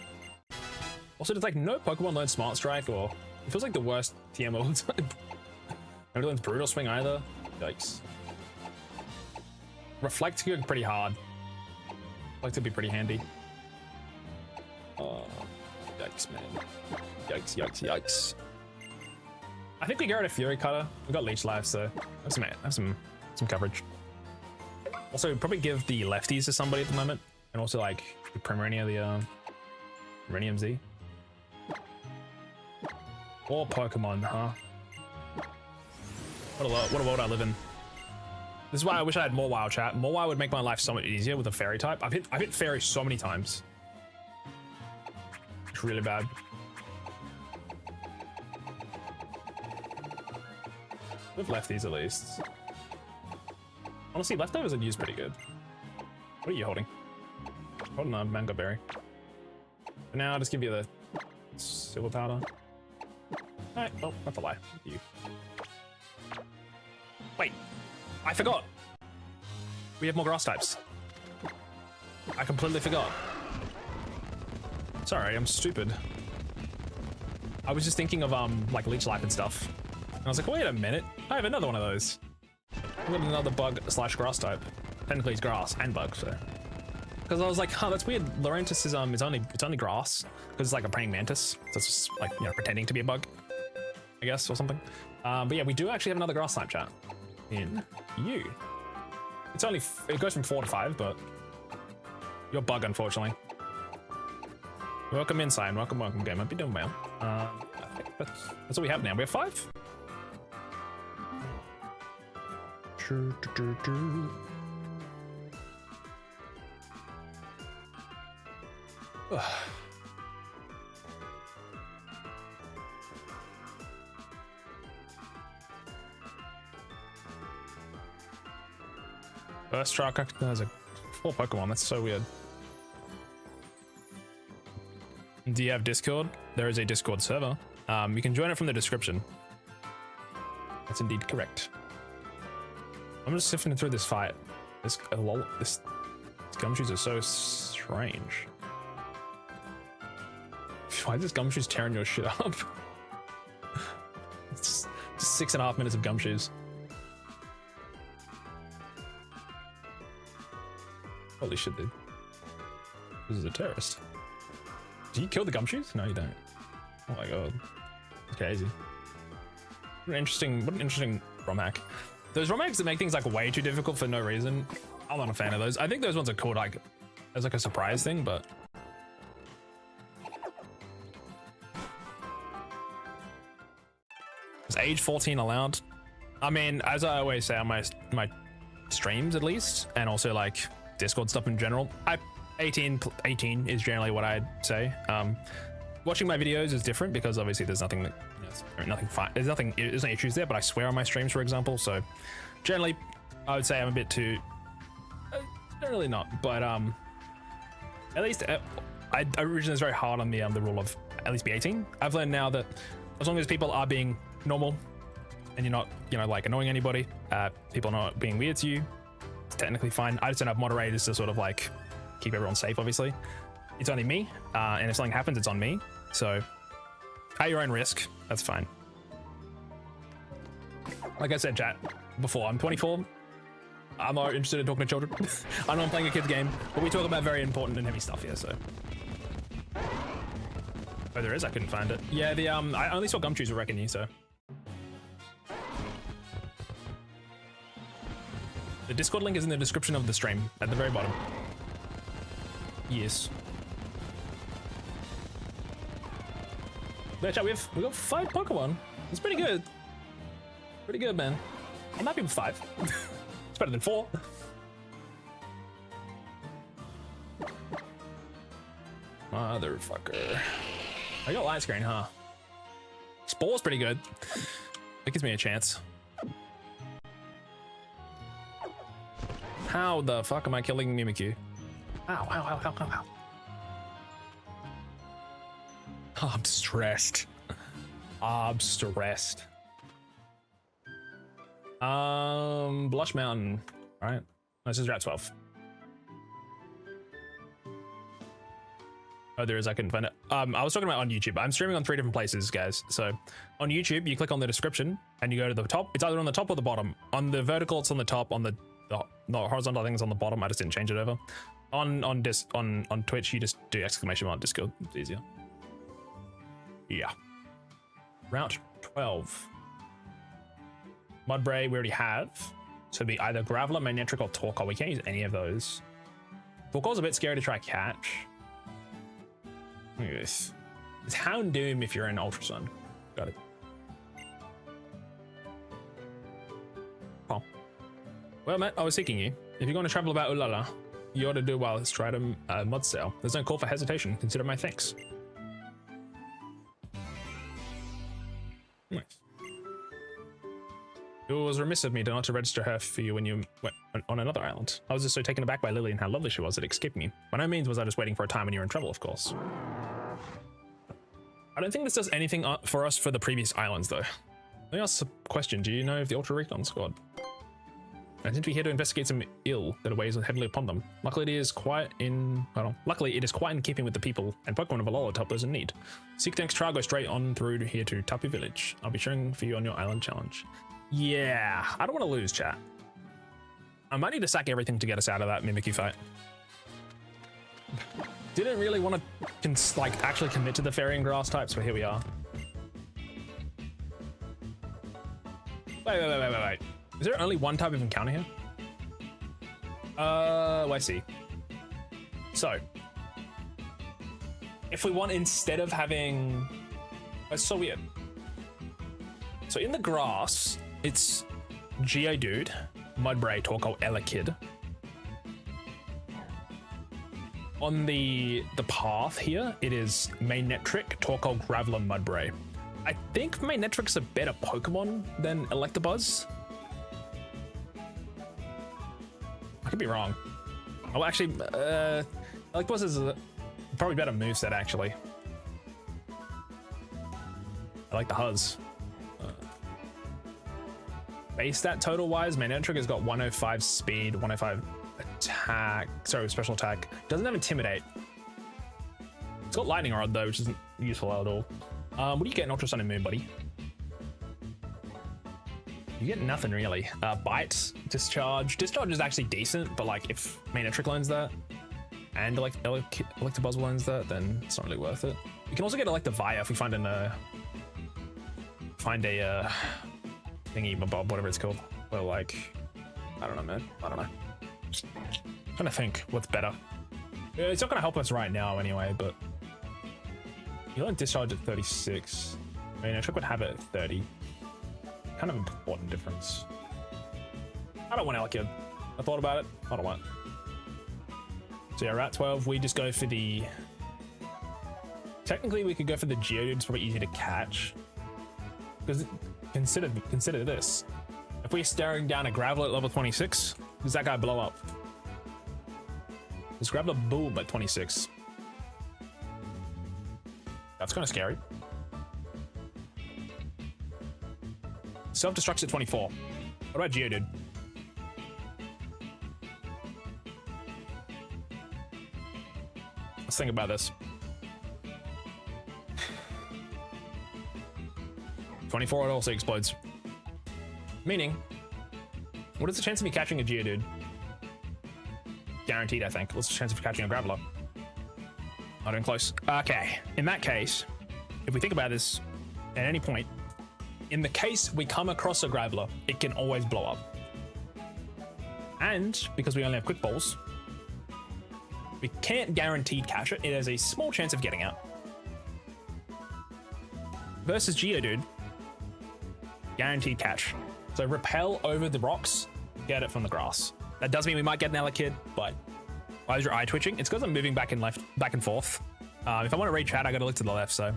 Also, does like no Pokemon learn Smart Strike, or it feels like the worst TM all the time. Nobody learns Brutal Swing either. Yikes. Reflect could be pretty hard. Reflect would be pretty handy. Oh, yikes, man. Yikes, yikes, yikes. I think we get rid of Fury Cutter. We've got Leech Life, so I have some coverage. Also, probably give the lefties to somebody at the moment, and also like the Primarina, the Renium Z. Or Pokemon, huh? What a world I live in. This is why I wish I had more WoW chat. More WoW would make my life so much easier with a Fairy type. I've hit Fairy so many times. It's really bad. With lefties at least. Honestly, leftovers are used pretty good. What are you holding? Holding a Mango Berry. For now, I'll just give you the Silver Powder. Alright, well, that's a lie. You. Wait, I forgot. We have more grass types. I completely forgot. Sorry, I'm stupid. I was just thinking of like leech life and stuff. And I was like, wait a minute, I have another one of those. I've got another bug slash grass type. Technically it's grass and bug, so. Because I was like, oh, that's weird. Laurentis is it's only grass because it's like a praying mantis. So it's just like, you know, pretending to be a bug, I guess, or something. But yeah, we do actually have another grass type chat in you. It's only, it goes from 4 to 5, but you're bug, unfortunately. Welcome inside, welcome game. I've been doing well. I think that's what we have now. We have 5. First truck has a 4 Pokemon. That's so weird. Do you have Discord? There is a Discord server. You can join it from the description. That's indeed correct. I'm just sifting through this fight. These gumshoes are so strange. Why is this gumshoes tearing your shit up? It's just 6.5 minutes of gumshoes. Holy shit, dude. This is a terrorist. Do you kill the gumshoes? No, you don't. Oh my god. It's crazy. What an interesting ROM hack. Those ROM hacks that make things like way too difficult for no reason. I'm not a fan of those. I think those ones are cool like as like a surprise thing, but is age 14 allowed? I mean, as I always say on my streams at least, and also like Discord stuff in general, 18 is generally what I'd say. Watching my videos is different because obviously there's nothing that, you know, there's no issues there, but I swear on my streams, for example. So generally I would say I'm a bit too, generally not, but at least I originally was very hard on the rule of at least be 18. I've learned now that as long as people are being normal and you're not, you know, like annoying anybody, people are not being weird to you, it's technically fine. I just don't have moderators to sort of like keep everyone safe. Obviously it's only me, and if something happens it's on me, so at your own risk, that's fine. Like I said, chat before, I'm 24. I'm not interested in talking to children. I know I'm playing a kid's game, but we talk about very important and heavy stuff here, so. Oh, there is? I couldn't find it. Yeah, the I only saw gumshoes were wrecking you, so. The Discord link is in the description of the stream at the very bottom. Yes. But chat, we got 5 Pokemon. It's pretty good. Pretty good, man. I'm happy with 5. It's better than 4. Motherfucker. I got light screen, huh? Spore's pretty good. That gives me a chance. How the fuck am I killing Mimikyu? Ow, ow, ow, ow, ow, ow. Oh, I'm stressed. I'm stressed. Blush Mountain. All right. This is route 12. Oh, there is. I couldn't find it. I was talking about on YouTube. I'm streaming on 3 different places, guys. So on YouTube, you click on the description and you go to the top. It's either on the top or the bottom. On the vertical, it's on the top. On the horizontal, I think it's on the bottom. I just didn't change it over. On Twitch, you just do exclamation mark Discord. It's easier. Yeah. Route 12. Mudbray we already have. So it'd be either Graveler, Magnetric, or Torkoal. We can't use any of those. Torkoal's a bit scary to try catch. Look at this. It's Houndoom if you're in Ultra Sun. Got it. Oh. Well, Matt, I was seeking you. If you're going to travel about Ulala, you ought to do well. Let's try to mod sale. There's no call for hesitation. Consider my thanks. Nice. It was remiss of me not to register her for you when you went on another island. I was just so taken aback by Lily and how lovely she was that it escaped me. By no means was I just waiting for a time when you were in trouble, of course. I don't think this does anything for us for the previous islands, though. Let me ask a question. Do you know if the Ultra Recon squad? and seem to be here to investigate some ill that weighs heavily upon them. Luckily, it is quite in keeping with the people and Pokemon of Alola to help those in need. Seek the next trail, go straight on through here to Tapu Village. I'll be cheering for you on your island challenge. Yeah, I don't want to lose, chat. I might need to sack everything to get us out of that Mimikyu fight. Didn't really want to actually commit to the fairy and grass types, but here we are. Wait. Is there only one type of encounter here? I see. So, if we want, instead of having... That's so weird. So in the grass, it's Geodude, Mudbray, Torkoal, Elekid. On the path here, it is Manectric, Torkoal, Graveler, Mudbray. I think Manectric's a better Pokemon than Electabuzz. I could be wrong. Oh, actually, Electabuzz is a probably better moveset, actually. I like the Huzz. Base stat total wise, Manectric has got 105 speed, 105 attack, sorry, special attack. Doesn't have Intimidate. It's got Lightning Rod though, which isn't useful at all. What do you get in Ultra Sun and Moon, buddy? You get nothing really. Bite, Discharge. Discharge is actually decent, but like if Manectric learns that and Electabuzz learns that, then it's not really worth it. You can also get Electivire if we find a thingy bob, whatever it's called. But like, I don't know, man. I don't know. Just trying to think what's better. It's not gonna help us right now anyway, but you don't discharge at 36. I mean, I would have it at 30. Kind of important difference. I don't want Elekid. I thought about it. I don't want it. So yeah, we're at 12. We just go for the... Technically, we could go for the Geodude. It's probably easy to catch. Because consider this. If we're staring down a Graveler at level 26, does that guy blow up? Does Graveler boom at 26? That's kind of scary. Self-destructs at 24. What about Geodude? Let's think about this. 24, it also explodes. Meaning, what is the chance of me catching a Geodude? Guaranteed, I think. What's the chance of catching a Graveler? Not even close. Okay, in that case, if we think about this at any point, in the case we come across a Graveler, it can always blow up. And because we only have quick balls, we can't guaranteed catch it. It has a small chance of getting out. Versus Geodude, guaranteed catch. So repel over the rocks, get it from the grass. That does mean we might get an Elekid, but why is your eye twitching? It's because I'm moving back and forth. If I want to read chat, I gotta look to the left, so.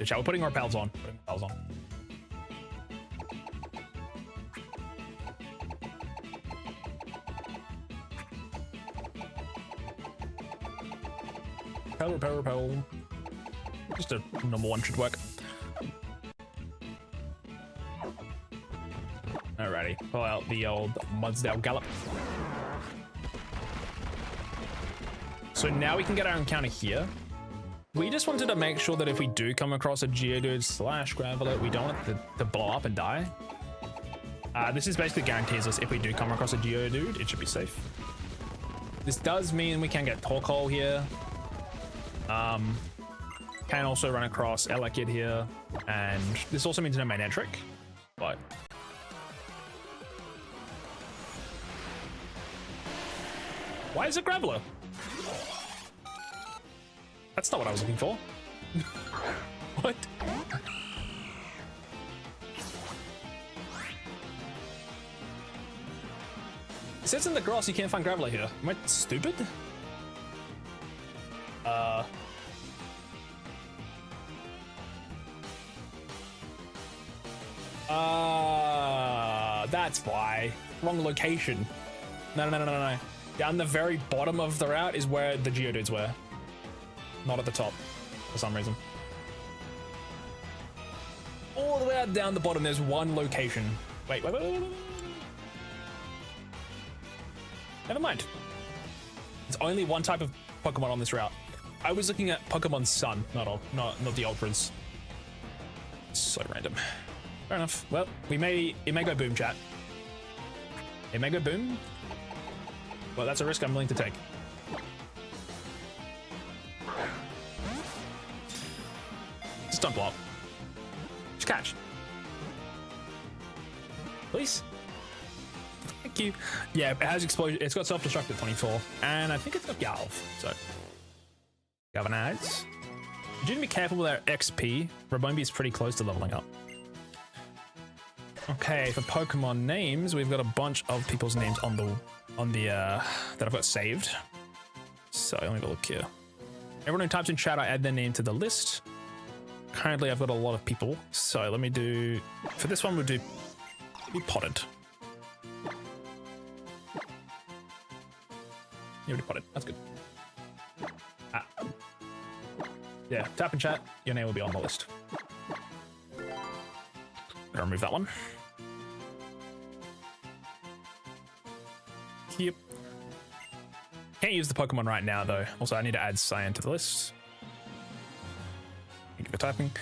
Chat, we're putting repels on. Repel. Just a normal one should work. Alrighty, pull out the old Mudsdale Gallop. So now we can get our encounter here. We just wanted to make sure that if we do come across a Geodude / Graveler, we don't want it to blow up and die. This is basically guarantees us if we do come across a Geodude, it should be safe. This does mean we can get Torkoal here. Can also run across Elekid here, and this also means no Manectric, but why is it Graveler? That's not what I was looking for. What? It says in the grass you can't find Graveler here. Am I stupid? That's why. Wrong location. No. Down the very bottom of the route is where the Geodudes were. Not at the top, for some reason. All the way way down the bottom, there's one location. Wait. Never mind. There's only one type of Pokemon on this route. I was looking at Pokemon Sun, not the Ultras. So random. Fair enough. Well, it may go boom, chat. It may go boom. Well, that's a risk I'm willing to take. Just don't blow up. Just catch. Please. Thank you. Yeah, it has explosion. It's got self-destruct at 24, and I think it's got Galv. So, Galvanize. You need to be careful with our XP. Rabombi is pretty close to leveling up. Okay, for Pokemon names, we've got a bunch of people's names on the that I've got saved. So let me have a look here. Everyone who types in chat, I add their name to the list. Currently, I've got a lot of people. So let me do, for this one, we'll do Potted. You already Potted. That's good. Yeah, tap in chat. Your name will be on the list. Gonna remove that one. Yep. Can't use the Pokemon right now though. Also, I need to add Cyan to the list. Thank you for typing.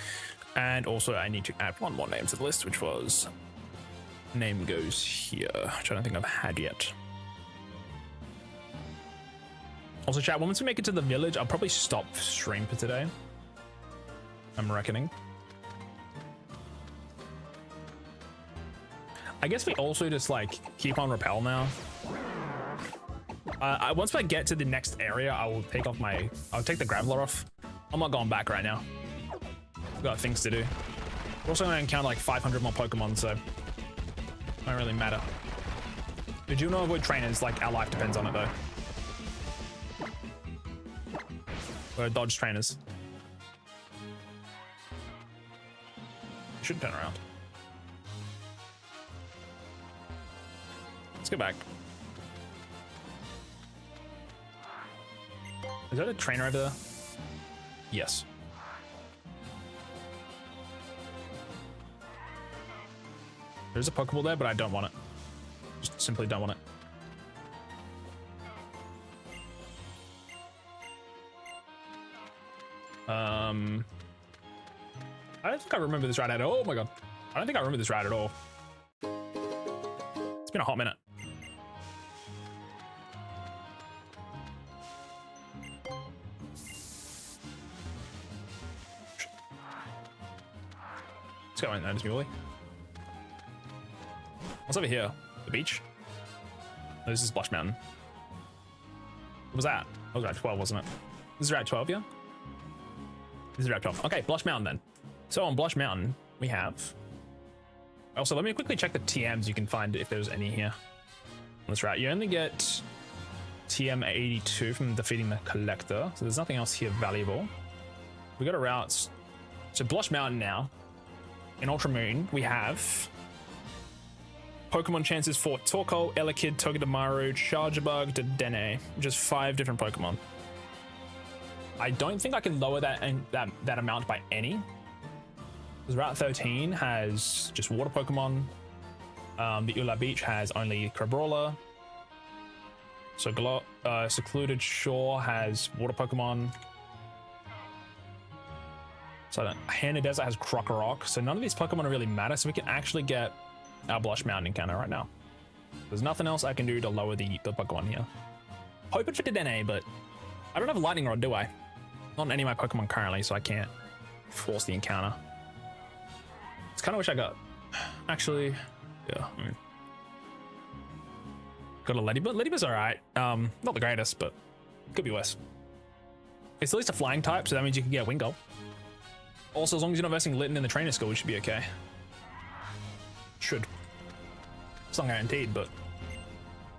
And also, I need to add one more name to the list, which was name goes here, which I don't think I've had yet. Also, chat, once we make it to the village, I'll probably stop stream for today. I'm reckoning. I guess we also just like keep on Repel now. Once I get to the next area, I'll take the Graveler off. I'm not going back right now. I've got things to do. We're also going to encounter like 500 more Pokemon, so it don't really matter. We do not avoid trainers, like our life depends on it though. We're dodge trainers. You should turn around. Let's go back. Is that a trainer over there? Yes. There's a Pokeball there, but I don't want it. Just simply don't want it. I don't think I remember this route at all. Oh my god. I don't think I remember this route at all. It's been a hot minute. Let's go in there, Muley. What's over here? The beach? No, this is Blush Mountain. What was that? That was Route 12, wasn't it? This is Route 12, yeah? This is Route 12. Okay, Blush Mountain then. So on Blush Mountain, we have... Also, let me quickly check the TMs you can find if there's any here on this route. You only get TM 82 from defeating the Collector, so there's nothing else here valuable. We got a route... So Blush Mountain now. In Ultramoon, we have... Pokemon chances for Torkoal, Elekid, Togedemaru, Charjabug, Dedenne. Just 5 different Pokemon. I don't think I can lower that amount by any. Because Route 13 has just water Pokemon. The Ula Beach has only Crabrawler. So Secluded Shore has water Pokemon. So Hannah Desert has Krokorok. So none of these Pokemon really matter. So we can actually get our Blush Mountain encounter right now. There's nothing else I can do to lower the Pokemon here. Hoping for Dedenne, but I don't have a Lightning Rod, do I? Not in any of my Pokemon currently, so I can't force the encounter. It's kind of wish I got... Actually, yeah. Got a Ladybug. Ladybug's alright. Not the greatest, but could be worse. It's at least a flying type, so that means you can get Wingull. Also, as long as you're not versing Litten in the trainer school, it should be okay. Should. It's not guaranteed, but...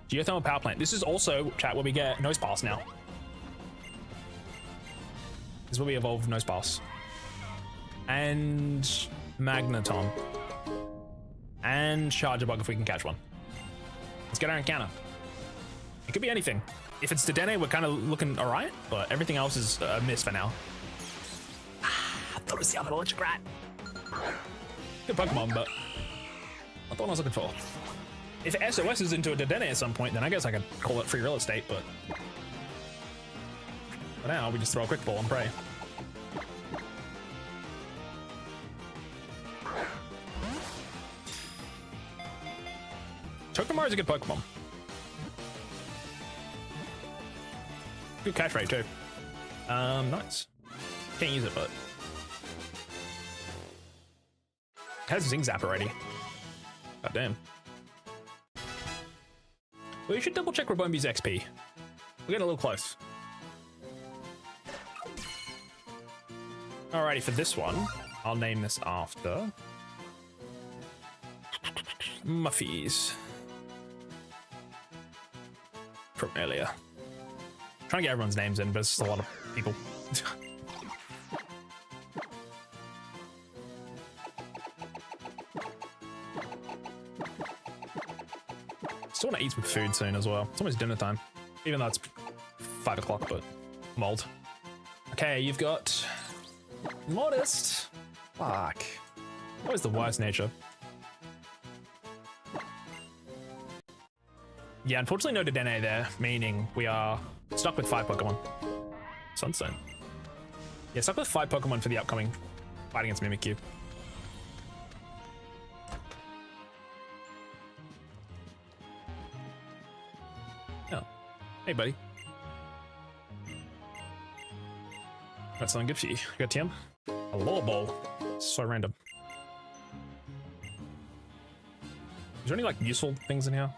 Geothermal Power Plant. This is also, chat, where we get Nosepass now. This is where we evolve Nosepass. And Magneton. And Charjabug if we can catch one. Let's get our encounter. It could be anything. If it's Dedenne, we're kind of looking alright, but everything else is a miss for now. I thought it was the other electric rat. Good Pokemon, but not the one I was looking for. If SOS is into a Dedenne at some point, then I guess I could call it free real estate, but for now, we just throw a quick ball and pray. Tokemar is a good Pokemon. Good catch rate too. Nice. Can't use it, but it has Zing Zap already. God damn. Well, you should double check Rabombi's XP. We're getting a little close. Alrighty, for this one, I'll name this after Muffies from earlier. Trying to get everyone's names in, but it's just a lot of people. Still want to eat some food soon as well. It's almost dinner time, even though it's 5 o'clock, but I'm old. Okay, you've got Modest. Fuck. Always the worst nature. Yeah, unfortunately no Dedenne there, meaning we are stuck with 5 Pokemon. Sunstone. Yeah, stuck with 5 Pokemon for the upcoming fight against Mimikyu. Oh. Hey, buddy. Got something good for you. Got TM? A Law Ball. So random. Is there any, like, useful things in here?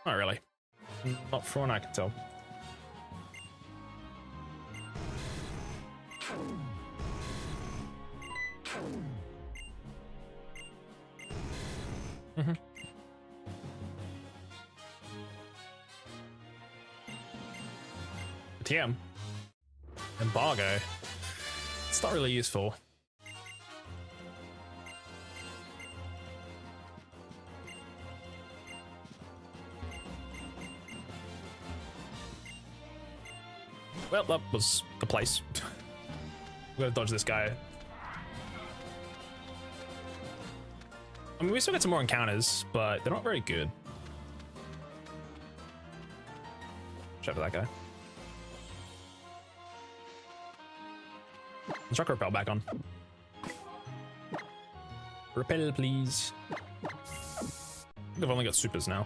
Not really. Not from what I can tell. TM. Embargo. It's not really useful. Well, that was the place. We're gonna dodge this guy. I mean, we still get some more encounters, but they're not very good. Check for that guy. Let's chuck Repel back on. Repel, please. I think I've only got supers now.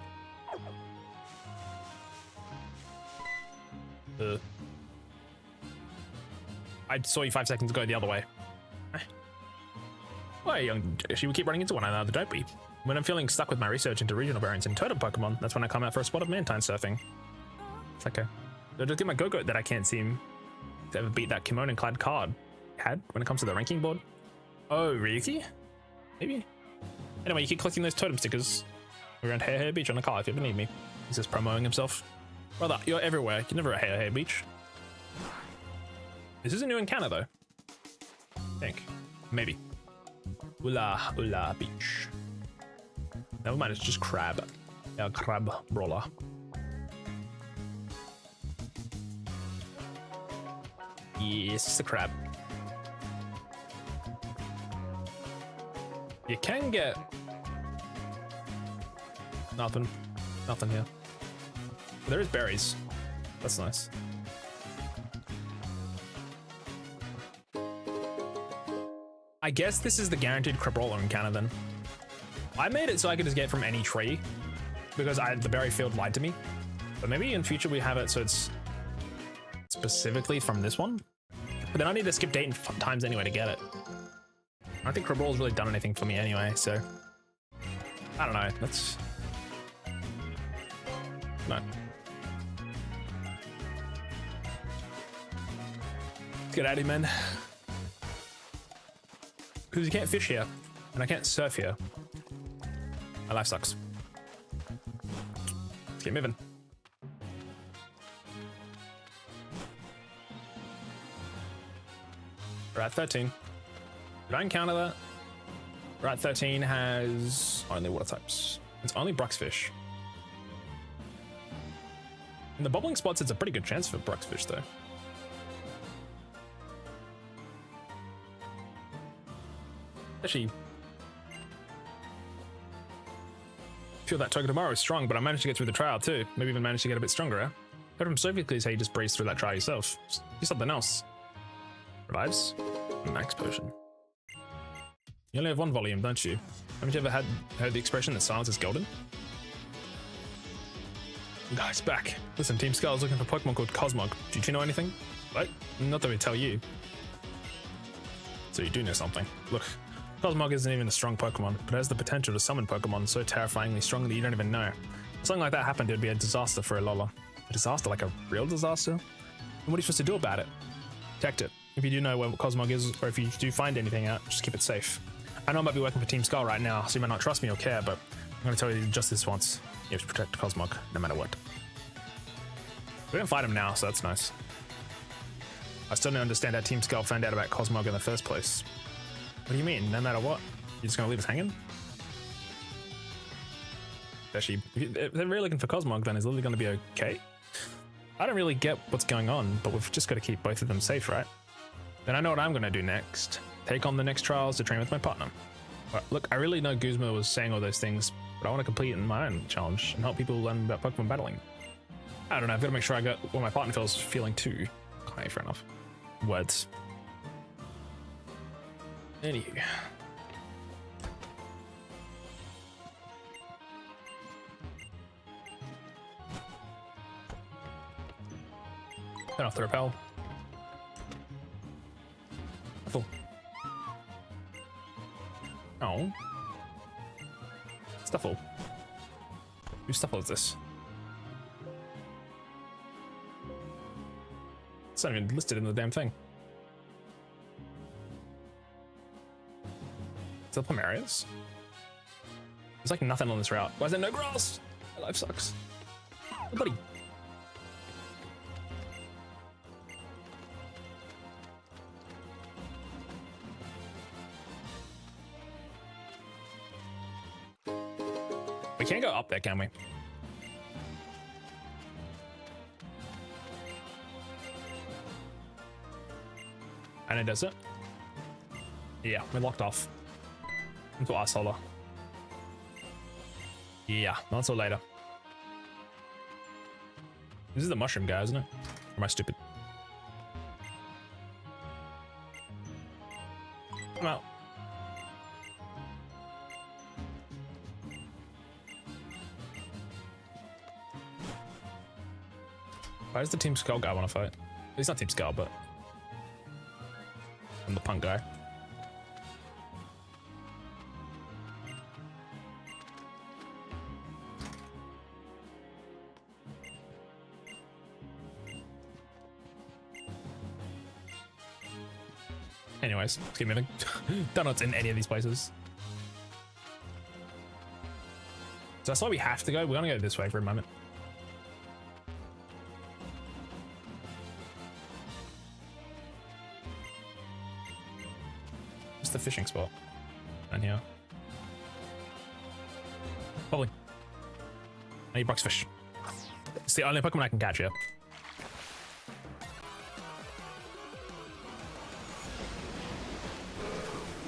I saw you 5 seconds ago the other way. Why, young Deschy, we keep running into one another, don't we? When I'm feeling stuck with my research into regional variants in totem Pokemon, that's when I come out for a spot of Mantine surfing. It's okay. I'll just get my Go-Goat that I can't seem to ever beat that kimono-clad card had when it comes to the ranking board. Oh, Ryuki? Maybe? Anyway, you keep collecting those totem stickers around Hair Beach on the car if you ever need me. He's just promoting himself. Brother, you're everywhere. You're never at Hair Beach. This is a new encounter, though. I think. Maybe. Ula Beach. Never mind, it's just Crab. Yeah, Crab Brawler. Yes, it's a crab. You can get... Nothing here. There is berries. That's nice. I guess this is the guaranteed Crabrawler encounter then. I made it so I could just get from any tree because the berry field lied to me. But maybe in future we have it so it's specifically from this one. But then I need to skip date and times anyway to get it. I don't think Crabrawler's really done anything for me anyway, so I don't know. Let's get out of here, man. Because you can't fish here, and I can't surf here. My life sucks. Let's get moving. We're at 13. Did I encounter that? We're at 13 has only water types. It's only Bruxfish. In the bubbling spots, it's a pretty good chance for Bruxfish, though. Actually, feel that Togedemaru is strong, but I managed to get through the trial too. Maybe even managed to get a bit stronger, eh? Heard from Sophocles how you just breezed through that trial yourself. Just do something else. Revives? Max potion. You only have one volume, don't you? Haven't you ever heard the expression that silence is golden? Guys, back. Listen, Team Skull is looking for a Pokemon called Cosmog. Did you know anything? What? Not that we tell you. So you do know something. Look, Cosmog isn't even a strong Pokemon, but it has the potential to summon Pokemon so terrifyingly strong that you don't even know. If something like that happened, it would be a disaster for Alola. A disaster? Like a real disaster? And what are you supposed to do about it? Protect it. If you do know where Cosmog is, or if you do find anything out, just keep it safe. I know I might be working for Team Skull right now, so you might not trust me or care, but I'm going to tell you just this once. You have to protect Cosmog, no matter what. We don't fight him now, so that's nice. I still don't understand how Team Skull found out about Cosmog in the first place. What do you mean, no matter what? You're just going to leave us hanging? Actually, if they're really looking for Cosmog, then is Lily going to be okay? I don't really get what's going on, but we've just got to keep both of them safe, right? Then I know what I'm going to do next. Take on the next trials to train with my partner. But look, I really know Guzma was saying all those things, but I want to complete in my own challenge and help people learn about Pokemon battling. I don't know, I've got to make sure I got what my partner feels feeling too. Okay, fair enough. Words. Anywho. Turn off the repel. Full. Oh. Stuffle. Whose Stuffle is this? It's not even listed in the damn thing. Is that Plumerias? There's like nothing on this route. Why is there no grass? My life sucks. Oh, buddy. We can't go up there, can we? And it does it? Yeah, we're locked off. Into Arsola. Yeah, not until later. This is the mushroom guy, isn't it? Or am I stupid? Come out. Why does the Team Skull guy want to fight? He's not Team Skull, but I'm the punk guy. Anyways, let's keep moving. Don't know what's in any of these places. So that's why we have to go. We're gonna go this way for a moment. The fishing spot down here. Probably. I need Bruxfish. It's the only Pokemon I can catch here.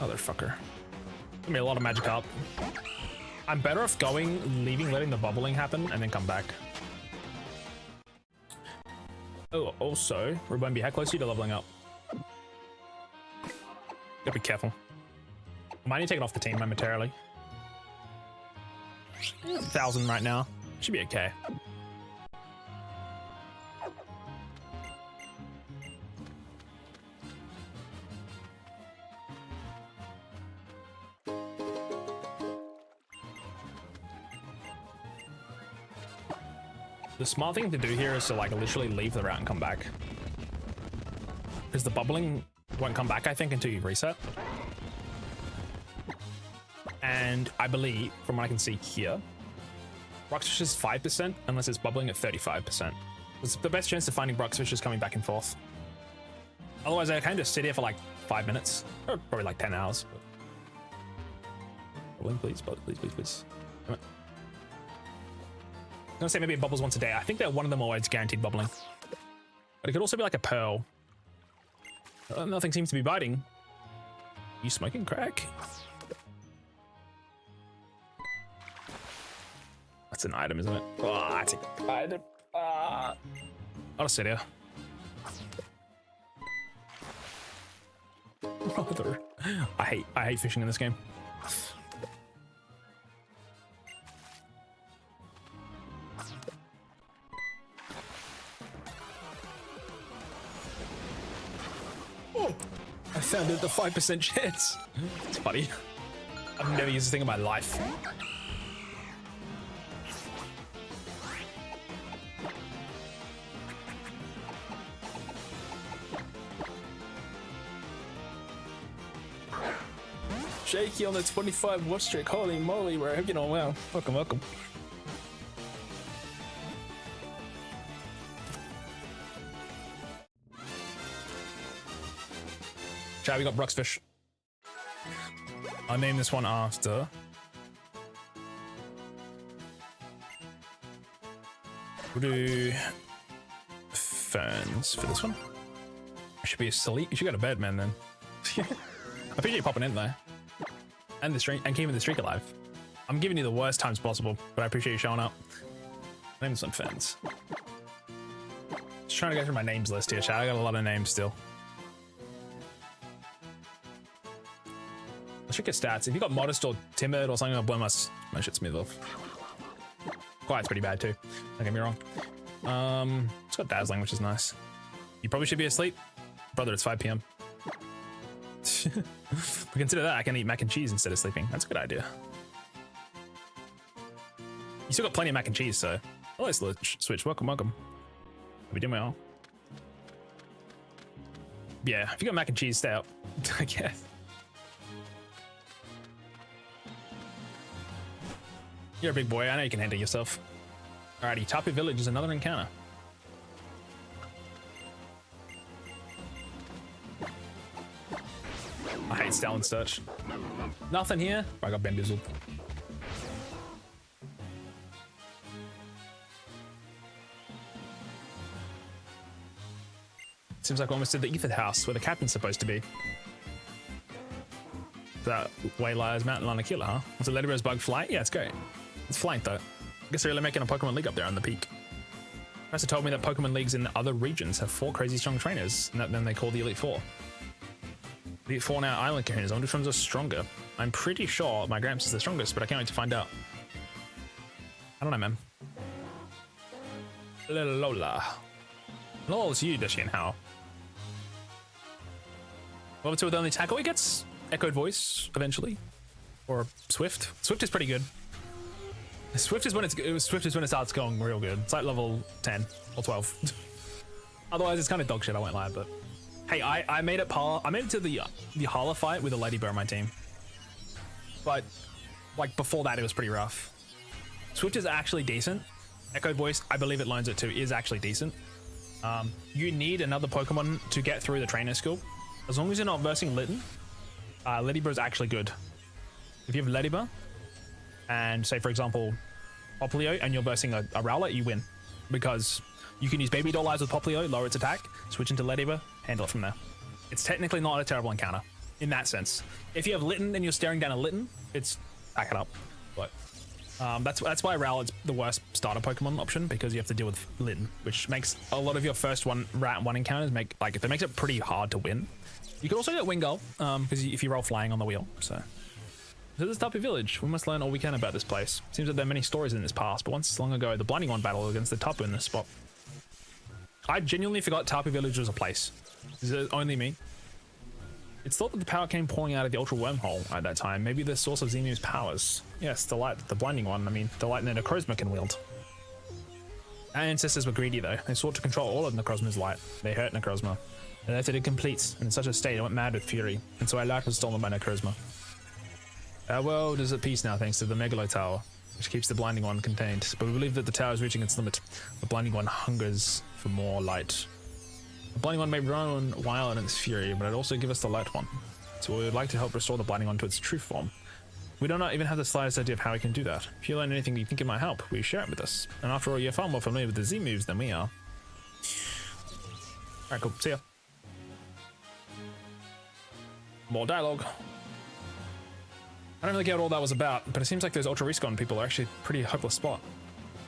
Motherfucker. Give me a lot of Magikarp. I'm better off going, leaving, letting the bubbling happen, and then come back. Oh, also, remember how close are you to leveling up? Gotta be careful. I might need to take it off the team momentarily. 1,000 right now. Should be okay. The smart thing to do here is to like literally leave the route and come back. Because the bubbling won't come back, I think, until you reset. And I believe, from what I can see here, Bruxfish is 5% unless it's bubbling at 35%. It's the best chance of finding Bruxfish is coming back and forth. Otherwise, I can just sit here for like 5 minutes, or probably like 10 hours. Bubbling, please, please, please, please. Come on. gonna say maybe it bubbles once a day. I think that one of them always guaranteed bubbling. But it could also be like a pearl. Nothing seems to be biting. You smoking crack? That's an item, isn't it? Oh, that's an item. I'll just sit here. Brother. I hate fishing in this game. Oh, I found it, the 5% chance. It's funny. I've never used this thing in my life. Shaky on the 25 watch streak. Holy moly, we're getting on well. Welcome, welcome. Chat, we got Bruxfish. I'll name this one after. We'll do ferns for this one. I should be asleep. You should go to bed, man, then. I appreciate you popping in there. And the streak, and keeping the streak alive. I'm giving you the worst times possible, but I appreciate you showing up. Name this one ferns. Just trying to go through my names list here, chat. I got a lot of names still. Let's check your stats. If you got modest or timid or something, I'll blow my shit smooth off. Quiet's pretty bad too. Don't get me wrong. It's got dazzling, which is nice. You probably should be asleep. Brother, it's 5 p.m. But consider that I can eat mac and cheese instead of sleeping. That's a good idea. You still got plenty of mac and cheese, so hello, Switch. Welcome, welcome. Are we doing well? Yeah, if you got mac and cheese, stay up. I guess. You're a big boy. I know you can handle yourself. Alrighty, Tapu Village is another encounter. I hate Stalin search. Nothing here. I got bamboozled. Seems like we almost did the Ether House where the captain's supposed to be. That way lies Mountain Lana Killer, huh? Was it Ladybirds bug flight? Yeah, it's great. It's flanked though. I guess they're really making a Pokemon League up there on the peak. Professor told me that Pokemon Leagues in other regions have 4 crazy strong trainers, and that then they call the Elite Four. The Elite Four now Island Kahunas. I wonder which ones are stronger. I'm pretty sure my Gramps is the strongest, but I can't wait to find out. I don't know, man. Lola. Lol's you, Deschy and How. Level 2 with only tackle. He gets Echoed Voice eventually. Or Swift. Swift is pretty good. Swift is when it starts going real good. It's like level 10 or 12. Otherwise, it's kind of dog shit. I won't lie, but hey, I made it to the Hala fight with a Ladybird on my team. But like before that, it was pretty rough. Swift is actually decent. Echoed Voice, I believe it learns it too, is actually decent. You need another Pokemon to get through the trainer skill. As long as you're not versing Litten, Ladybird is actually good. If you have Ladybird, and say for example Popplio, and you're versing a Rowlet, you win, because you can use Baby Doll Eyes with Popplio, lower its attack, switch into Ladybird, handle it from there. It's technically not a terrible encounter in that sense. If you have Litten and you're staring down a Litten, it's back it up. But that's why Rowlet's the worst starter Pokemon option, because you have to deal with Litten, which makes a lot of your first round one encounters it makes it pretty hard to win. You can also get Wingull, because if you roll flying on the wheel. So this is Tapu Village. We must learn all we can about this place. Seems that there are many stories in this past, but once long ago, the Blinding One battle against the Tapu in this spot. I genuinely forgot Tapu Village was a place. Is it only me? It's thought that the power came pouring out of the Ultra Wormhole at that time. Maybe the source of Zemu's powers. Yes, the light, the Blinding One. I mean, the light that Necrozma can wield. Our ancestors were greedy though. They sought to control all of Necrozma's light. They hurt Necrozma. They left it incomplete, and in such a state it went mad with fury, and so our light was stolen by Necrozma. Our world is at peace now thanks to the Megalo Tower, which keeps the Blinding One contained, but we believe that the tower is reaching its limit. The Blinding One hungers for more light. The Blinding One may run wild in its fury, but it also give us the Light One, so we would like to help restore the Blinding One to its true form. We do not even have the slightest idea of how we can do that. If you learn anything you think it might help, please share it with us. And after all, you're far more familiar with the Z moves than we are. Alright, cool. See ya. More dialogue. I don't really get what all that was about, but it seems like those Ultra Respawn people are actually a pretty hopeless spot.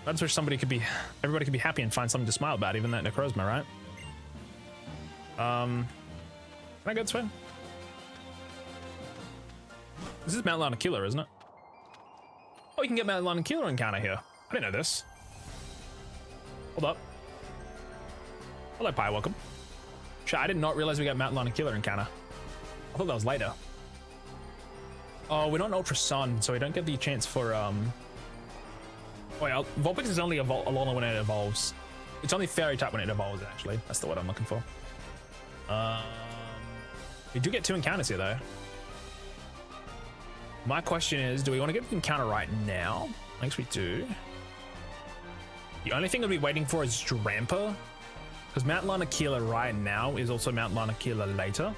That's where everybody could be happy and find something to smile about, even that Necrozma, right? Can I go this way? This is Mount Lanakila, isn't it? Oh, you can get Mount Lanakila encounter here. I didn't know this. Hold up. Hello, Pi, welcome. Shit, I did not realize we got Mount Lanakila encounter. I thought that was later. Oh, we're not an Ultra Sun, so we don't get the chance for, Wait, Vulpix is only a Alola when it evolves. It's only Fairy type when it evolves, actually. That's the word I'm looking for. We do get 2 encounters here, though. My question is, do we want to get the encounter right now? I guess we do. The only thing we'll be waiting for is Drampa, because Mount Lanakila right now is also Mount Lanakila later.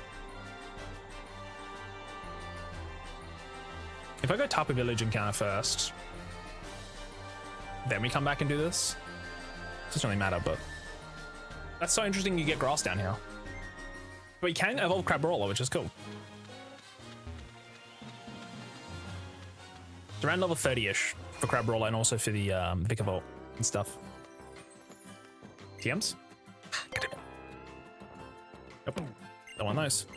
If I go Tapu Village encounter first, then we come back and do this. It doesn't really matter, but that's so interesting. You get grass down here, but you can evolve Crabrawler, which is cool. It's around level 30-ish for Crabrawler and also for the Vikavolt and stuff. TMs? Yep. Don't want those.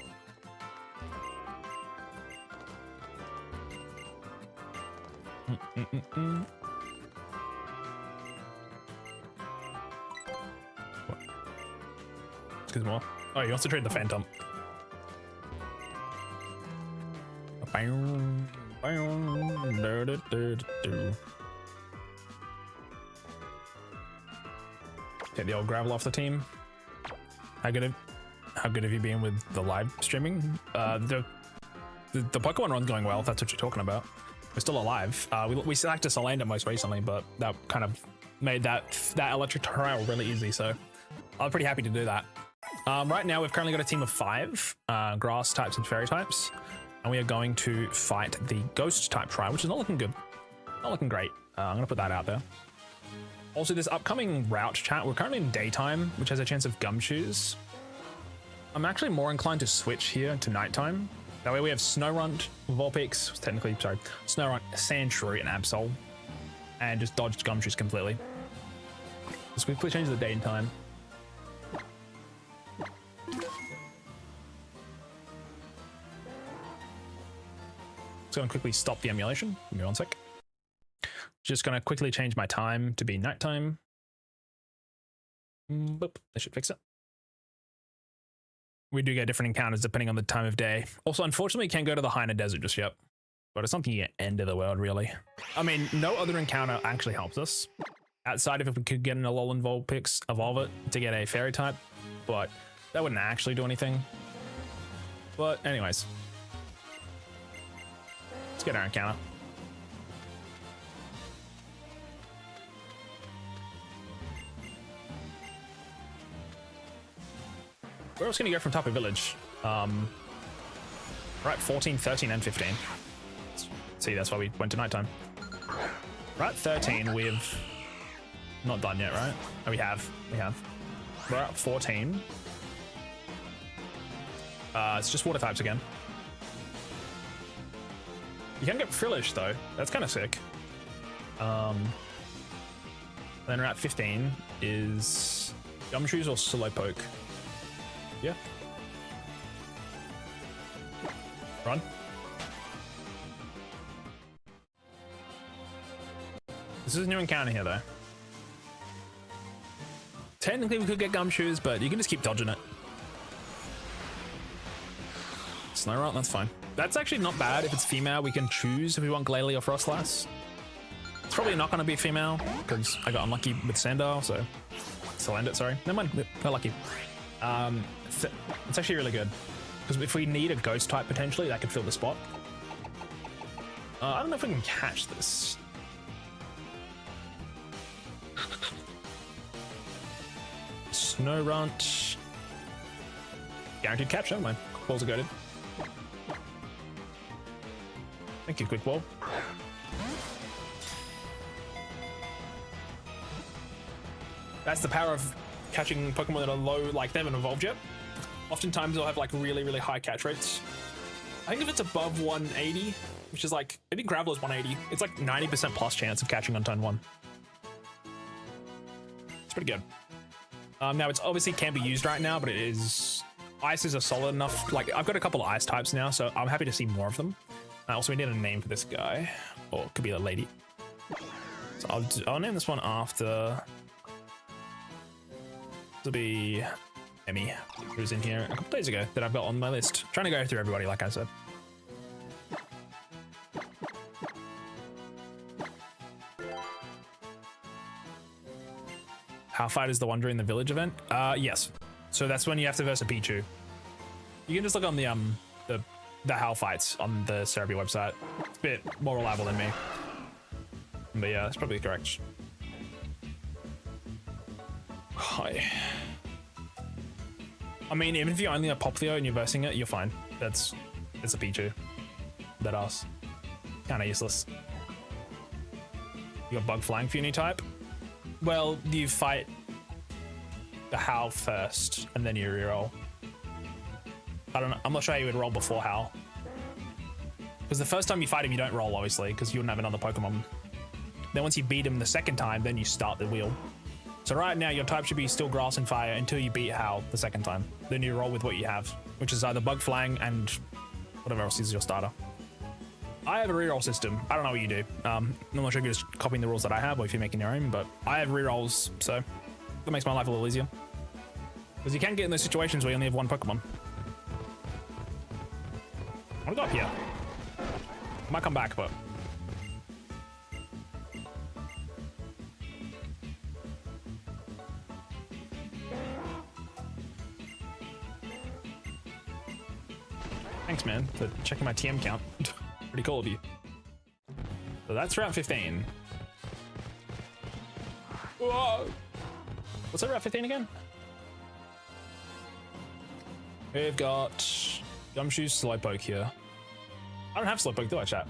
Excuse me. Oh, he wants to trade the Phantom. Take the old gravel off the team. How good have you been with the live streaming? The Pokemon run's going well, if that's what you're talking about. We're still alive. We selected Solanda most recently, but that kind of made that electric trial really easy, so I'm pretty happy to do that. Right now, we've currently got a team of 5 grass types and fairy types, and we are going to fight the ghost type trial, which is not looking good. Not looking great. I'm going to put that out there. Also, this upcoming route chat, we're currently in daytime, which has a chance of Gumshoes. I'm actually more inclined to switch here to nighttime. That way we have Snorunt, Vulpix, technically, sorry, Snorunt, Sandshrew, and Absol, and just dodged Gumshoes completely. Just quickly change the date and time. Just gonna quickly stop the emulation. Give me 1 sec. Just gonna quickly change my time to be nighttime. Boop, that should fix it. We do get different encounters depending on the time of day. Also, unfortunately, you can't go to the Haina Desert just yet. But it's not the end of the world, really. I mean, no other encounter actually helps us. Outside of if we could get an Alolan Vulpix, evolve it to get a Fairy type. But that wouldn't actually do anything. But anyways. Let's get our encounter. Where else can you go from Tapu Village? Right, 14, 13, and 15. See, that's why we went to nighttime. Right, 13, we've not done yet, right? Oh, we have. We're at 14. It's just water types again. You can get Frillish though. That's kind of sick. Then we're at 15 is Gumshoes or Slowpoke. Yeah. Run. This is a new encounter here though. Technically we could get Gumshoes, but you can just keep dodging it. Snorunt, that's fine. That's actually not bad. If it's female, we can choose if we want Glalie or Frostlass. It's probably not going to be female because I got unlucky with Sandar, so Salandit, sorry. Never mind, got lucky. It's actually really good because if we need a ghost type potentially, that could fill the spot. I don't know if we can catch this. Snorunt. Guaranteed catch, never mind. Balls are goaded. Thank you, Quick Ball. That's the power of catching Pokemon that are low, like they haven't evolved yet. Oftentimes they'll have like really, really high catch rates. I think if it's above 180, which is like, I think Graveler's 180, it's like 90% plus chance of catching on turn 1. It's pretty good. Now it's obviously can't be used right now, but it is, ice is a solid enough, like I've got a couple of ice types now, so I'm happy to see more of them. Also, we need a name for this guy, or it could be a lady. So I'll name this one after, this will be Emmy, who's in here a couple days ago that I've got on my list. Trying to go through everybody, like I said. How fight is the one during the village event? Yes. So that's when you have to verse a Pichu. You can just look on the Howl fights on the Cerebi website. It's a bit more reliable than me. But yeah, that's probably correct. Hi. I mean, even if you only have Popplio and you're versing it, you're fine. It's a Pichu. That ass. Kinda useless. You got Bug Flying for your new type? Well, you fight the Howl first, and then you reroll. I don't know. I'm not sure how you would roll before Howl. Because the first time you fight him, you don't roll, obviously, because you wouldn't have another Pokemon. Then once you beat him the second time, then you start the wheel. So right now, your type should be still Grass and Fire until you beat Howl the second time. Then you roll with what you have, which is either Bug Flying and whatever else is your starter. I have a reroll system. I don't know what you do. I'm not sure if you're just copying the rules that I have or if you're making your own, but I have rerolls, so that makes my life a little easier. Because you can get in those situations where you only have one Pokemon. I want to go up here. I might come back, but... Thanks, man, for checking my TM count. Pretty cool of you. So that's route 15. Whoa! What's that route 15 again? We've got Gumshoe's Slowpoke here. I don't have Slowpoke, do I, chat?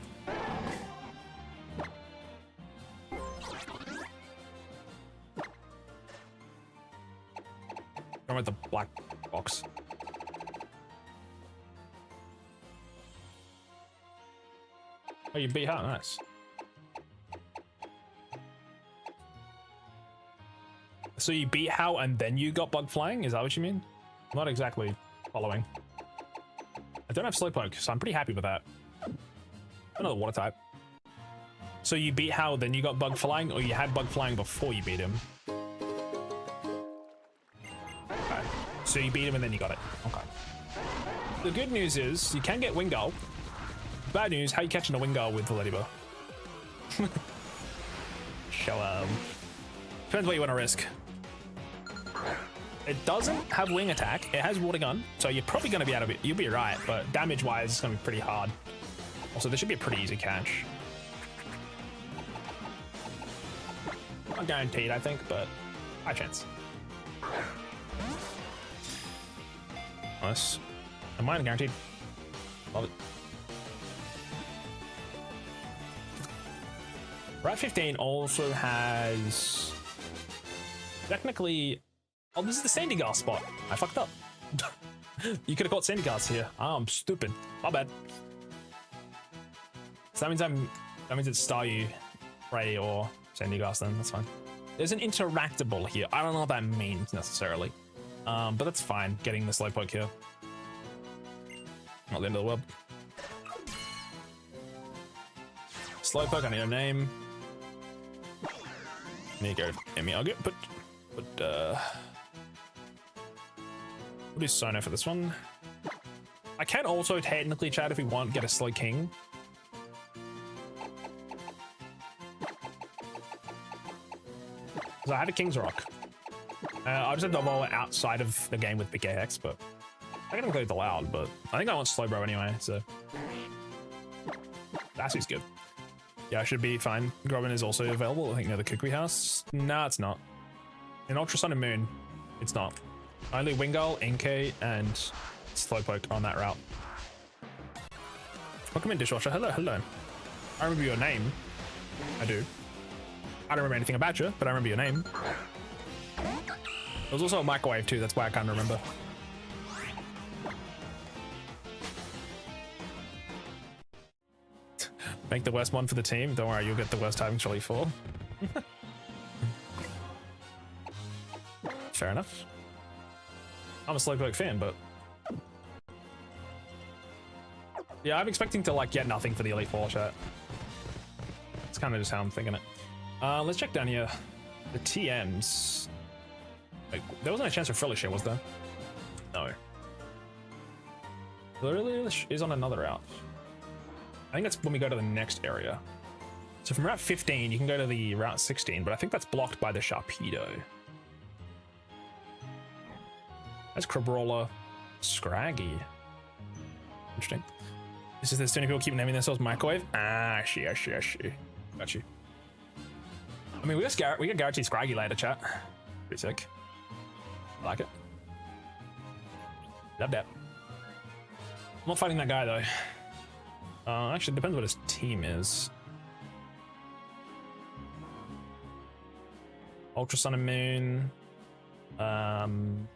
I'm at the black box. Oh, you beat her, nice. So you beat Howl and then you got Bug Flying? Is that what you mean? I'm not exactly following. I don't have Slowpoke, so I'm pretty happy with that. Another water type. So you beat Howl, then you got Bug Flying, or you had Bug Flying before you beat him? Okay. So you beat him and then you got it. Okay. The good news is you can get Wingull. Bad news, how are you catching a Wingull with the Ladybug? So, depends what you want to risk. It doesn't have Wing Attack, it has Water Gun, so you're probably going to be out of it. You'll be right, but damage-wise, it's going to be pretty hard. Also, this should be a pretty easy catch. Not guaranteed, I think, but high chance. Nice. And mine guaranteed. Love it. Route 15 also has technically, oh, this is the Sandygar spot. I fucked up. You could have caught Sandygars here. Oh, I'm stupid. My bad. So that means it's Staryu, Ray, or Sandygars then. That's fine. There's an interactable here. I don't know what that means necessarily, but that's fine. Getting the Slowpoke here. Not the end of the world. Slowpoke, I need a name. I need to go Emmy. I'll get we'll do Sono for this one. I can also technically, chat, if we want, get a Slow King. So I had a King's Rock. I just had to evolve outside of the game with Big AX, but I can include the Loud, but I think I want Slowbro anyway, so that's good. Yeah, I should be fine. Grobbin is also available, I think, near the Kukui house. Nah, it's not. In Ultra Sun and Moon, it's not. Only Wingull, Inkay, and Slowpoke on that route. Welcome in, Dishwasher. Hello, hello. I remember your name. I do. I don't remember anything about you, but I remember your name. There was also a microwave too, that's why I can't remember. Make the worst one for the team. Don't worry, you'll get the worst timings for Elite 4. Fair enough. I'm a Slowpoke fan, but yeah, I'm expecting to like get nothing for the Elite 4 chat. It's kind of just how I'm thinking it. Let's check down here. The TMs. Wait, there wasn't a chance for Frillish here, was there? No. Frillish is on another route. I think that's when we go to the next area. So from Route 15, you can go to the Route 16, but I think that's blocked by the Sharpedo. That's Crabrawler. Scraggy. Interesting. This is the too many people keep naming themselves Microwave. Ah, I see. Got you. I mean, we got guaranteed Scraggy later, chat. Pretty sick. I like it. Love that. I'm not fighting that guy though. Actually, it depends what his team is. Ultra Sun and Moon. We're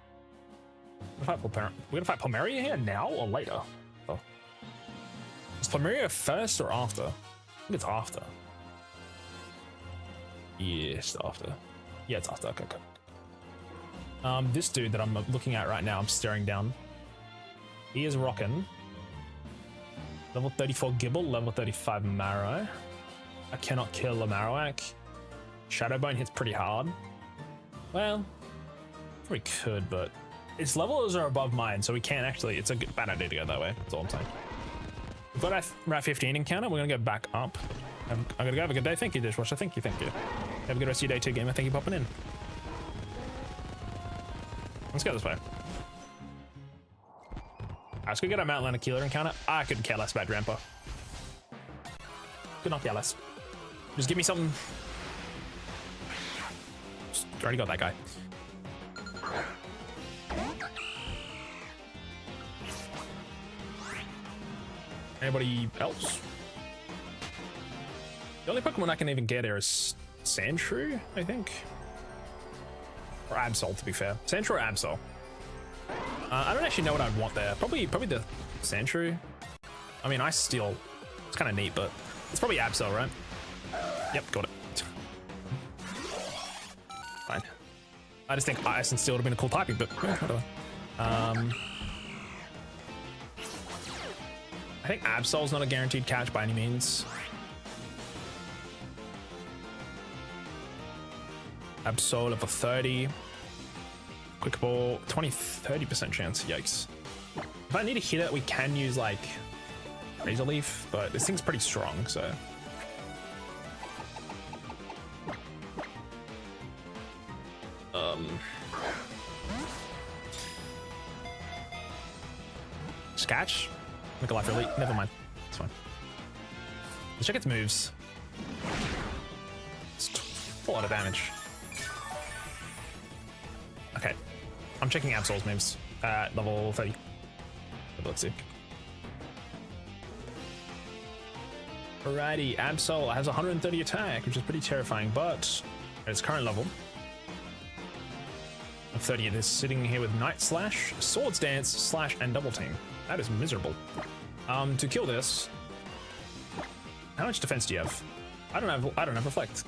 gonna fight Plumeria here now or later? Oh. Is Plumeria first or after? I think it's after. Yes, after. Yeah, it's after. Okay. This dude that I'm looking at right now, I'm staring down. He is rocking. Level 34 Gibble, level 35 Marrow. I cannot kill a Marowak. Shadowbone hits pretty hard. Well, we could, but its levels are above mine, so we can't actually. It's a bad idea to go that way. That's all I'm saying. We've got our Route 15 encounter. We're gonna go back up. I'm gonna go have a good day. Thank you, Dishwasher. Thank you. Have a good rest of your day too, gamer. Thank you for popping in. Let's go this way. Let's go get our Mount Atlantic Keeler encounter. I couldn't care less about Grandpa. Could not care less. Just give me something. Already got that guy. Anybody else? The only Pokemon I can even get here is Sandshrew, I think. Or Absol, to be fair. Sandshrew or Absol. I don't actually know what I'd want there. Probably the Sandshrew. I mean, Ice Steel. It's kind of neat, but it's probably Absol, right? Yep, got it. Fine. I just think Ice and Steel would have been a cool typing, but yeah, whatever. I think Absol's not a guaranteed catch by any means. Absol level 30. Quick ball, 20-30% chance. Yikes. If I need to hit it, we can use like Razor Leaf, but this thing's pretty strong, so. Scatch? Make a life elite. Never mind. It's fine. Let's check its moves. It's a lot of damage. Okay. I'm checking Absol's moves at level 30. Let's see. Alrighty, Absol has 130 attack, which is pretty terrifying, but at its current level of 30, it is sitting here with Night Slash, Swords Dance, Slash, and Double Team. That is miserable. To kill this, how much defense do you have? I don't have Reflect.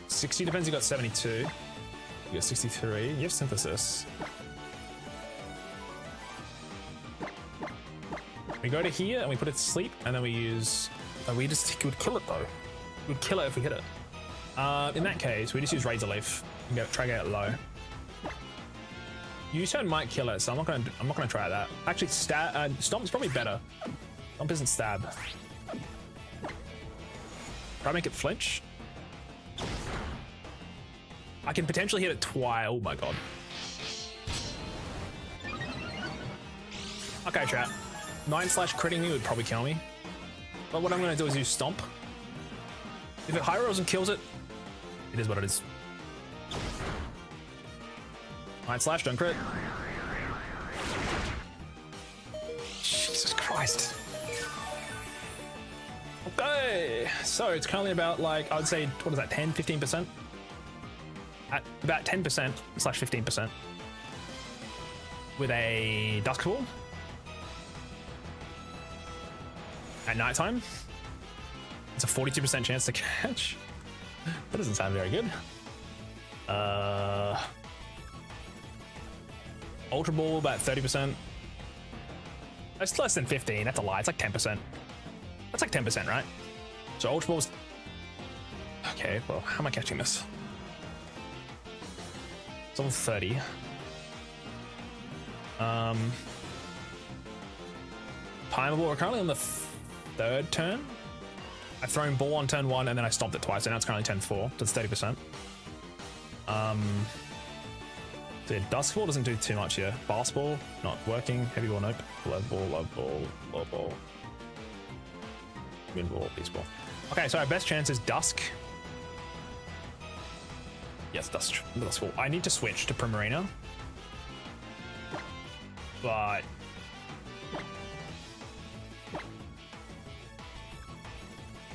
60 defense, you got 72. You got 63. You have Synthesis. We go to here and we put it to sleep, and then we use. We would kill it though. We would kill it if we hit it. In that case, we just use Razor Leaf and try to get it low. U-turn might kill it, so I'm not gonna try that. Actually, Stomp's probably better. Stomp isn't stab. Try to make it flinch. I can potentially hit it twice. Oh my god. Okay, chat. 9 slash critting me would probably kill me. But what I'm gonna do is use Stomp. If it high rolls and kills it, it is what it is. 9 slash, don't crit. Jesus Christ. Okay, so it's currently about like, I would say, what is that, 10, 15%? At about 10% slash 15% with a Dusk Ball at nighttime. It's a 42% chance to catch. That doesn't sound very good. Ultra Ball about 30%. That's less than 15. That's a lie. It's like 10%. That's like 10%, right? So Ultra Ball's... Okay, well, how am I catching this? It's level 30. Timeable. We're currently on the third turn. I've thrown ball on turn 1 and then I stopped it twice, and now it's currently turn 4. That's 30%. So yeah, Dusk Ball doesn't do too much here. Boss Ball, not working. Heavy Ball, nope. Love Ball, Love Ball, Low Ball. Moon Ball, Beast Ball. Okay, so our best chance is Dusk. Yes, Dusk Ball. I need to switch to Primarina. But...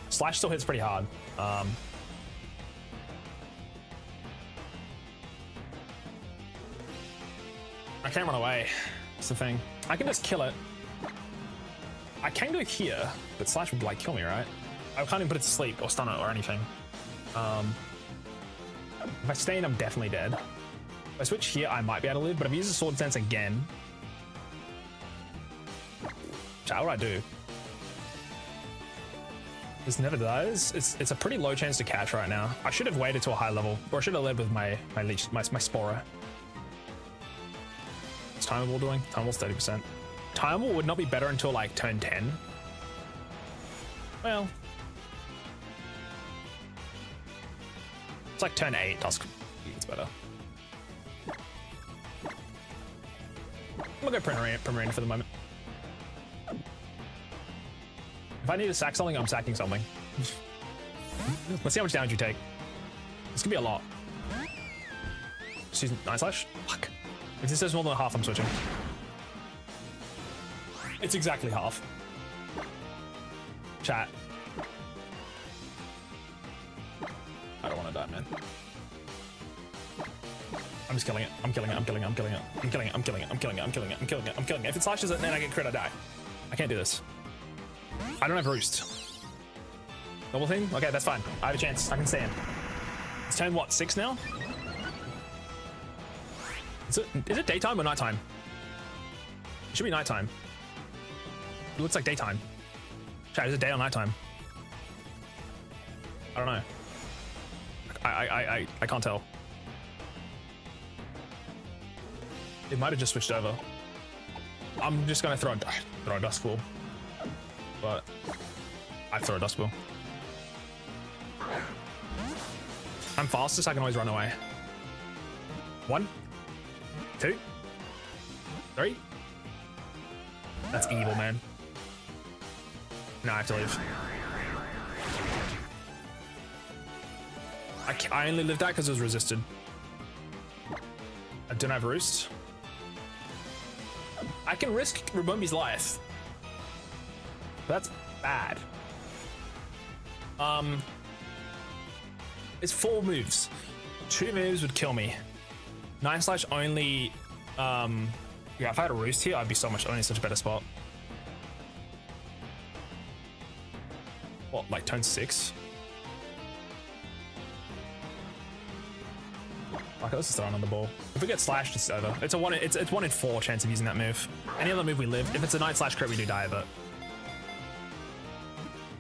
Slash still hits pretty hard. I can't run away. That's the thing. I can just kill it. I can go here, but Slash would like kill me, right? I can't even put it to sleep or stun it or anything. If I stay in, I'm definitely dead. If I switch here, I might be able to live, but if I use the Sword Dance again... What would I do? This never dies. It's a pretty low chance to catch right now. I should have waited to a high level, or I should have led with my leech, my Spora. What's Time Ball doing? Time Ball's 30%. Time Ball would not be better until like turn 10. Well, it's like turn 8. Dusk. It's better. I'm gonna go Primarina for the moment. If I need to sack something, I'm sacking something. Let's see how much damage you take. This could be a lot. Just use Night Slash? Fuck. If this is more than half, I'm switching. It's exactly half. Chat. I don't want to die, man. I'm just killing it. I'm killing it. I'm killing it. I'm killing it. I'm killing it. I'm killing it. I'm killing it. I'm killing it. I'm killing it. I'm killing it. If it slashes it, then I get crit, I die. I can't do this. I don't have Roost. Double thing? Okay, that's fine. I have a chance. I can stand. It's turn what, 6 now? Is it daytime or nighttime? It should be nighttime. It looks like daytime. Chat, is it day or nighttime? I don't know. I can't tell. It might have just switched over. I'm just gonna throw a Dusk Ball. But I throw a Dusk Ball. I'm fastest, I can always run away. 1, 2, 3. That's evil, man. No, I have to leave. I only lived that because it was resisted. I don't have Roost. I can risk Rabumbi's life. That's bad. It's 4 moves. 2 moves would kill me. Night Slash only. Yeah, if I had a Roost here, I'd be only such a better spot. What, like turn 6? Okay, let's just throw another ball. If we get slashed, it's over. It's 1 in 4 chance of using that move. Any other move we live. If it's a Night Slash crit, we do die, but.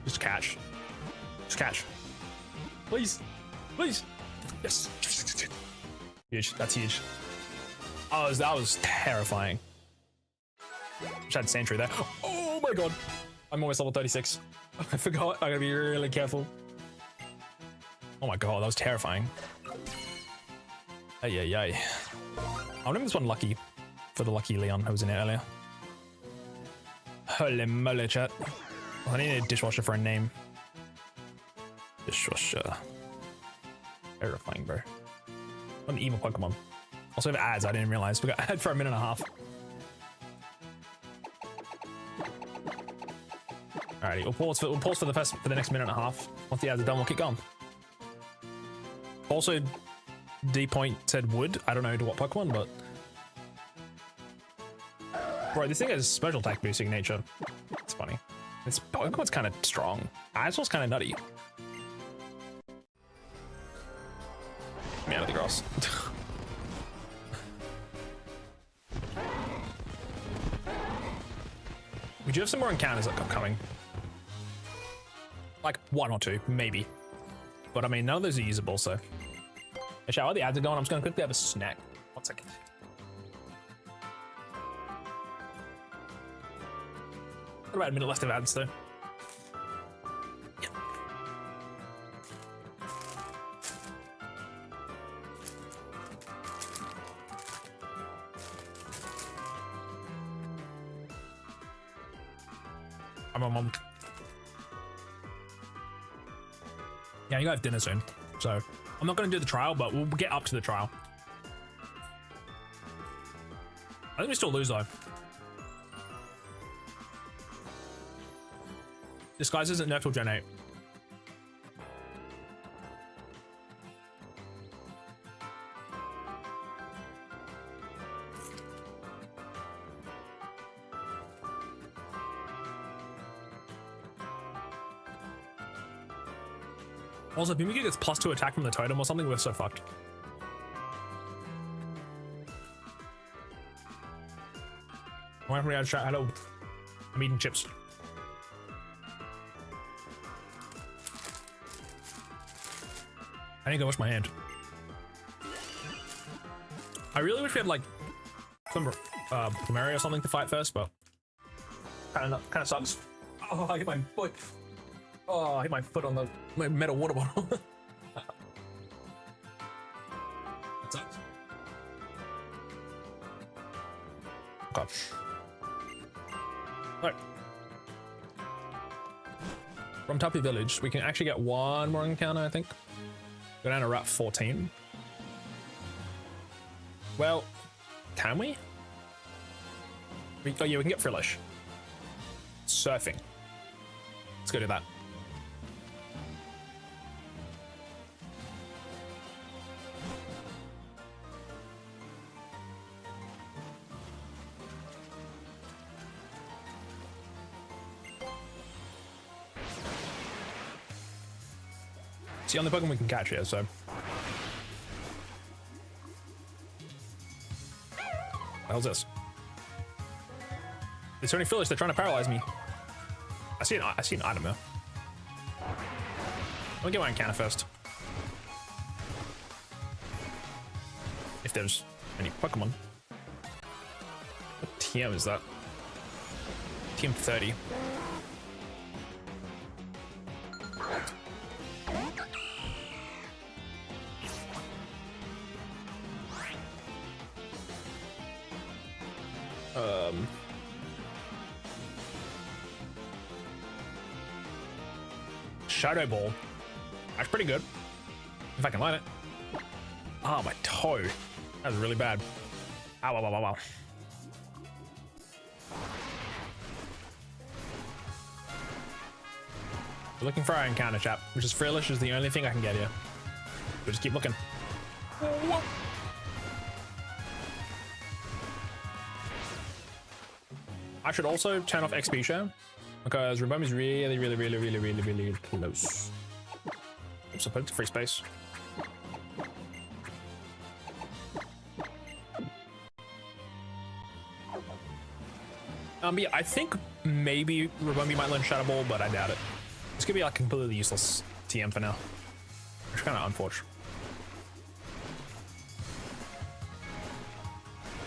Just catch. Just catch. Please. Please. Yes. Huge. That's huge. Oh, that was terrifying. Just had Sentry there. Oh my god. I'm almost level 36. I forgot. I gotta be really careful. Oh my god, that was terrifying. Ay, ay, ay. I'll name this one Lucky for the lucky Leon who was in it earlier. Holy moly, chat. I need a dishwasher for a name. Dishwasher. Terrifying, bro. What an evil Pokemon. Also have ads, I didn't realize. We got ad for a minute and a half. Alrighty, we'll pause for the next minute and a half. Once the ads are done, we'll keep going. Also, D Point said wood. I don't know to what Pokemon, but bro, this thing has special attack boosting nature. It's funny. This Pokemon's kind of strong. Isol's kind of nutty. Get me out of the grass. We do have some more encounters upcoming. Like 1 or 2, maybe. But I mean, none of those are usable, so. Actually, while the ads are going, I'm just gonna quickly have a snack. 1 second. Got about a minute left of ads, though. Yeah. I'm on. Yeah, you have dinner soon, so I'm not going to do the trial, but we'll get up to the trial. I think we still lose though. Disguise isn't nerfed till Gen 8. Also, if Mimikyu gets +2 attack from the totem or something, we're so fucked. I'm waiting for me to chat. Hello. I'm eating chips. I need to go wash my hand. I really wish we had like some Plumeria or something to fight first, but kind of sucks. Oh, I hit my foot. Oh, I hit my foot on my metal water bottle. That sucks. Okay. Alright. From Tapu Village, we can actually get 1 more encounter, I think. Go down to Route 14. Well, can we? Oh yeah, we can get Frillish. Surfing. Let's go do that. It's the only Pokemon we can catch here, so. What the hell's this? It's turning Frillish, they're trying to paralyze me. I see an item there. Let me get my encounter first. If there's any Pokemon. What TM is that? TM 30. Shadow Ball. That's pretty good. If I can land it. Oh, my toe. That was really bad. Ow, ow, ow, ow, ow. We're looking for our encounter, chap, which is Frillish is the only thing I can get here. We'll just keep looking. I should also turn off XP share because Reboom is really close. Oops, I put it to free space. Yeah, I think maybe Reboom might learn Shadow Ball, but I doubt it. This could be like completely useless TM for now, which is kind of unfortunate.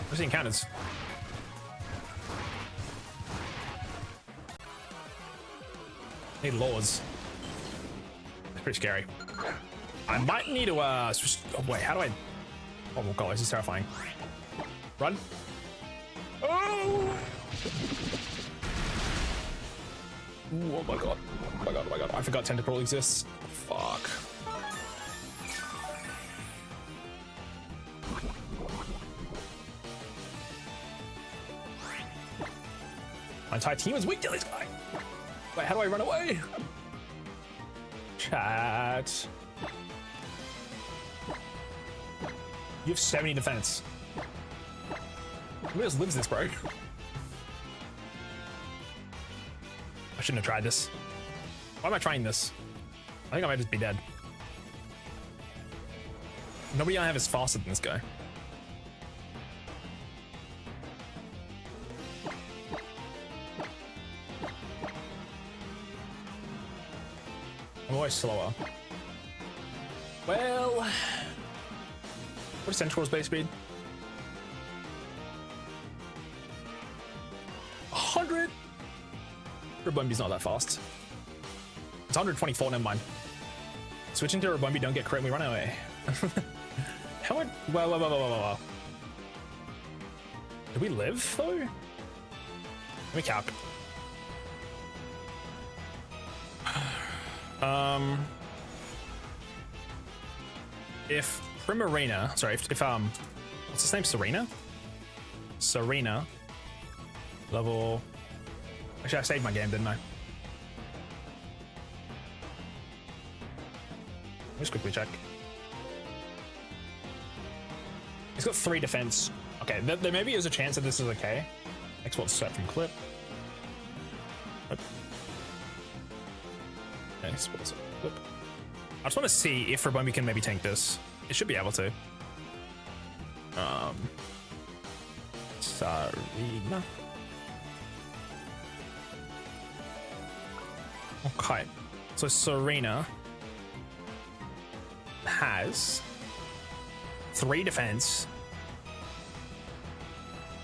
Where's the encounters? Need laws. It's pretty scary. I might need to switch. Oh wait, how do I? Oh my god, this is terrifying. Run! Oh! Ooh, oh my god! Oh my god! Oh my god! I forgot Tentacruel exists. Fuck. My entire team is weak to this guy. Wait, how do I run away? Chat. You have 70 defense. Who else lives this, bro? I shouldn't have tried this. Why am I trying this? I think I might just be dead. Nobody I have is faster than this guy. I'm always slower. Well, what is Centaur's base speed? 100. Rabumbi's not that fast. It's 124, never mind. Switching to Rabumbi, don't get crit, we run away. How would... Well. Do we live, though? Let me calc. If Primarina... Sorry, if what's his name? Serena? Level... Actually, I saved my game, didn't I? Let's quickly check. He's got 3 defense. Okay, there maybe is a chance that this is okay. Export set from clip. Okay, export set from clip. I just want to see if Rabumbi can maybe tank this. It should be able to. Sarina. Okay, so Serena has 3 defense.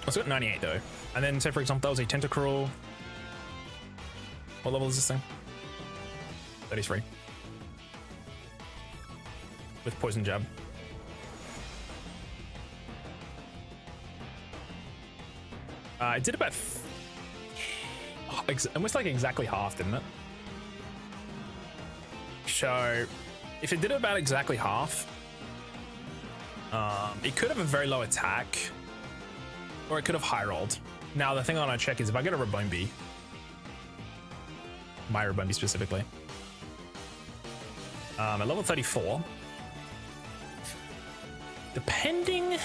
It's got 98 though. And then say for example that was a Tentacruel. What level is this thing? 33. With poison jab. It did about almost like exactly half, didn't it? So if it did about exactly half, it could have a very low attack, or it could have high rolled. Now the thing I want to check is if I get a Rabumbi, my Rabumbi specifically, at level 34, depending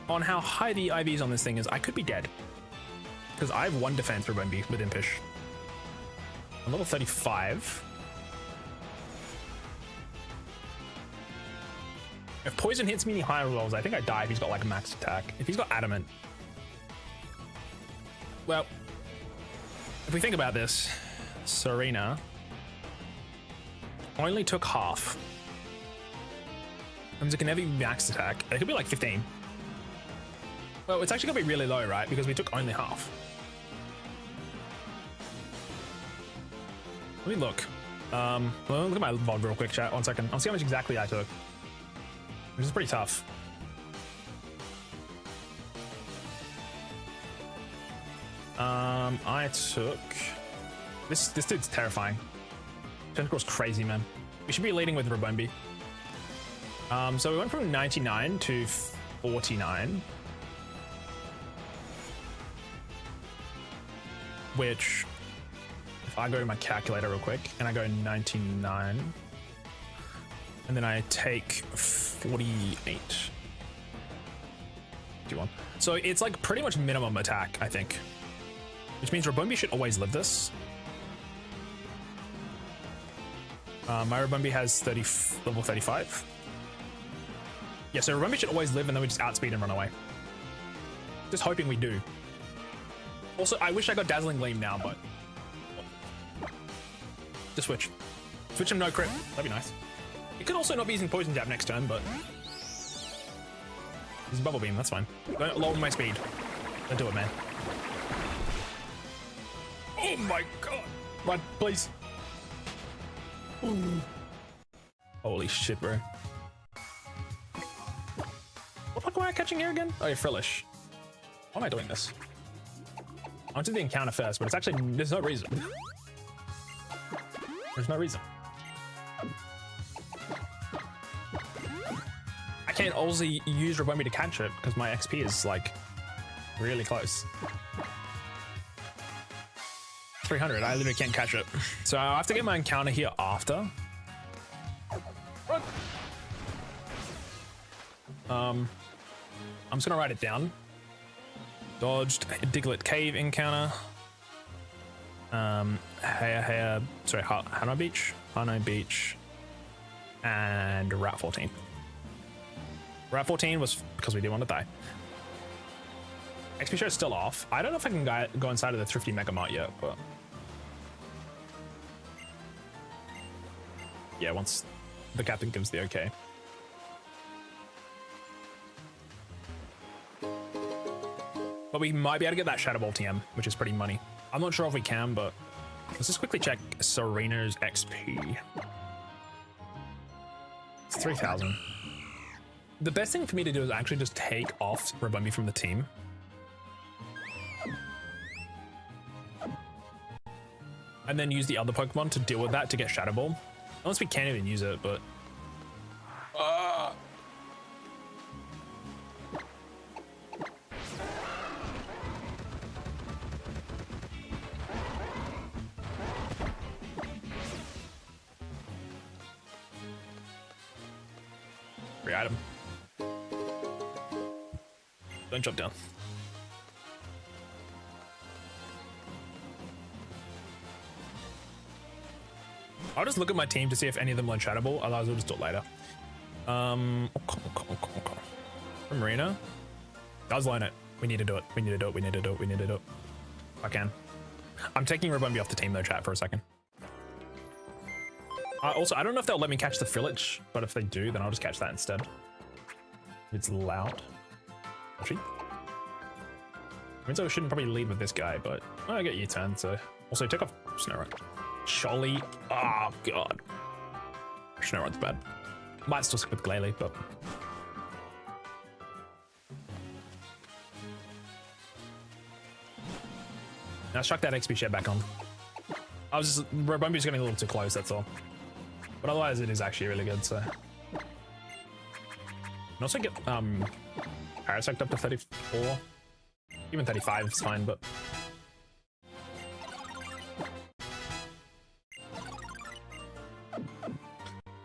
on how high the IVs on this thing is, I could be dead. Because I have 1 defense Rabumbi with Impish. I'm level 35. If poison hits me in higher rolls, I think I die if he's got like a max attack. If he's got adamant. Well, if we think about this, Serena only took half. That means it can never be max attack. It could be like 15. Well, it's actually gonna be really low, right? Because we took only half. Let me look. Well, look at my VOD real quick, chat. 1 second. I'll see how much exactly I took. Which is pretty tough. I took... This dude's terrifying. Tentacruel's crazy, man. We should be leading with Rabumbi. So we went from 99 to 49. Which, if I go to my calculator real quick, and I go 99, and then I take 48. 51. So it's like pretty much minimum attack, I think. Which means Rabumbi should always live this. My Rabumbi has level 35. Yeah, so Rabumbi should always live, and then we just outspeed and run away. Just hoping we do. Also, I wish I got Dazzling Gleam now, but... Just switch. Switch him no crit. That'd be nice. It could also not be using Poison Jab next turn, but... There's a Bubble Beam, that's fine. Don't lower my speed. Don't do it, man. Oh my god! Run, please. Ooh. Holy shit, bro. What fuck am I catching here again? Oh, you're Frillish. Why am I doing this? I went to the encounter first, but it's actually, there's no reason. There's no reason. I can't also use Rabumbi to catch it because my XP is like really close. 300. I literally can't catch it. So I have to get my encounter here after. Run. I'm just gonna write it down. Dodged Diglett Cave encounter. Hano Beach, and Route 14. Route 14 was because we didn't want to die. XP share is still off. I don't know if I can go inside of the Thrifty Mega Mart yet, but yeah, once the captain gives the okay. But we might be able to get that Shadow Ball TM, which is pretty money. I'm not sure if we can, but let's just quickly check Serena's XP. It's 3,000. The best thing for me to do is actually just take off Rabumbi from the team. And then use the other Pokemon to deal with that to get Shadow Ball. Unless we can't even use it, but... Free item. Don't jump down. I'll just look at my team to see if any of them learn Shadow Ball, otherwise we'll just do it later. From Marina. Does learn it. We need to do it. We need to do it. We need to do it. We need to do it. I can. I'm taking Rabumbi off the team though, chat, for a second. Also, I don't know if they'll let me catch the Village, but if they do, then I'll just catch that instead. It's loud. Actually, means I shouldn't probably lead with this guy, but I get U-turn, so also take off Snorunt. Sholly. Oh god. Snorunt's bad. Might still stick with Glalie, but now chuck that XP share back on. Rabumbi's getting a little too close, that's all. But otherwise it is actually really good, so. And also get Parasect up to 34. Even 35 is fine, but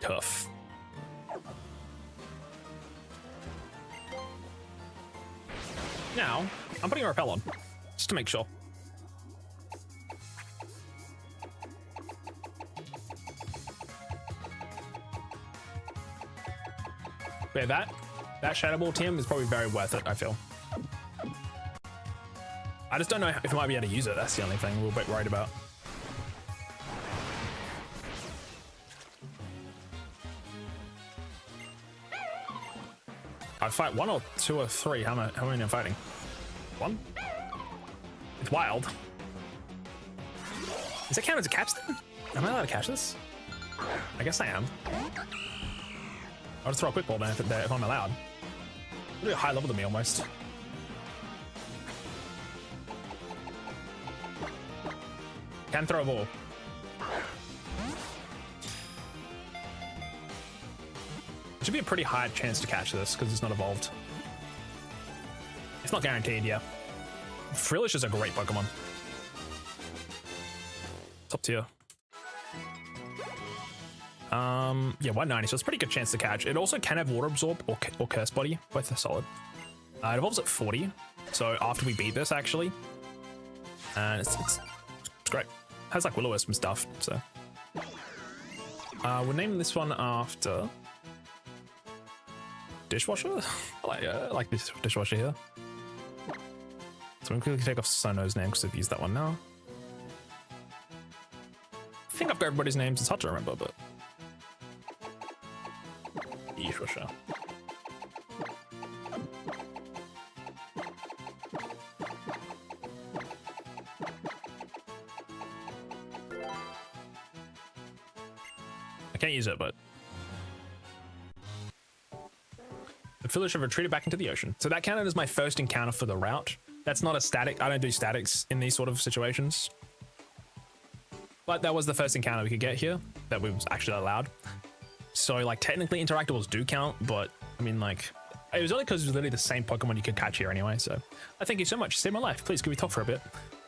tough. Now, I'm putting a Repel on, just to make sure. Yeah, that Shadow Ball TM is probably very worth it, I feel. I just don't know if I might be able to use it, that's the only thing we're a bit worried about. I fight 1 or 2 or 3, how many am I fighting? 1? It's wild. Does that count as a catch then? Am I allowed to catch this? I guess I am. I'll just throw a quick ball down if I'm allowed. Really high level to me almost. Can throw a ball. It should be a pretty high chance to catch this because it's not evolved. It's not guaranteed, yeah. Frillish is a great Pokemon. Top tier. Yeah, 190, so it's a pretty good chance to catch. It also can have Water Absorb or Curse Body, both are solid. It evolves at 40, so after we beat this, actually. And it's great. It has like Will-O-Wisp and stuff, so. We'll name this one after Dishwasher. I like this Dishwasher here. So we'll quickly take off Sono's name because I've used that one now. I think I've got everybody's names. It's hard to remember, but Dishwasher. I can't use it, but the village have retreated back into the ocean. So that counted as my first encounter for the route. That's not a static. I don't do statics in these sort of situations. But that was the first encounter we could get here that was actually allowed. So like technically interactables do count, but I mean like, it was only because it was literally the same Pokemon you could catch here anyway. So I thank you so much. Save my life. Please, can we talk for a bit?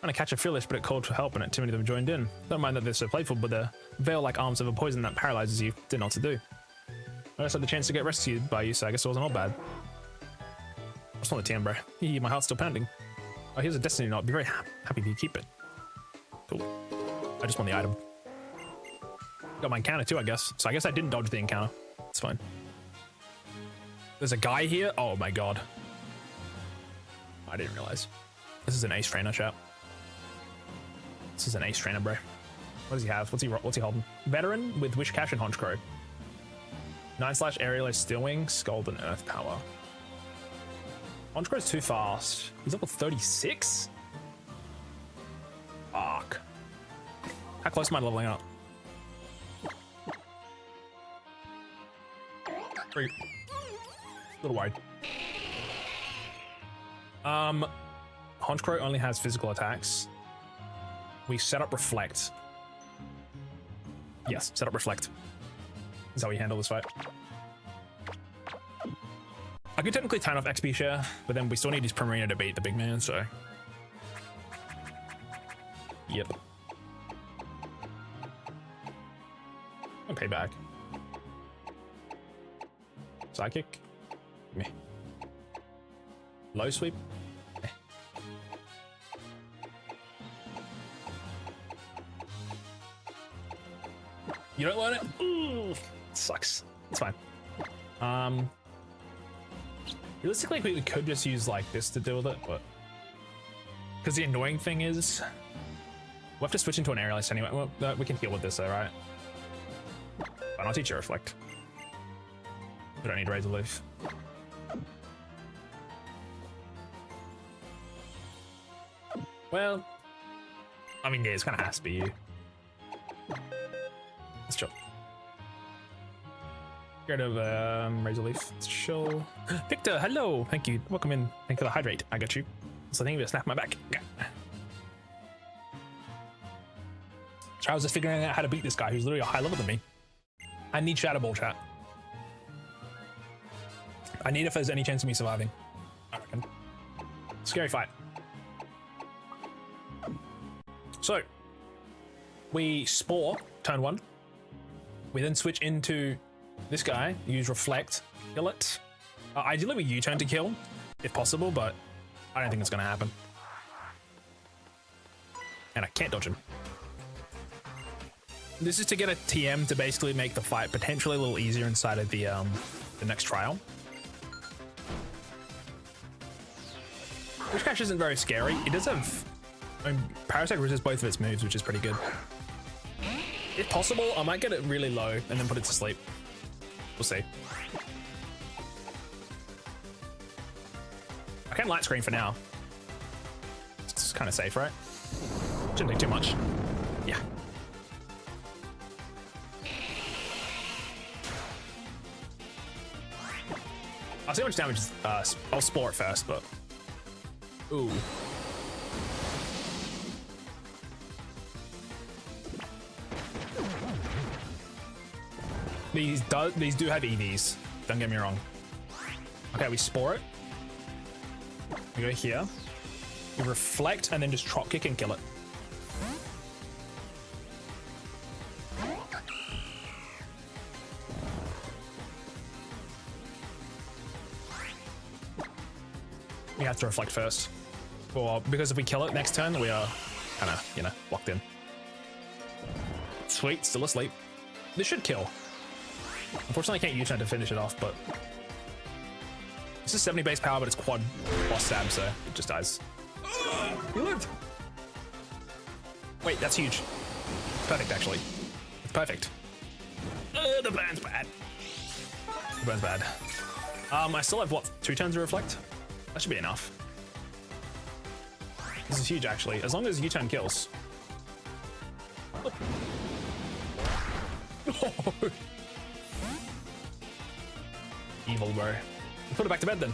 Trying to catch a Phyllis, but it called for help and too many of them joined in. Don't mind that they're so playful, but the veil-like arms of a poison that paralyzes you didn't know what to do. I just had the chance to get rescued by you, so I guess it wasn't all bad. I just want the TM, bro. My heart's still pounding. Oh, here's a destiny knot. I'd be very happy if you keep it. Cool. I just want the item. Got my encounter too, I guess. So I guess I didn't dodge the encounter. It's fine. There's a guy here. Oh my god. I didn't realize. This is an ace trainer, chat. This is an ace trainer, bro. What does he have? What's he holding? Veteran with Wish Cash and Honchcrow. 9/ Aerial Steel Wing, Scald and Earth Power. Honchcrow's too fast. He's level 36? Fuck. How close am I to leveling up? A little worried. Honchcrow only has physical attacks. We set up Reflect. Yes, set up Reflect. Is how we handle this fight. I could technically turn off XP share, but then we still need his Plumeria to beat the big man, so. Yep. I'll pay back. Psychic. Meh. Low sweep. Eh. You don't learn it? Ooh, it sucks. It's fine. Realistically, we could just use like this to deal with it, but because the annoying thing is we'll have to switch into an aerialist anyway. Well, we can heal with this though, right? Fine, I'll teach you Reflect. We don't need Razor Leaf. Well, I mean, yeah, it's kind of has to be you. Let's chill. Get rid of Razor Leaf. Let's chill. Victor, hello. Thank you. Welcome in. Thank you for the hydrate. I got you. So I think you snap my back. Okay. So I was just figuring out how to beat this guy who's literally a high level than me. I need Shadow Ball, chat. I need if there's any chance of me surviving. I reckon. Scary fight. So, we Spore, turn 1. We then switch into this guy, use Reflect, kill it. Ideally we U-turn to kill, if possible, but I don't think it's gonna happen. And I can't dodge him. This is to get a TM to basically make the fight potentially a little easier inside of the next trial. Wish Cash isn't very scary. It does have... Parasite resists both of its moves, which is pretty good. If possible, I might get it really low and then put it to sleep. We'll see. I can light screen for now. It's kind of safe, right? Shouldn't take too much. Yeah. I'll see how much damage. I'll Spore it first, but ooh. These do have EVs. Don't get me wrong. Okay, we Spore it. We go here. We Reflect and then just Trot Kick and kill it. We have to Reflect first. Well, because if we kill it next turn, we are kind of, you know, locked in. Sweet, still asleep. This should kill. Unfortunately, I can't U-turn to finish it off, but this is 70 base power, but it's quad boss stab, so it just dies. He lived. Wait, that's huge. Perfect, actually. It's perfect. The burn's bad. The burn's bad. I still have what, 2 turns to Reflect? That should be enough. This is huge, actually. As long as U-turn kills. Oh. Evil, bro. Put it back to bed then.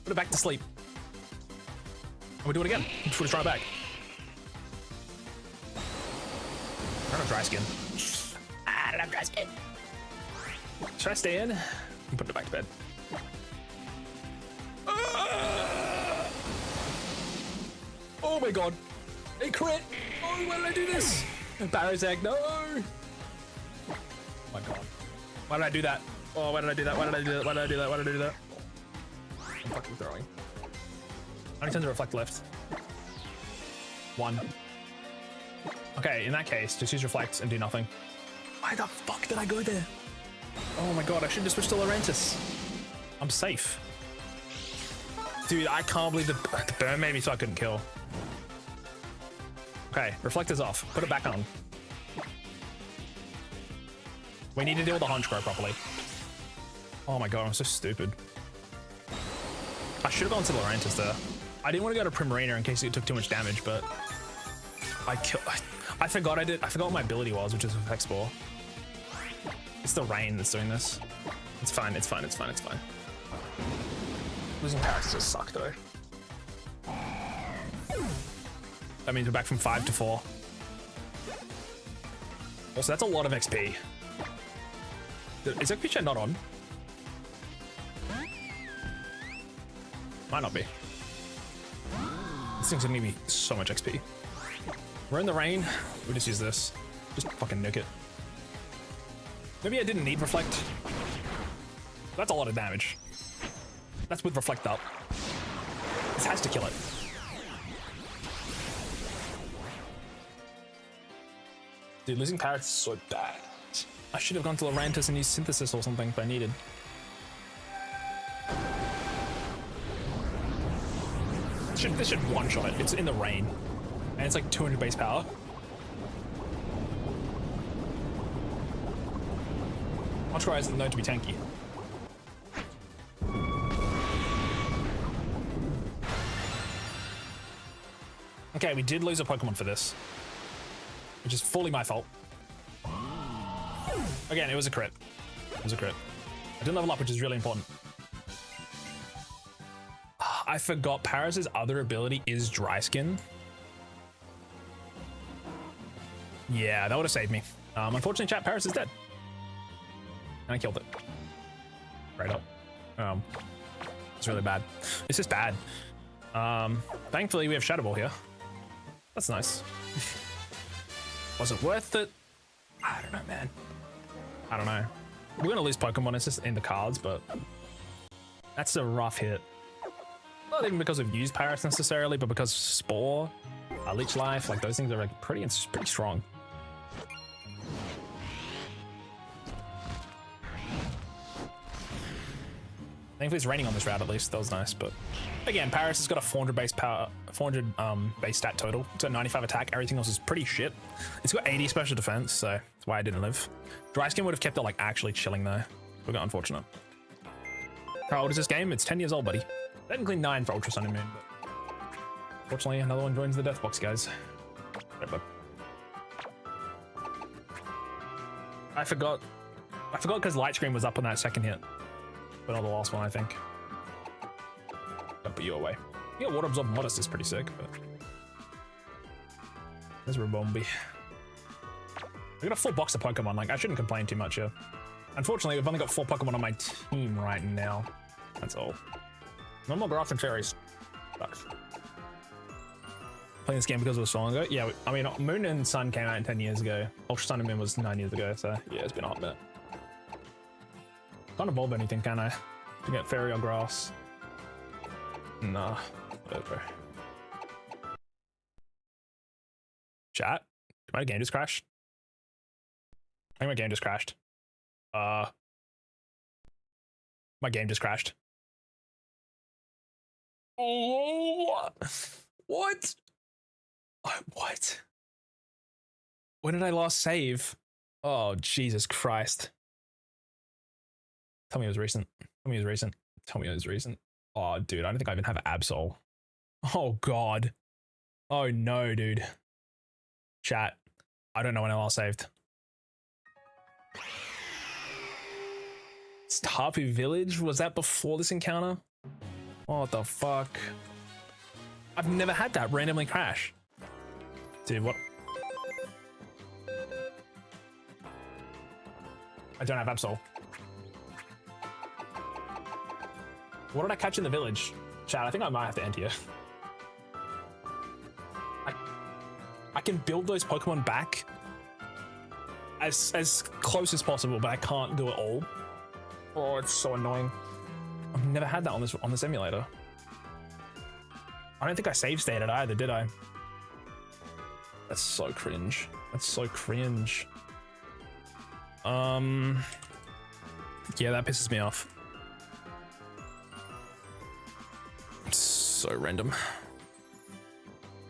Put it back to sleep. And we do it again. Just want to try it back. I don't have dry skin. I don't have dry skin. Should I stay in and put it back to bed? Oh Oh my god. A crit. Oh, why did I do this? Barazag, no. Oh my god. Why did I do that? Oh, why did I do that? Why did I do that? Why did I do that? Why did I do that? I'm fucking throwing. How many times to reflect left? 1. Okay, in that case, just use reflect and do nothing. Why the fuck did I go there? Oh my god, I should just switch to Laurentis. I'm safe. Dude, I can't believe the burn made me so I couldn't kill. Okay, reflector's off. Put it back on. We need to deal with the Honchkrow properly. Oh my god, I'm so stupid. I should have gone to Laurentis there. I didn't want to go to Primarina in case it took too much damage, but I forgot I forgot what my ability was, which is Effect Spore. It's the rain that's doing this. It's fine, it's fine, it's fine, it's fine. Losing Paris does suck though. That means we're back from 5 to 4. Also, that's a lot of XP. Is XP chat not on? Might not be. This thing's gonna give me so much XP. We're in the rain. We just use this. Just fucking nuke it. Maybe I didn't need reflect. That's a lot of damage. That's with reflect up. This has to kill it. Dude, losing Parrots is so bad. I should have gone to Laurentis and used Synthesis or something if I needed. This should one-shot it. It's in the rain. And it's like 200 base power. Honchkrow isn't known to be tanky. Okay, we did lose a Pokemon for this, which is fully my fault. Again, it was a crit. It was a crit. I didn't level up, which is really important. I forgot Paris's other ability is Dry Skin. Yeah, that would have saved me. Unfortunately, chat, Paris is dead. And I killed it. Right up. It's really bad. It's just bad. Thankfully, we have Shadow Ball here. That's nice. Was it worth it? I don't know, man. I don't know. We're going to lose Pokemon. It's just in the cards, but that's a rough hit. Not even because we've used Paris necessarily, but because Spore, Leech Life, like those things are like pretty strong. Thankfully it's raining on this route at least. That was nice, but again, Paris has got a 400 base power, 400 base stat total. It's got 95 attack. Everything else is pretty shit. It's got 80 special defense, so that's why I didn't live. Dry Skin would have kept it like actually chilling though. We got unfortunate. How old is this game? It's 10 years old, buddy. Technically 9 for Ultra Sun and Moon, but fortunately another one joins the death box, guys. Right, bud. I forgot because Light Screen was up on that second hit. But not the last one, I think. Don't put you away. Yeah, Water Absorb Modest is pretty sick, but there's Rabombi. We got a full box of Pokemon, like I shouldn't complain too much here. Unfortunately, we've only got 4 Pokemon on my team right now. That's all. No more Grass and Fairies. Sucks. Playing this game because it was so long ago? Yeah, I mean, Moon and Sun came out 10 years ago. Ultra Sun and Moon was 9 years ago, so yeah, it's been a hot minute. Can't evolve anything, can I? To get Fairy or Grass? Nah, whatever. Chat? Did my game just crash? I think my game just crashed. My game just crashed. Oh, what? What? When did I last save? Oh, Jesus Christ. Tell me it was recent. Tell me it was recent. Tell me it was recent. Oh, dude, I don't think I even have Absol. Oh, God. Oh, no, dude. Chat. I don't know when I last saved. Tapu Village? Was that before this encounter? What the fuck? I've never had that randomly crash. Dude, what? I don't have Absol. What did I catch in the village? Chat, I think I might have to enter you. can build those Pokemon back as close as possible, but I can't do it all. Oh, it's so annoying. I've never had that on this emulator. I don't think I save stated either, did I? That's so cringe. That's so cringe. Yeah, that pisses me off. It's so random.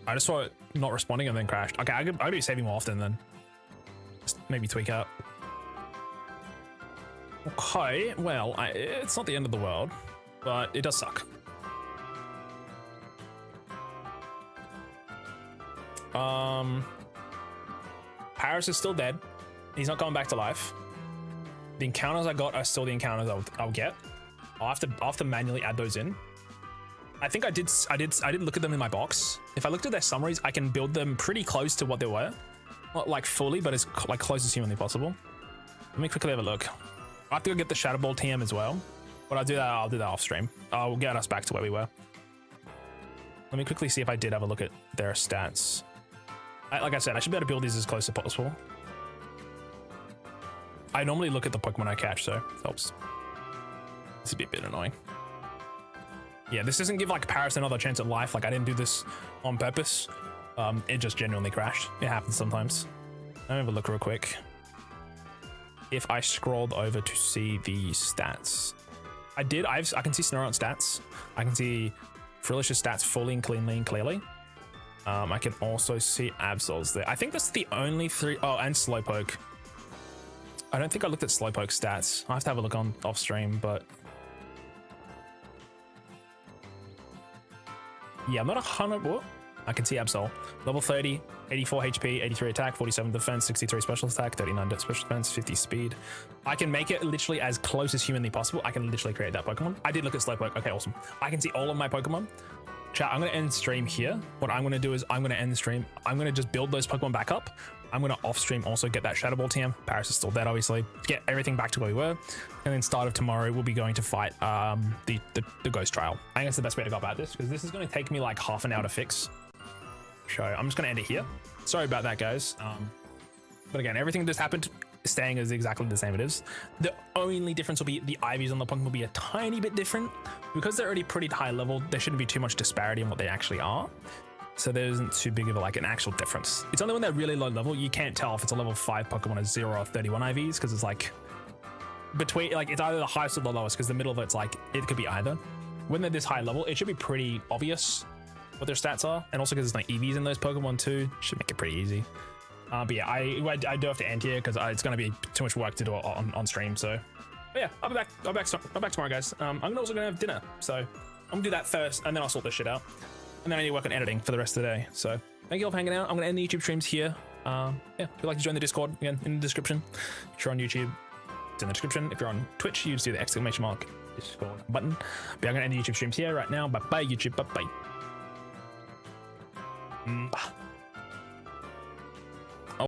I just saw it not responding and then crashed. Okay, I could be saving more often then. Just maybe tweak out. Okay, well, it's not the end of the world, but it does suck. Paris is still dead. He's not going back to life. The encounters I got are still the encounters I'll get. I'll have to manually add those in. I think I did look at them in my box. If I looked at their summaries, I can build them pretty close to what they were. Not like fully, but as like close as humanly possible. Let me quickly have a look. I have to go get the Shadow Ball TM as well. But I'll do that off stream. I'll get us back to where we were. Let me quickly see if I did have a look at their stats. Like I said, I should be able to build these as close as possible. I normally look at the Pokemon I catch, so it helps. This would be a bit annoying. Yeah, this doesn't give like Paris another chance at life. Like I didn't do this on purpose. It just genuinely crashed. It happens sometimes. Let me have a look real quick. If I scrolled over to see the stats, I can see Snorunt stats. I can see Frilish's stats fully and cleanly and clearly. I can also see Absol's there. I think that's the only three. Oh, and Slowpoke. I don't think I looked at Slowpoke's stats. I have to have a look on off stream, but yeah, I'm not 100. What? I can see Absol. Level 30, 84 HP, 83 attack, 47 defense, 63 special attack, 39 special defense, 50 speed. I can make it literally as close as humanly possible. I can literally create that Pokemon. I did look at Slowpoke. Okay, awesome. I can see all of my Pokemon. Chat, I'm going to end stream here. What I'm going to do is I'm going to end the stream. I'm going to just build those Pokemon back up. I'm going to off stream also get that Shadow Ball TM. Paris is still dead, obviously. Get everything back to where we were. And then start of tomorrow, we'll be going to fight the Ghost Trial. I think that's the best way to go about this because this is going to take me like half an hour to fix. So I'm just going to end it here. Sorry about that, guys. But again, everything that's happened staying is exactly the same it is. The only difference will be the IVs on the Pokemon will be a tiny bit different. Because they're already pretty high level, there shouldn't be too much disparity in what they actually are. So there isn't too big of like an actual difference. It's only when they're really low level, you can't tell if it's a level 5 Pokemon is 0 or 31 IVs because it's like between, like it's either the highest or the lowest because the middle of it's like, it could be either. When they're this high level, it should be pretty obvious what their stats are. And also because there's no EVs in those Pokemon too, should make it pretty easy. But yeah, I do have to end here because it's going to be too much work to do on stream. So but yeah, I'll be back tomorrow, guys. I'm also going to have dinner. So I'm going to do that first and then I'll sort this shit out. And then I need to work on editing for the rest of the day. So thank you all for hanging out. I'm going to end the YouTube streams here. Yeah, if you'd like to join the Discord, again, in the description. If you're on YouTube, it's in the description. If you're on Twitch, you just do the exclamation mark Discord button. But yeah, I'm going to end the YouTube streams here right now. Bye-bye, YouTube. Bye-bye.